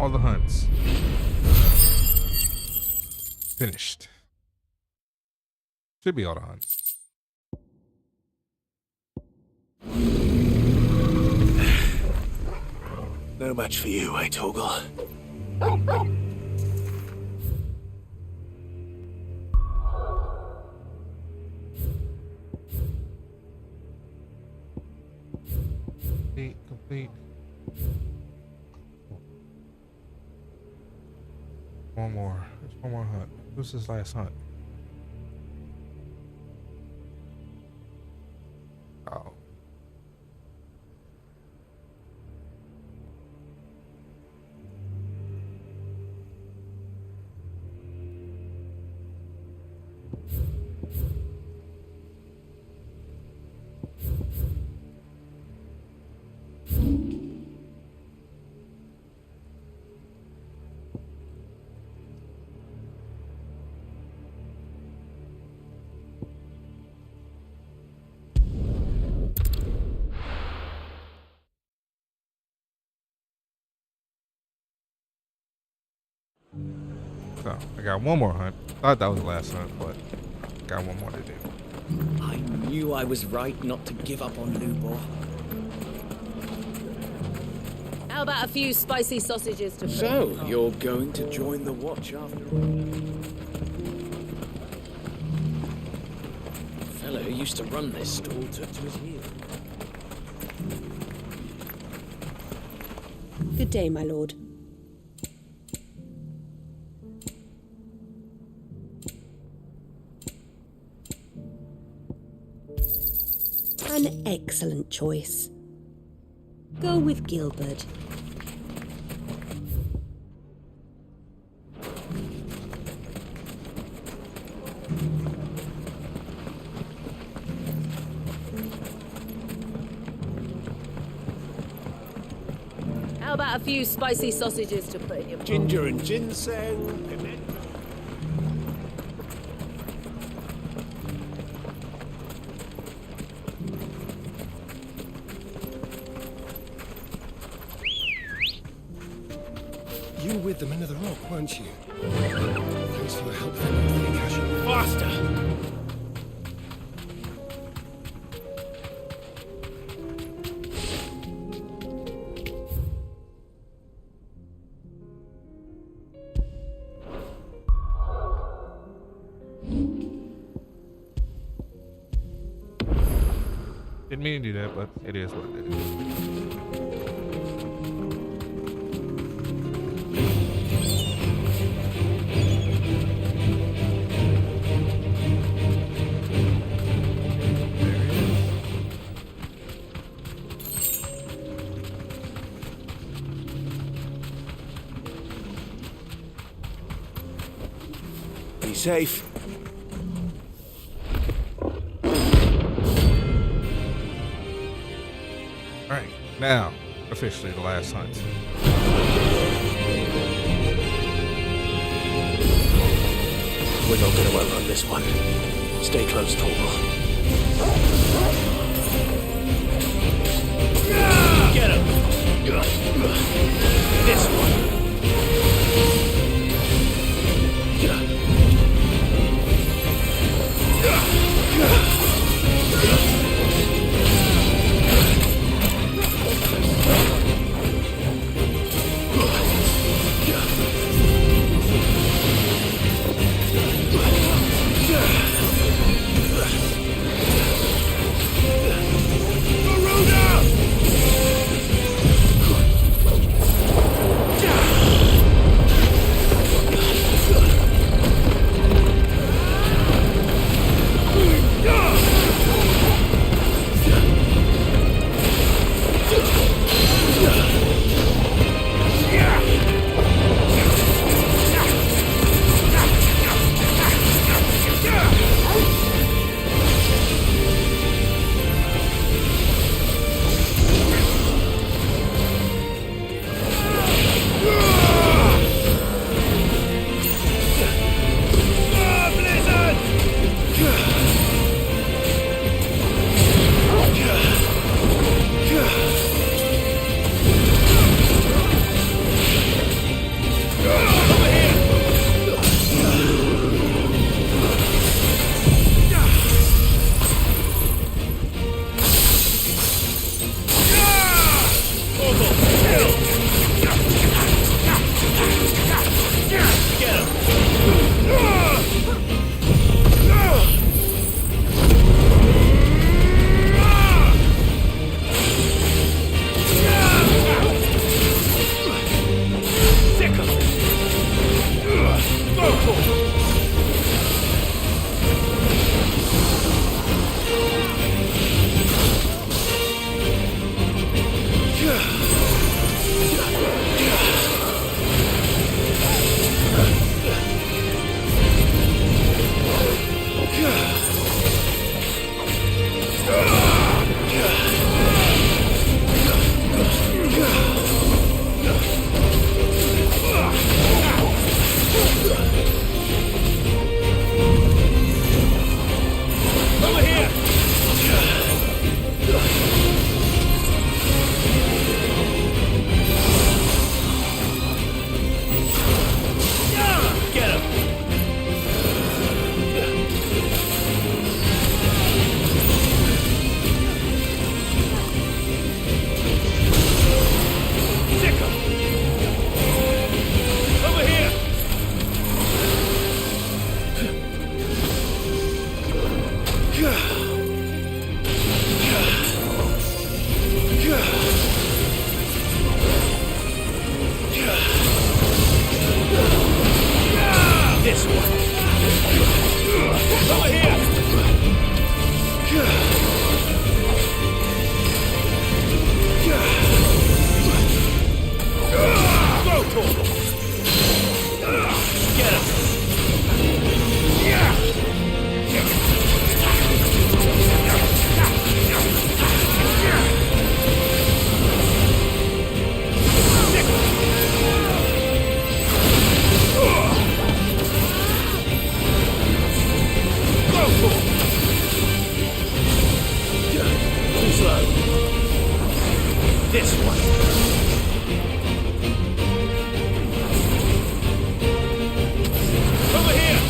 all the hunts. Finished. Should be all the hunts. No match for you, eh, Toggle? Complete. one more. There's one more hunt. Who's this last hunt? Oh. So I got one more hunt. Thought that was the last hunt, but got one more to do. I knew I was right not to give up on Lubor. How about a few spicy sausages to So, you're going to join the watch after all? The fellow who used to run this stall took to his heels. Good day, my lord. An excellent choice. Go with Gilbert. How about a few spicy sausages to put in your Ginger and ginseng, piment. You were with the Men of the Rock, weren't you? Thanks for the help finding the Akasha. Faster! Didn't mean to do that, but it is what it is. Be safe. Alright, now, officially the last hunt. We're not going to outrun this one. Stay close, Torval. Get him! This one. Garuda! Over here! Get him! Sick him! Over here! This one. Over here. Go to him. Get him. Too slow. This one. Over here.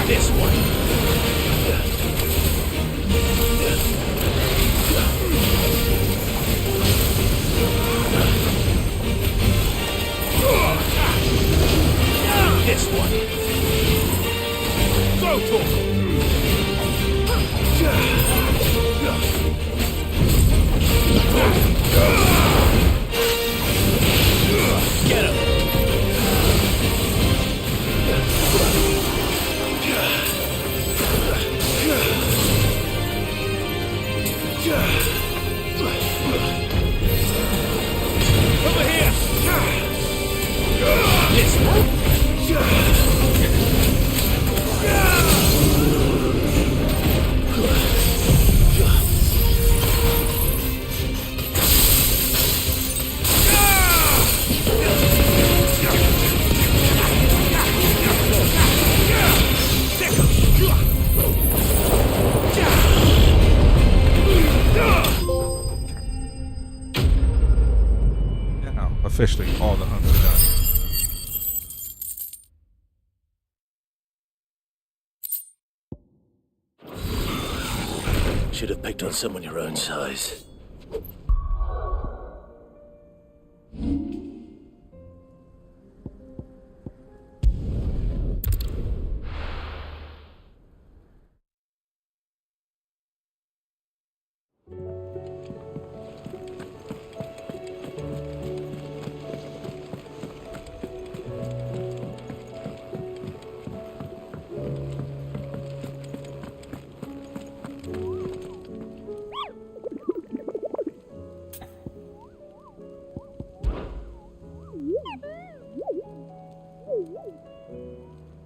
This one. This one. Go to him. Get him. Over here. This one. Now, officially, all the hunts are done. Should have picked on someone your own size.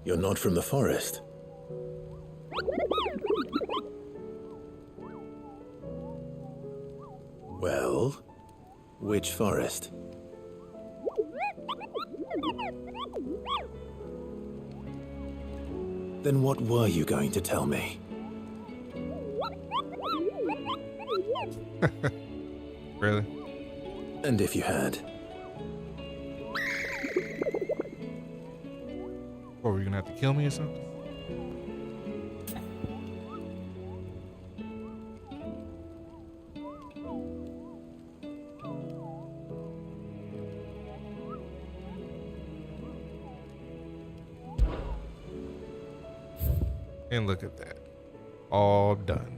You're not from the forest. Well, which forest? Then what were you going to tell me? Really? And if you had? Or were you gonna have to kill me or something? And look at that. All done.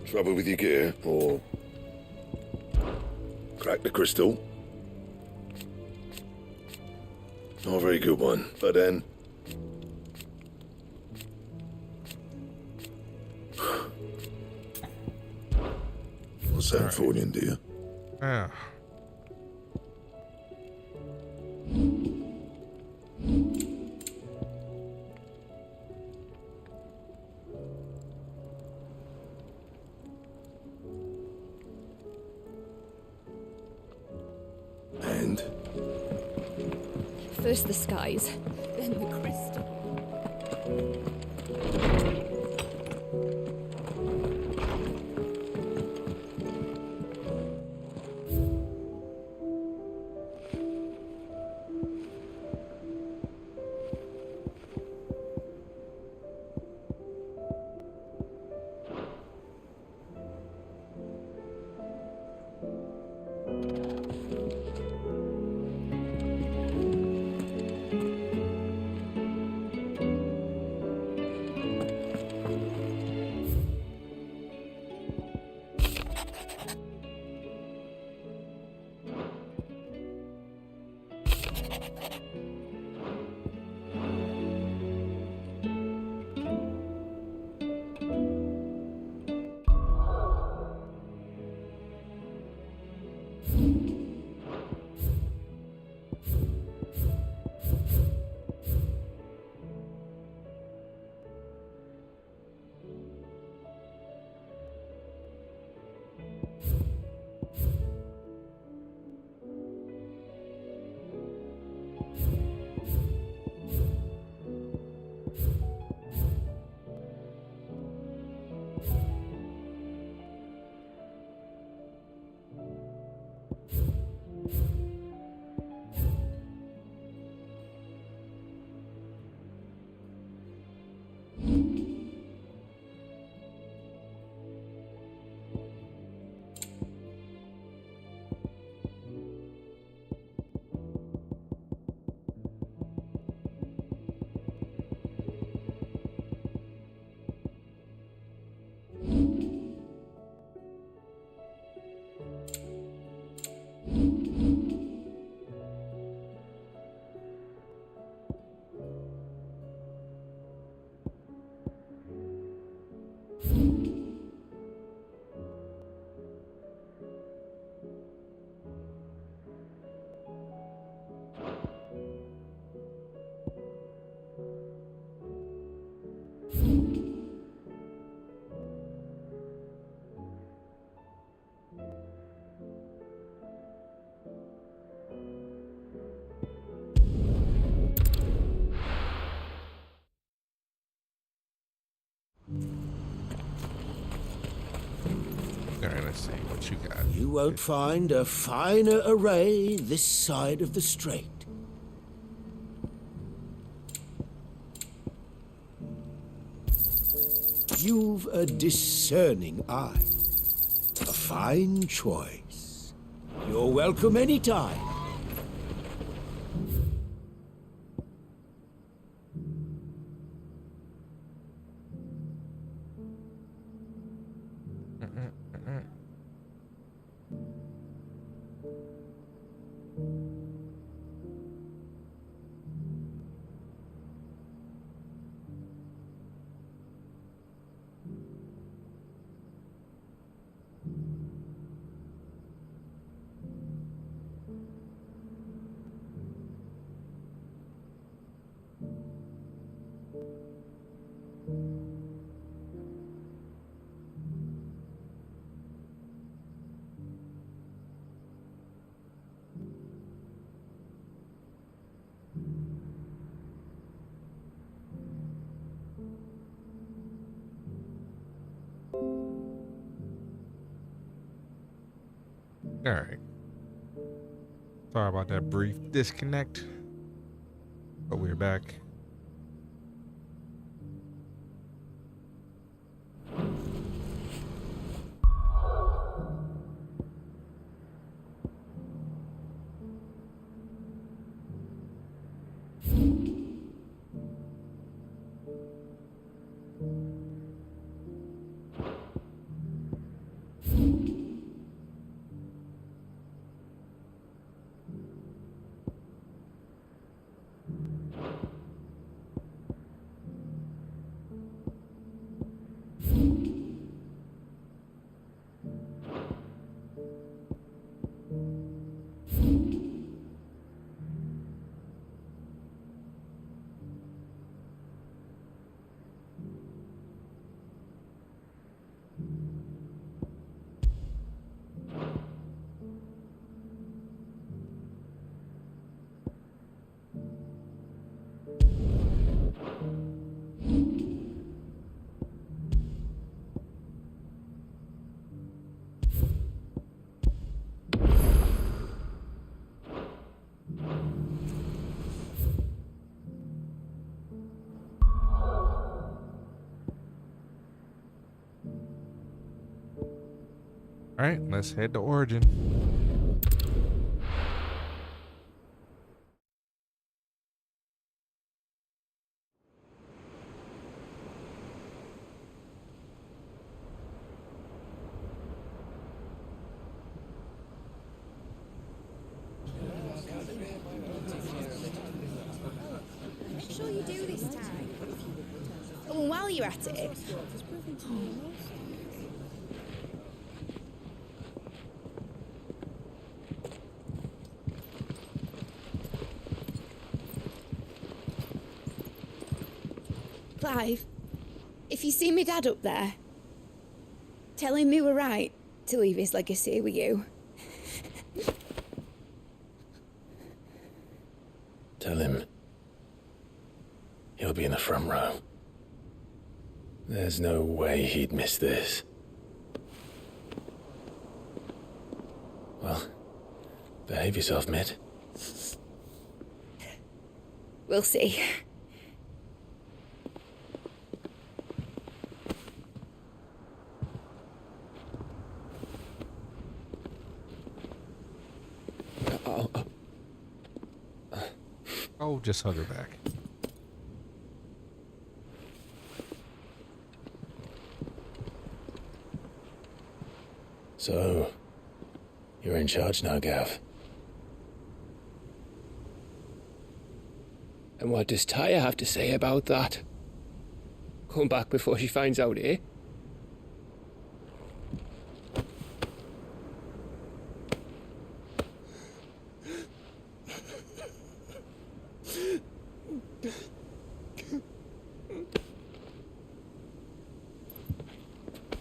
Trouble with your gear, or crack the crystal? Not a very good one, but then... What's that for you, dear? Yeah. And? First the skies, then the crystal. Let's see what you got. You won't find a finer array this side of the strait. You've a discerning eye. A fine choice. You're welcome anytime. All right. Sorry about that brief disconnect, but we're back. All right, let's head to Origin. Make sure you do this time. Oh, and while you're at it. Clive, if you see me dad up there, tell him we were right to leave his legacy with you. Tell him he'll be in the front row. There's no way he'd miss this. Well, behave yourself, Mid. We'll see. Oh, just hug her back. So, you're in charge now, Gav. And what does Taya have to say about that? Come back before she finds out, eh?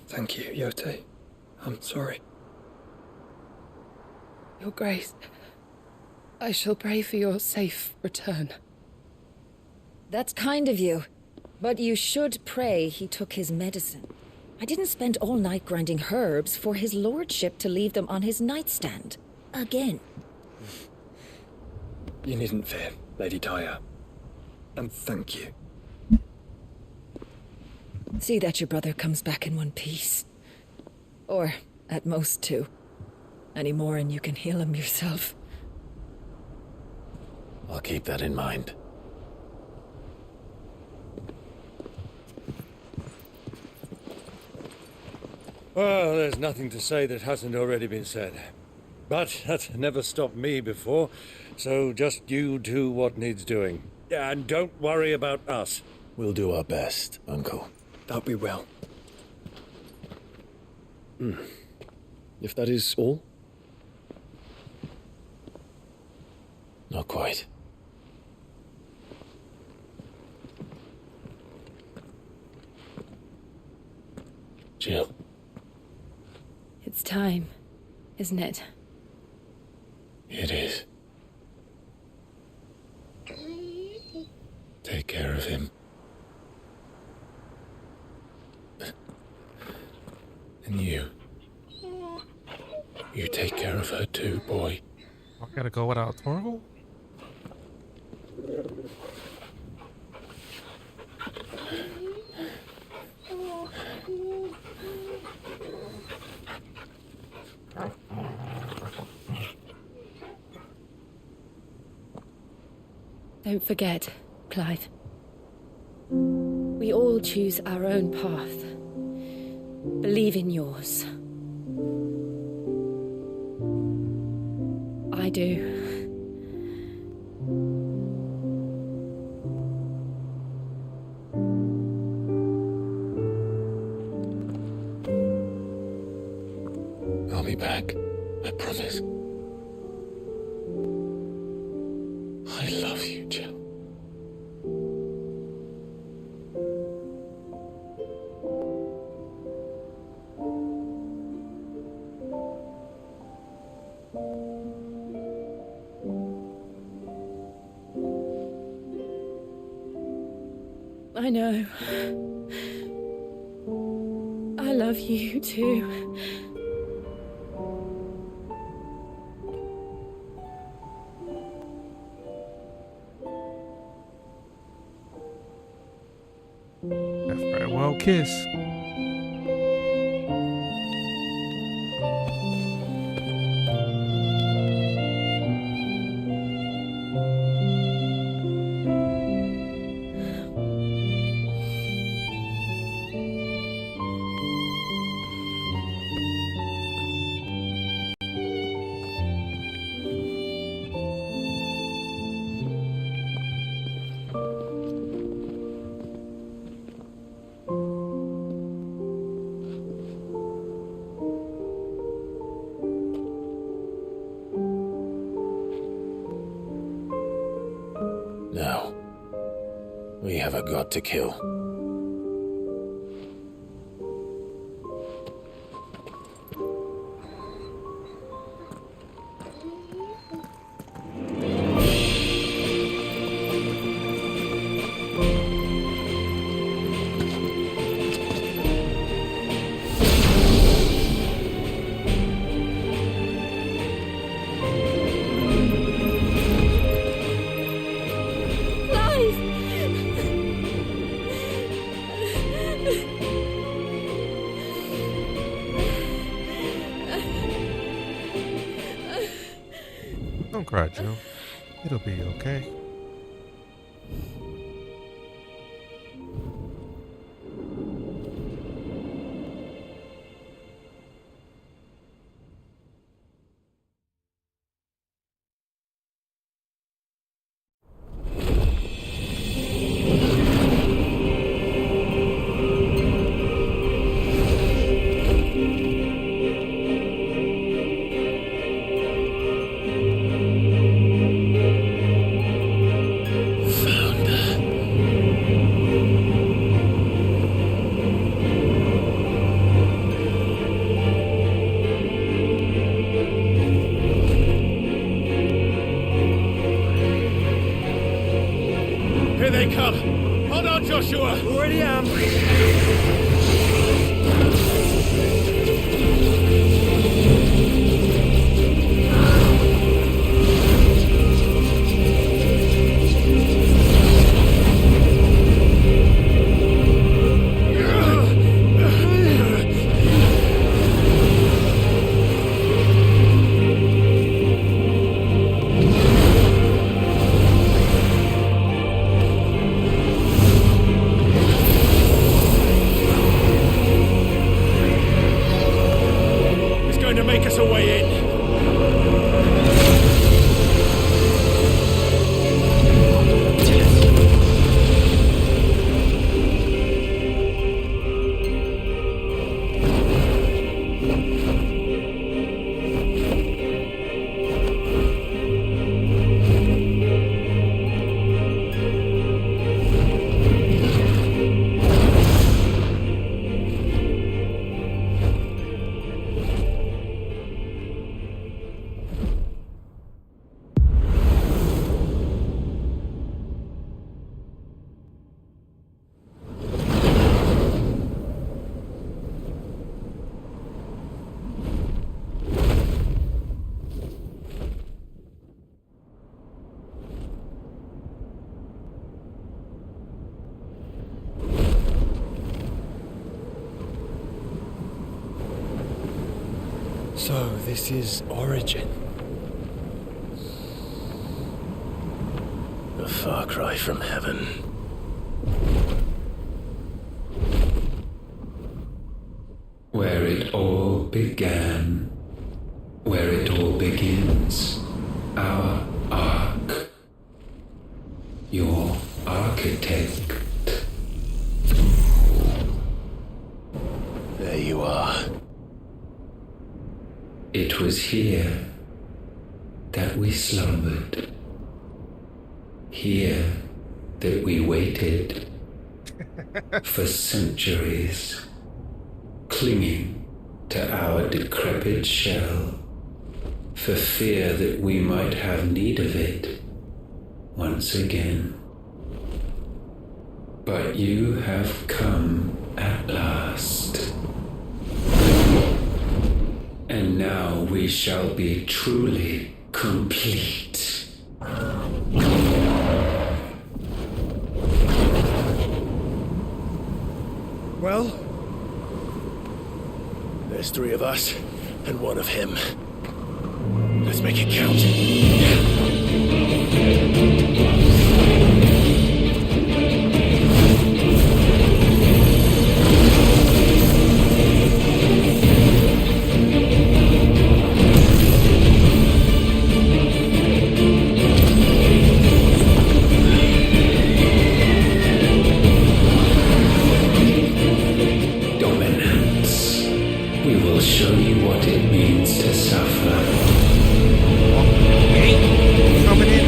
Thank you, Yote. I'm sorry. Your Grace, I shall pray for your safe return. That's kind of you, but you should pray he took his medicine. I didn't spend all night grinding herbs for his lordship to leave them on his nightstand. Again. You needn't fear, Lady Daya. And thank you. See that your brother comes back in one piece. Or, at most, two. Any more and you can heal him yourself. I'll keep that in mind. Well, there's nothing to say that hasn't already been said. But that's never stopped me before, so just you do what needs doing. And don't worry about us. We'll do our best, Uncle. That we will. If that is all? Not quite. Jill. It's time, isn't it? It is. Take care of him. And you. You take care of her too, boy. I gotta go without Torval? Don't forget, Clive. We all choose our own path. Believe in yours. I do. I'll be back. I promise. I love you, Jill. I know. I love you too. A farewell kiss. Now, we have a god to kill. Don't cry, Joe. It'll be okay. Here they come! Hold on, Joshua! Already am! So, this is Origin. A far cry from heaven. Where it all began, where it all begins, our ark, your architect. There you are. It was here that we slumbered, here that we waited for centuries, clinging to our decrepit shell, for fear that we might have need of it once again. But you have come at last. And now we shall be truly complete. Well? There's 3 of us, and 1 of him. Let's make it count. We will show you what it means to suffer. Coming in.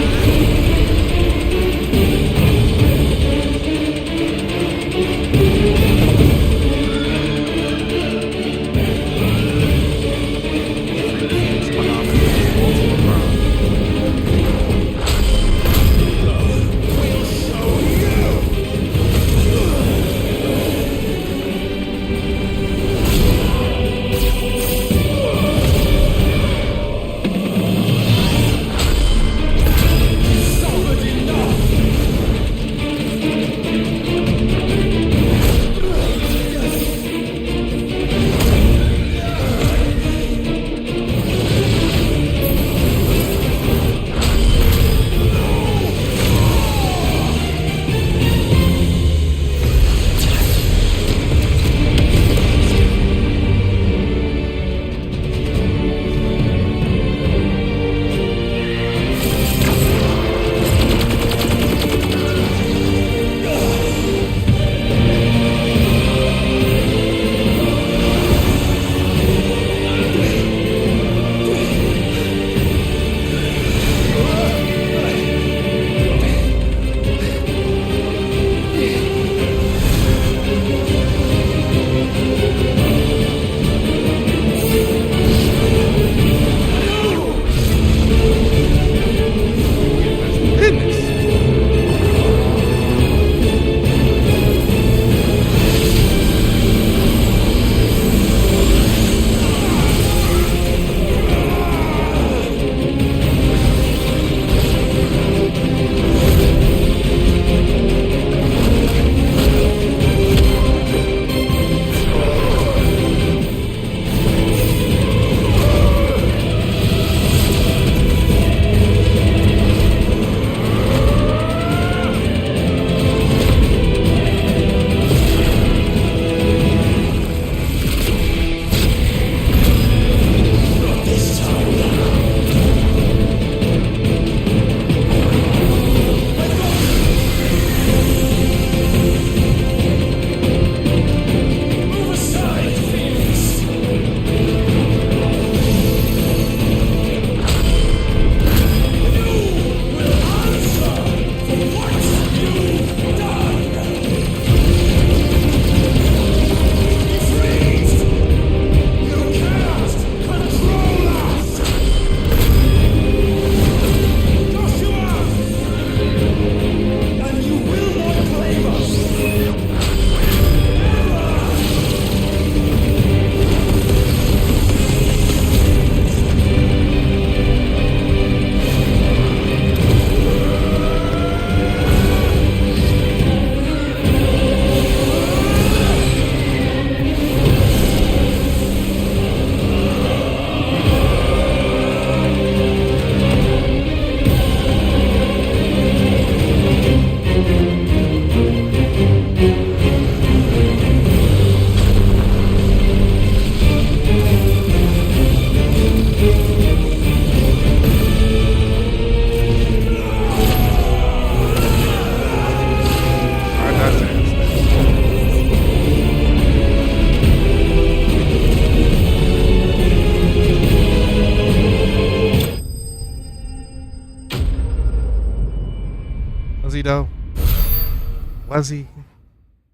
Was he?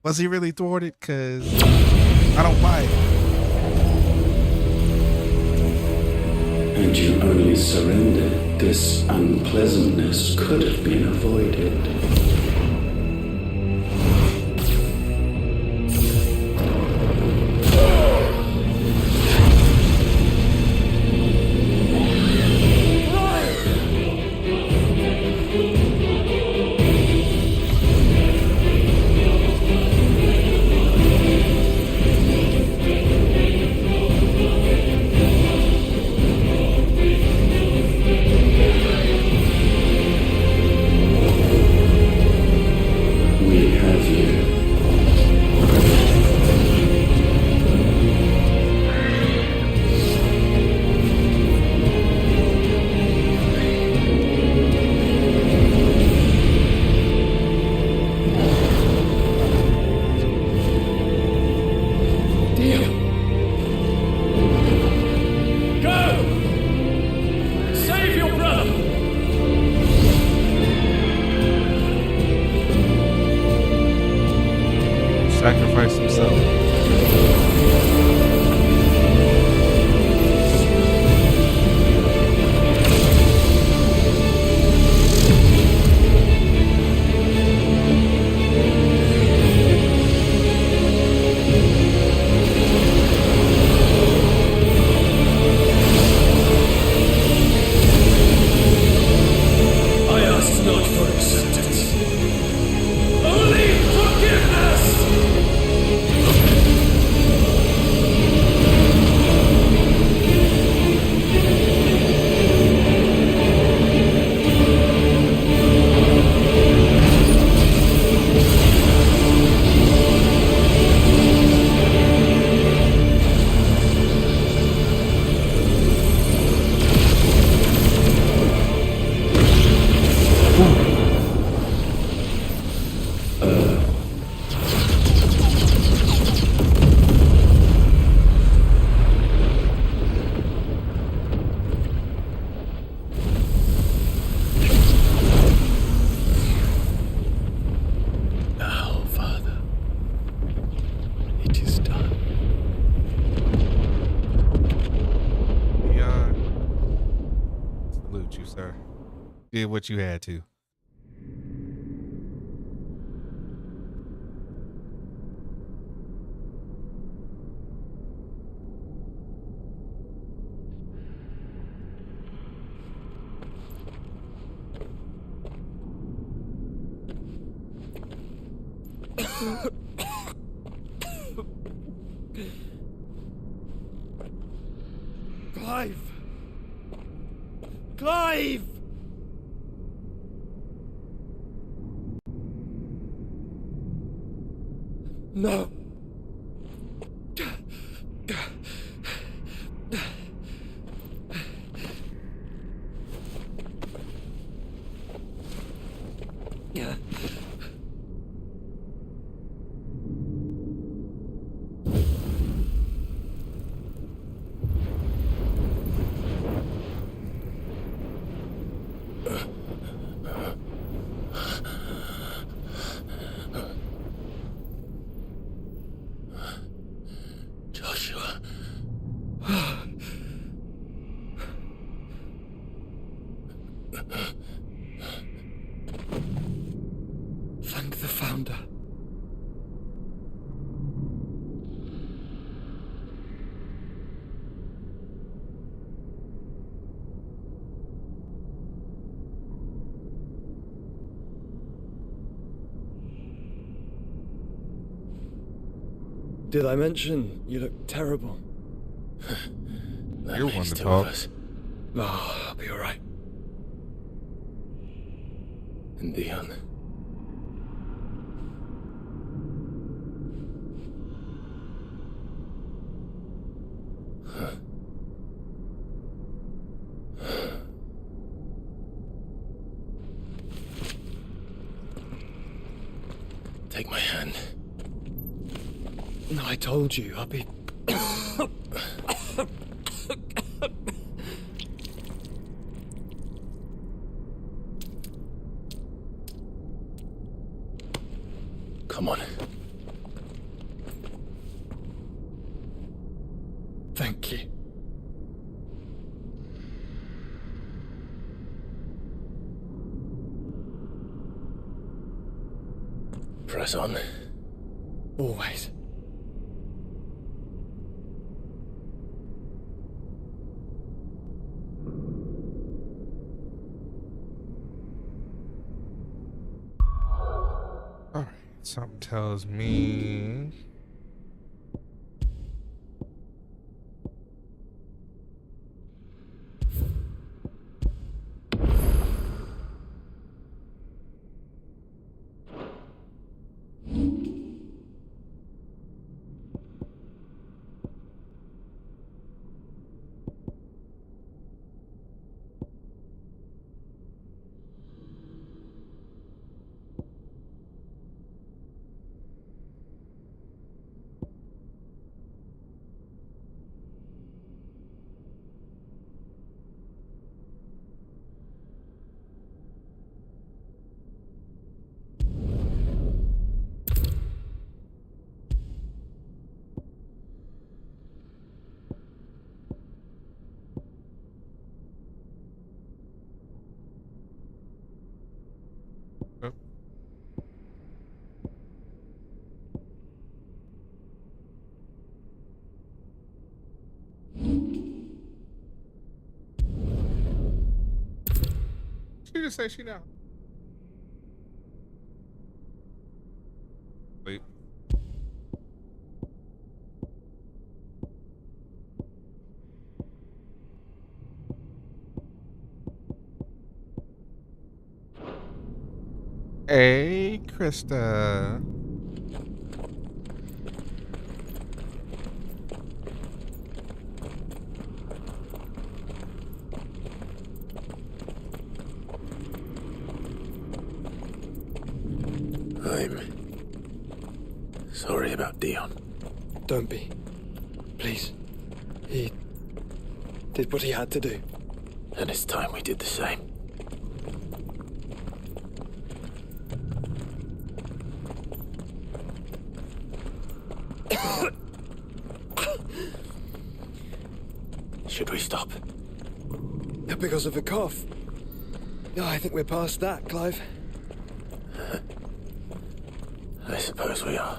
Was he really thwarted? Cause I don't buy it. And you only surrendered. This unpleasantness could have been avoided. Sacrifice himself. I ask not for acceptance, only forgiveness! Now, Father, it is done. Beyond. Salute you, sir. Did what you had to. Clive! Clive! No. Joshua. Thank the Founder. Did I mention you look terrible? You're one to talk. Oh, I'll be alright. And Dion. Take my hand. No, I told you, I'll be... Come on. Thank you. Press on. Always. Alright, something tells me... She just say she not. Wait. Hey, Krista. I'm sorry about Dion. Don't be. Please. He did what he had to do. And it's time we did the same. Should we stop? Because of the cough. No, I think we're past that, Clive. I suppose we are.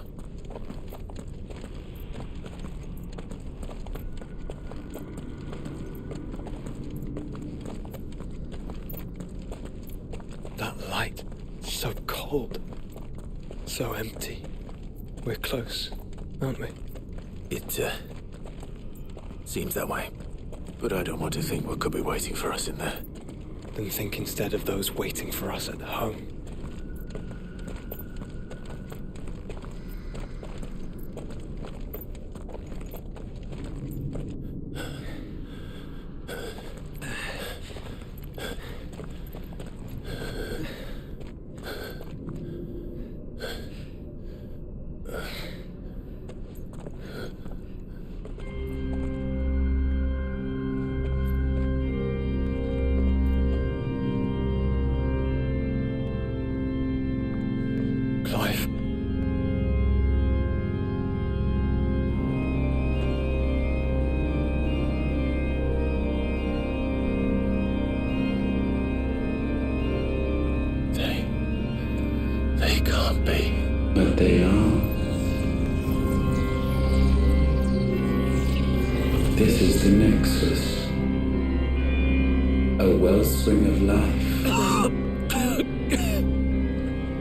That light, so cold. So empty. We're close, aren't we? It, seems that way. But I don't want to think what could be waiting for us in there. Then think instead of those waiting for us at home. Clive. They can't be. But they are. This is the Nexus. A wellspring of life.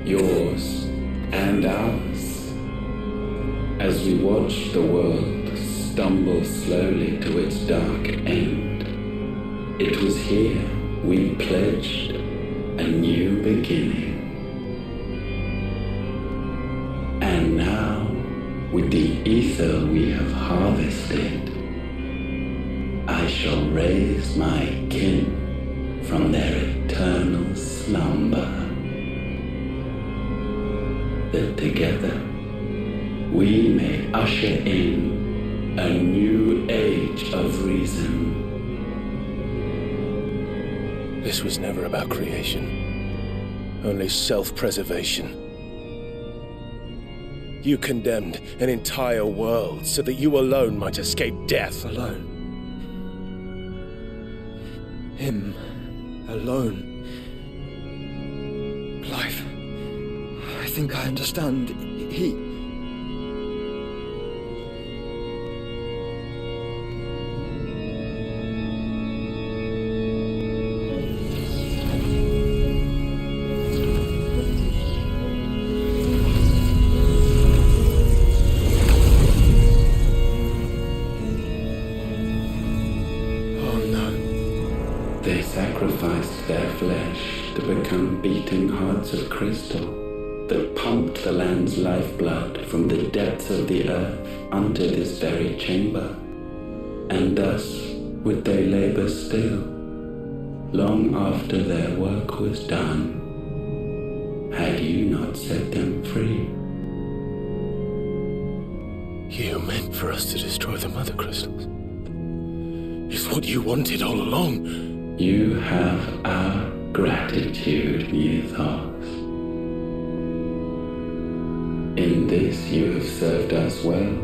Yours and ours. As we watch the world stumble slowly to its dark end, it was here we pledged a new beginning. And now, with the ether we have harvested, I shall raise my kin from their eternal slumber. That together we may usher in a new age of reason. This was never about creation, only self-preservation. You condemned an entire world so that you alone might escape death. Alone. Him. Alone. Clive, I think I understand. He... They sacrificed their flesh to become beating hearts of crystal that pumped the land's lifeblood from the depths of the earth unto this very chamber. And thus would they labor still, long after their work was done, had you not set them free. You meant for us to destroy the mother crystals. It's what you wanted all along. You have our gratitude, Mythos. In this you have served us well.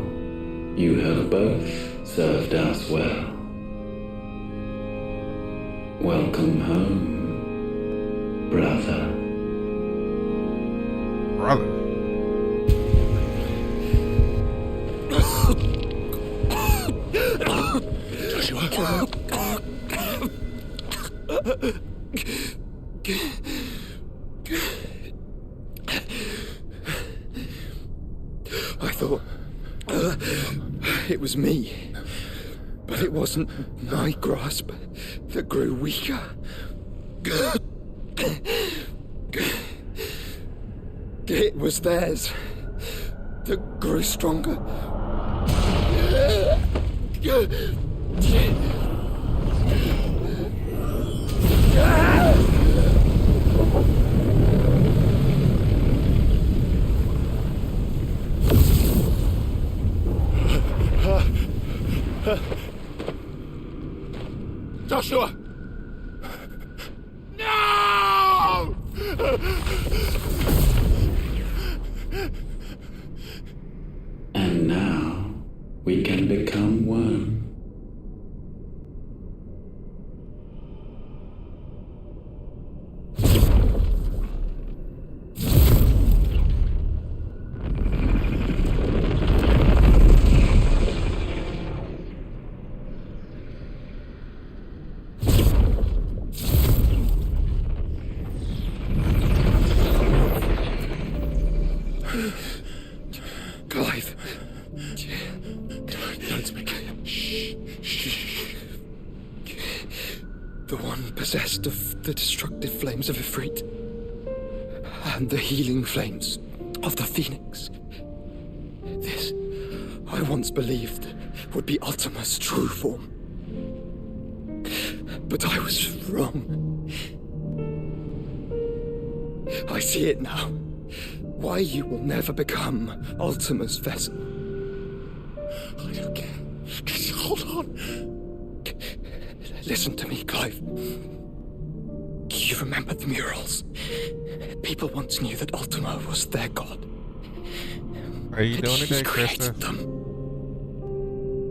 You have both served us well. Welcome home, brother. Brother. Joshua. I thought it was me, but it wasn't my grasp that grew weaker. It was theirs that grew stronger. Joshua! No! And now we can become one. Clive. Don't speak. Shh. The one possessed of the destructive flames of Ifrit and the healing flames of the Phoenix. This, I once believed, would be Ultima's true form. But I was wrong. I see it now. Why you will never become Ultima's vessel. I don't care. Just hold on. Listen to me, Clive. You remember the murals? People once knew that Ultima was their god. Are you doing it, He created Krista? them.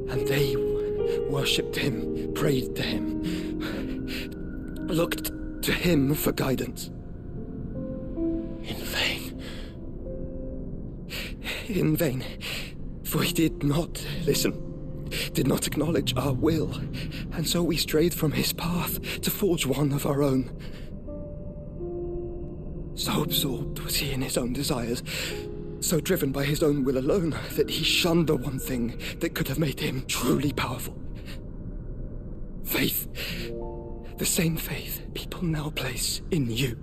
And they worshipped him, prayed to him, looked to him for guidance. In vain. In vain. For he did not listen, did not acknowledge our will, and so we strayed from his path to forge one of our own. So absorbed was he in his own desires, so driven by his own will alone, that he shunned the one thing that could have made him truly powerful. Faith. The same faith people now place in you.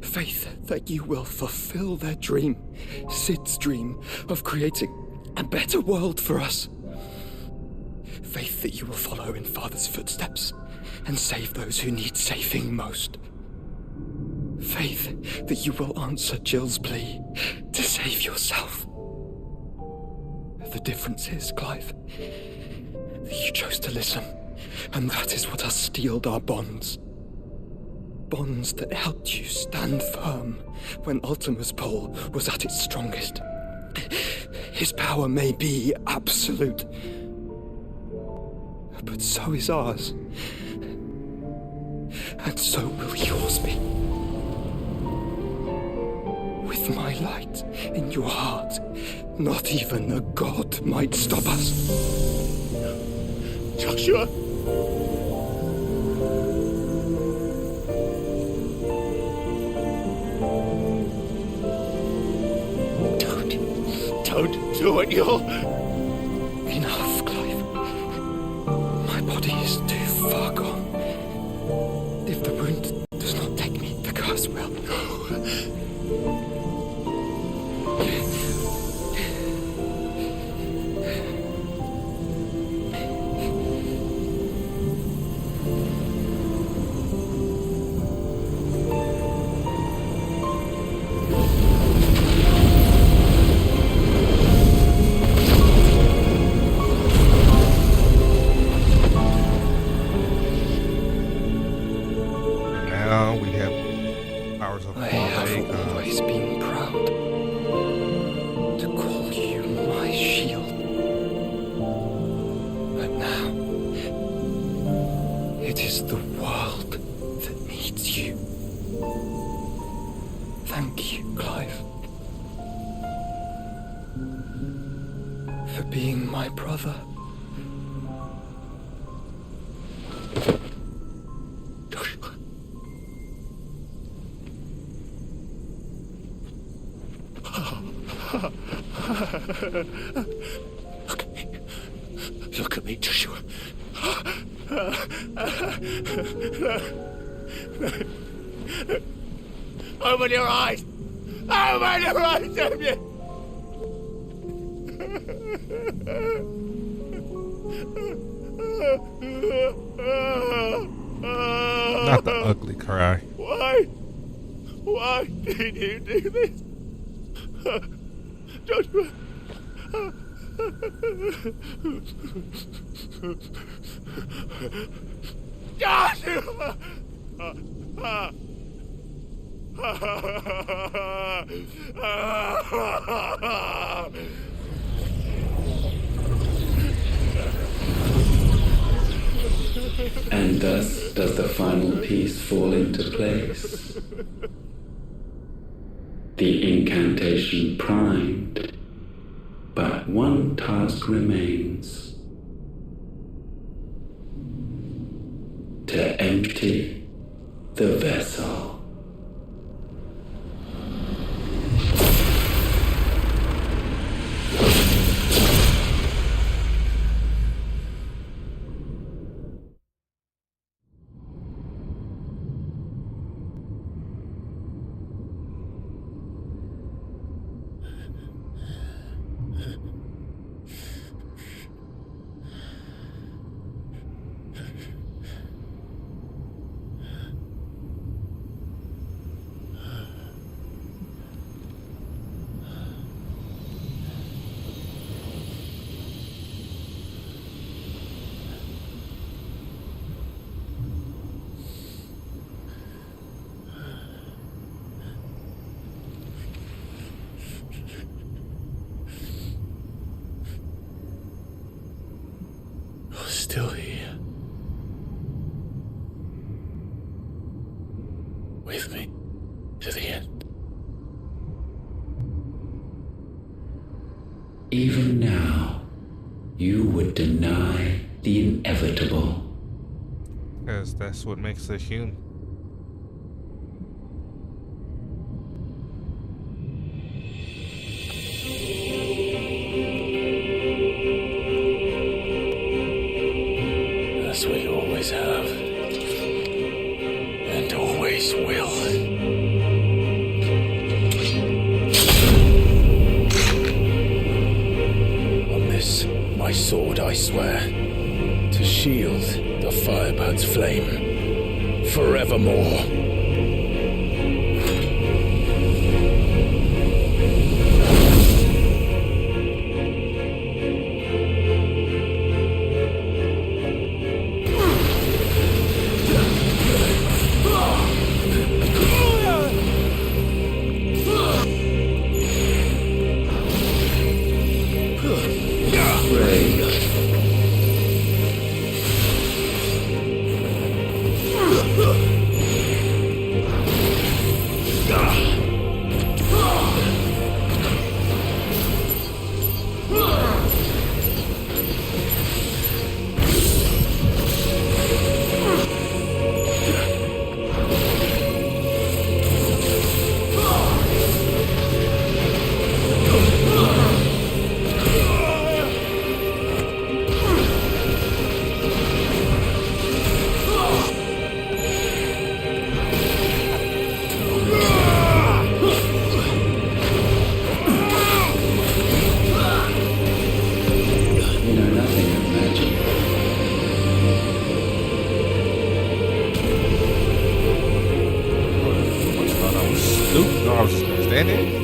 Faith that you will fulfill their dream, Sid's dream, of creating a better world for us. Faith that you will follow in Father's footsteps and save those who need saving most. Faith that you will answer Jill's plea to save yourself. The difference is, Clive, that you chose to listen, and that is what has steeled our bonds. bonds that helped you stand firm when Ultima's pull was at its strongest. His power may be absolute, but so is ours. And so will yours be. With my light in your heart, not even a god might stop us. Joshua! Don't do it, you'll... Enough, Clive. My body is too far gone. If the wound does not take me, the curse will. Now we have powers of I have always been proud to call you my shield. But now, it is the world that needs you. Thank you, Clive, for being my brother. Look at me, Joshua. Open your eyes! Open your eyes, Damien! Not the ugly cry. Why? Why did you do this? Joshua! Joshua! And thus does the final piece fall into place. The incantation primed, but one task remains. To empty the vessel. Still here. With me to the end. Even now, you would deny the inevitable. Because that's what makes us human. As we always have. And always will. On this, my sword, I swear, to shield the Firebird's flame forevermore. Bennett.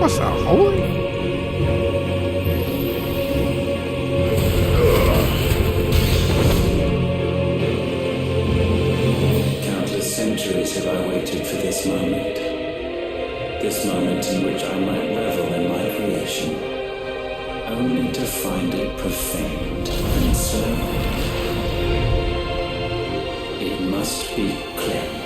What's that, holy? Countless centuries have I waited for this moment. This moment in which I might revel in my creation, only to find it profaned and soiled. It must be cleansed.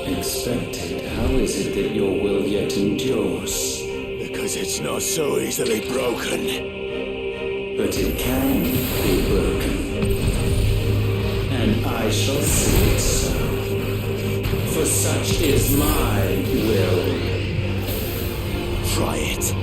Unexpected. How is it that your will yet endures? Because it's not so easily broken. But it can be broken. And I shall see it so. For such is my will. Try it.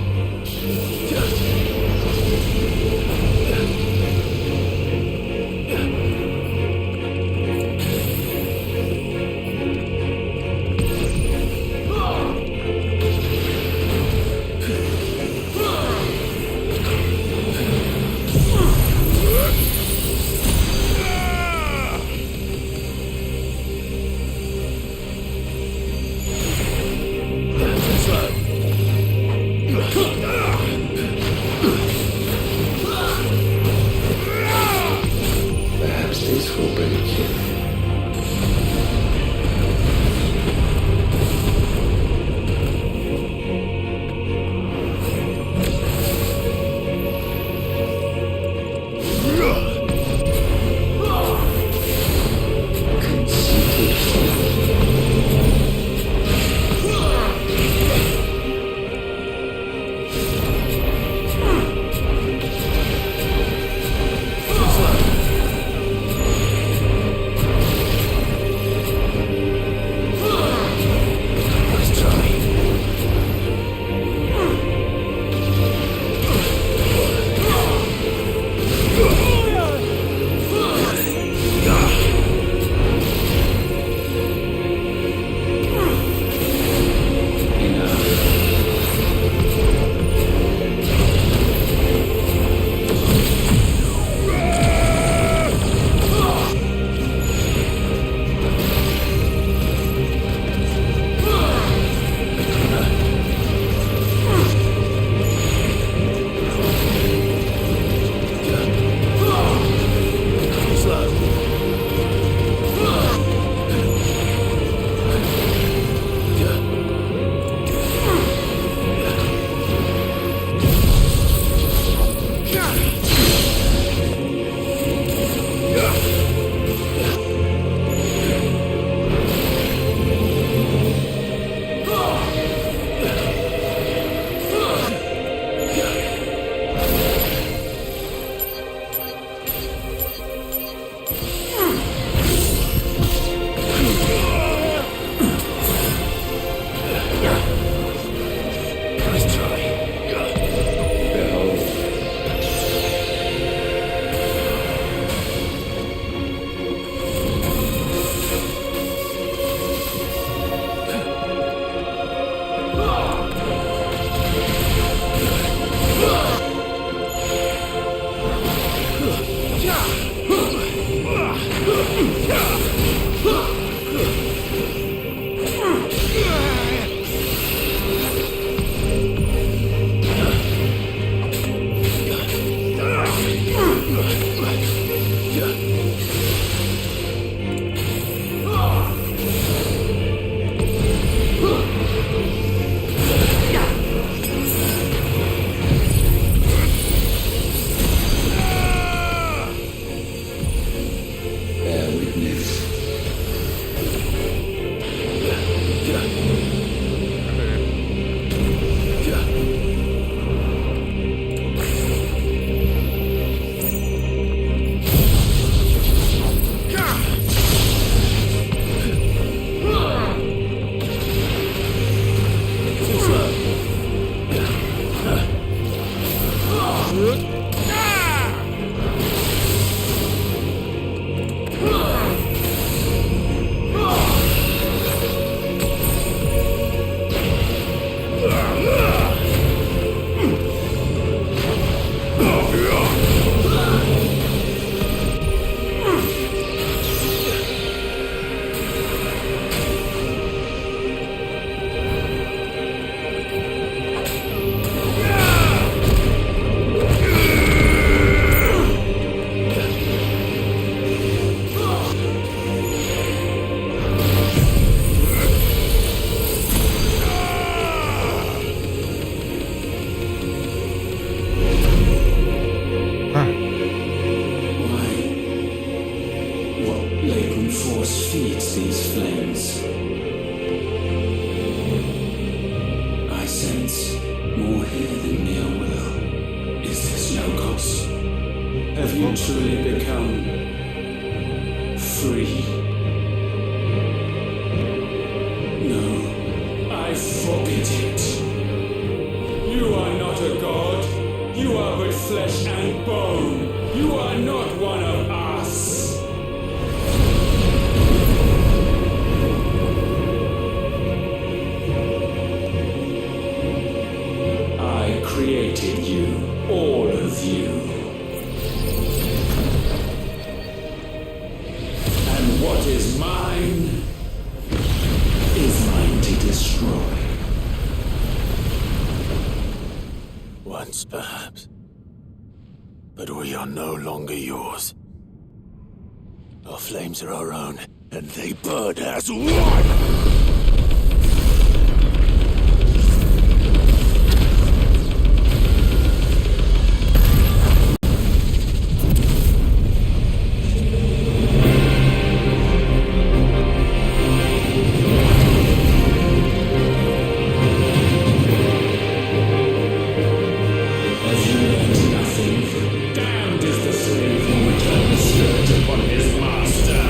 feeds these flames. I sense more here than mere will. Is this Logos? Have you truly become free? No, I forbid it. You are not a god. You are but flesh and bone. You are not one of us. I created you, all of you. And what is mine is mine to destroy. Once, perhaps. But we are no longer yours. Our flames are our own, and they burn as one! Upon his master.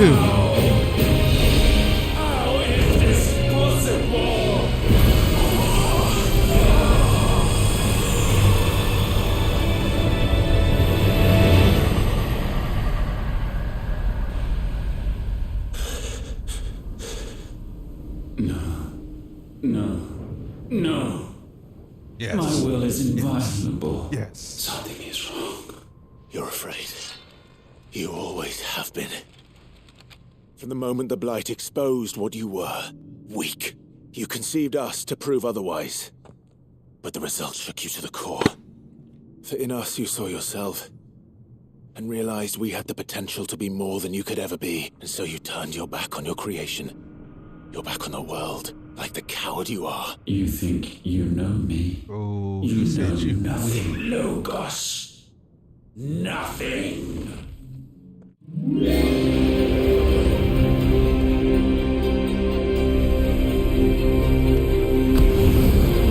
too. How is this possible? No. Yes. My will is inviolable. Yes. Something is wrong. You're afraid. You always have been. From the moment the Blight exposed what you were, weak, you conceived us to prove otherwise. But the result shook you to the core. For in us you saw yourself, and realized we had the potential to be more than you could ever be, and so you turned your back on your creation. Your back on the world, like the coward you are. You think you know me? Oh, you said know you. nothing, Logos. Nothing.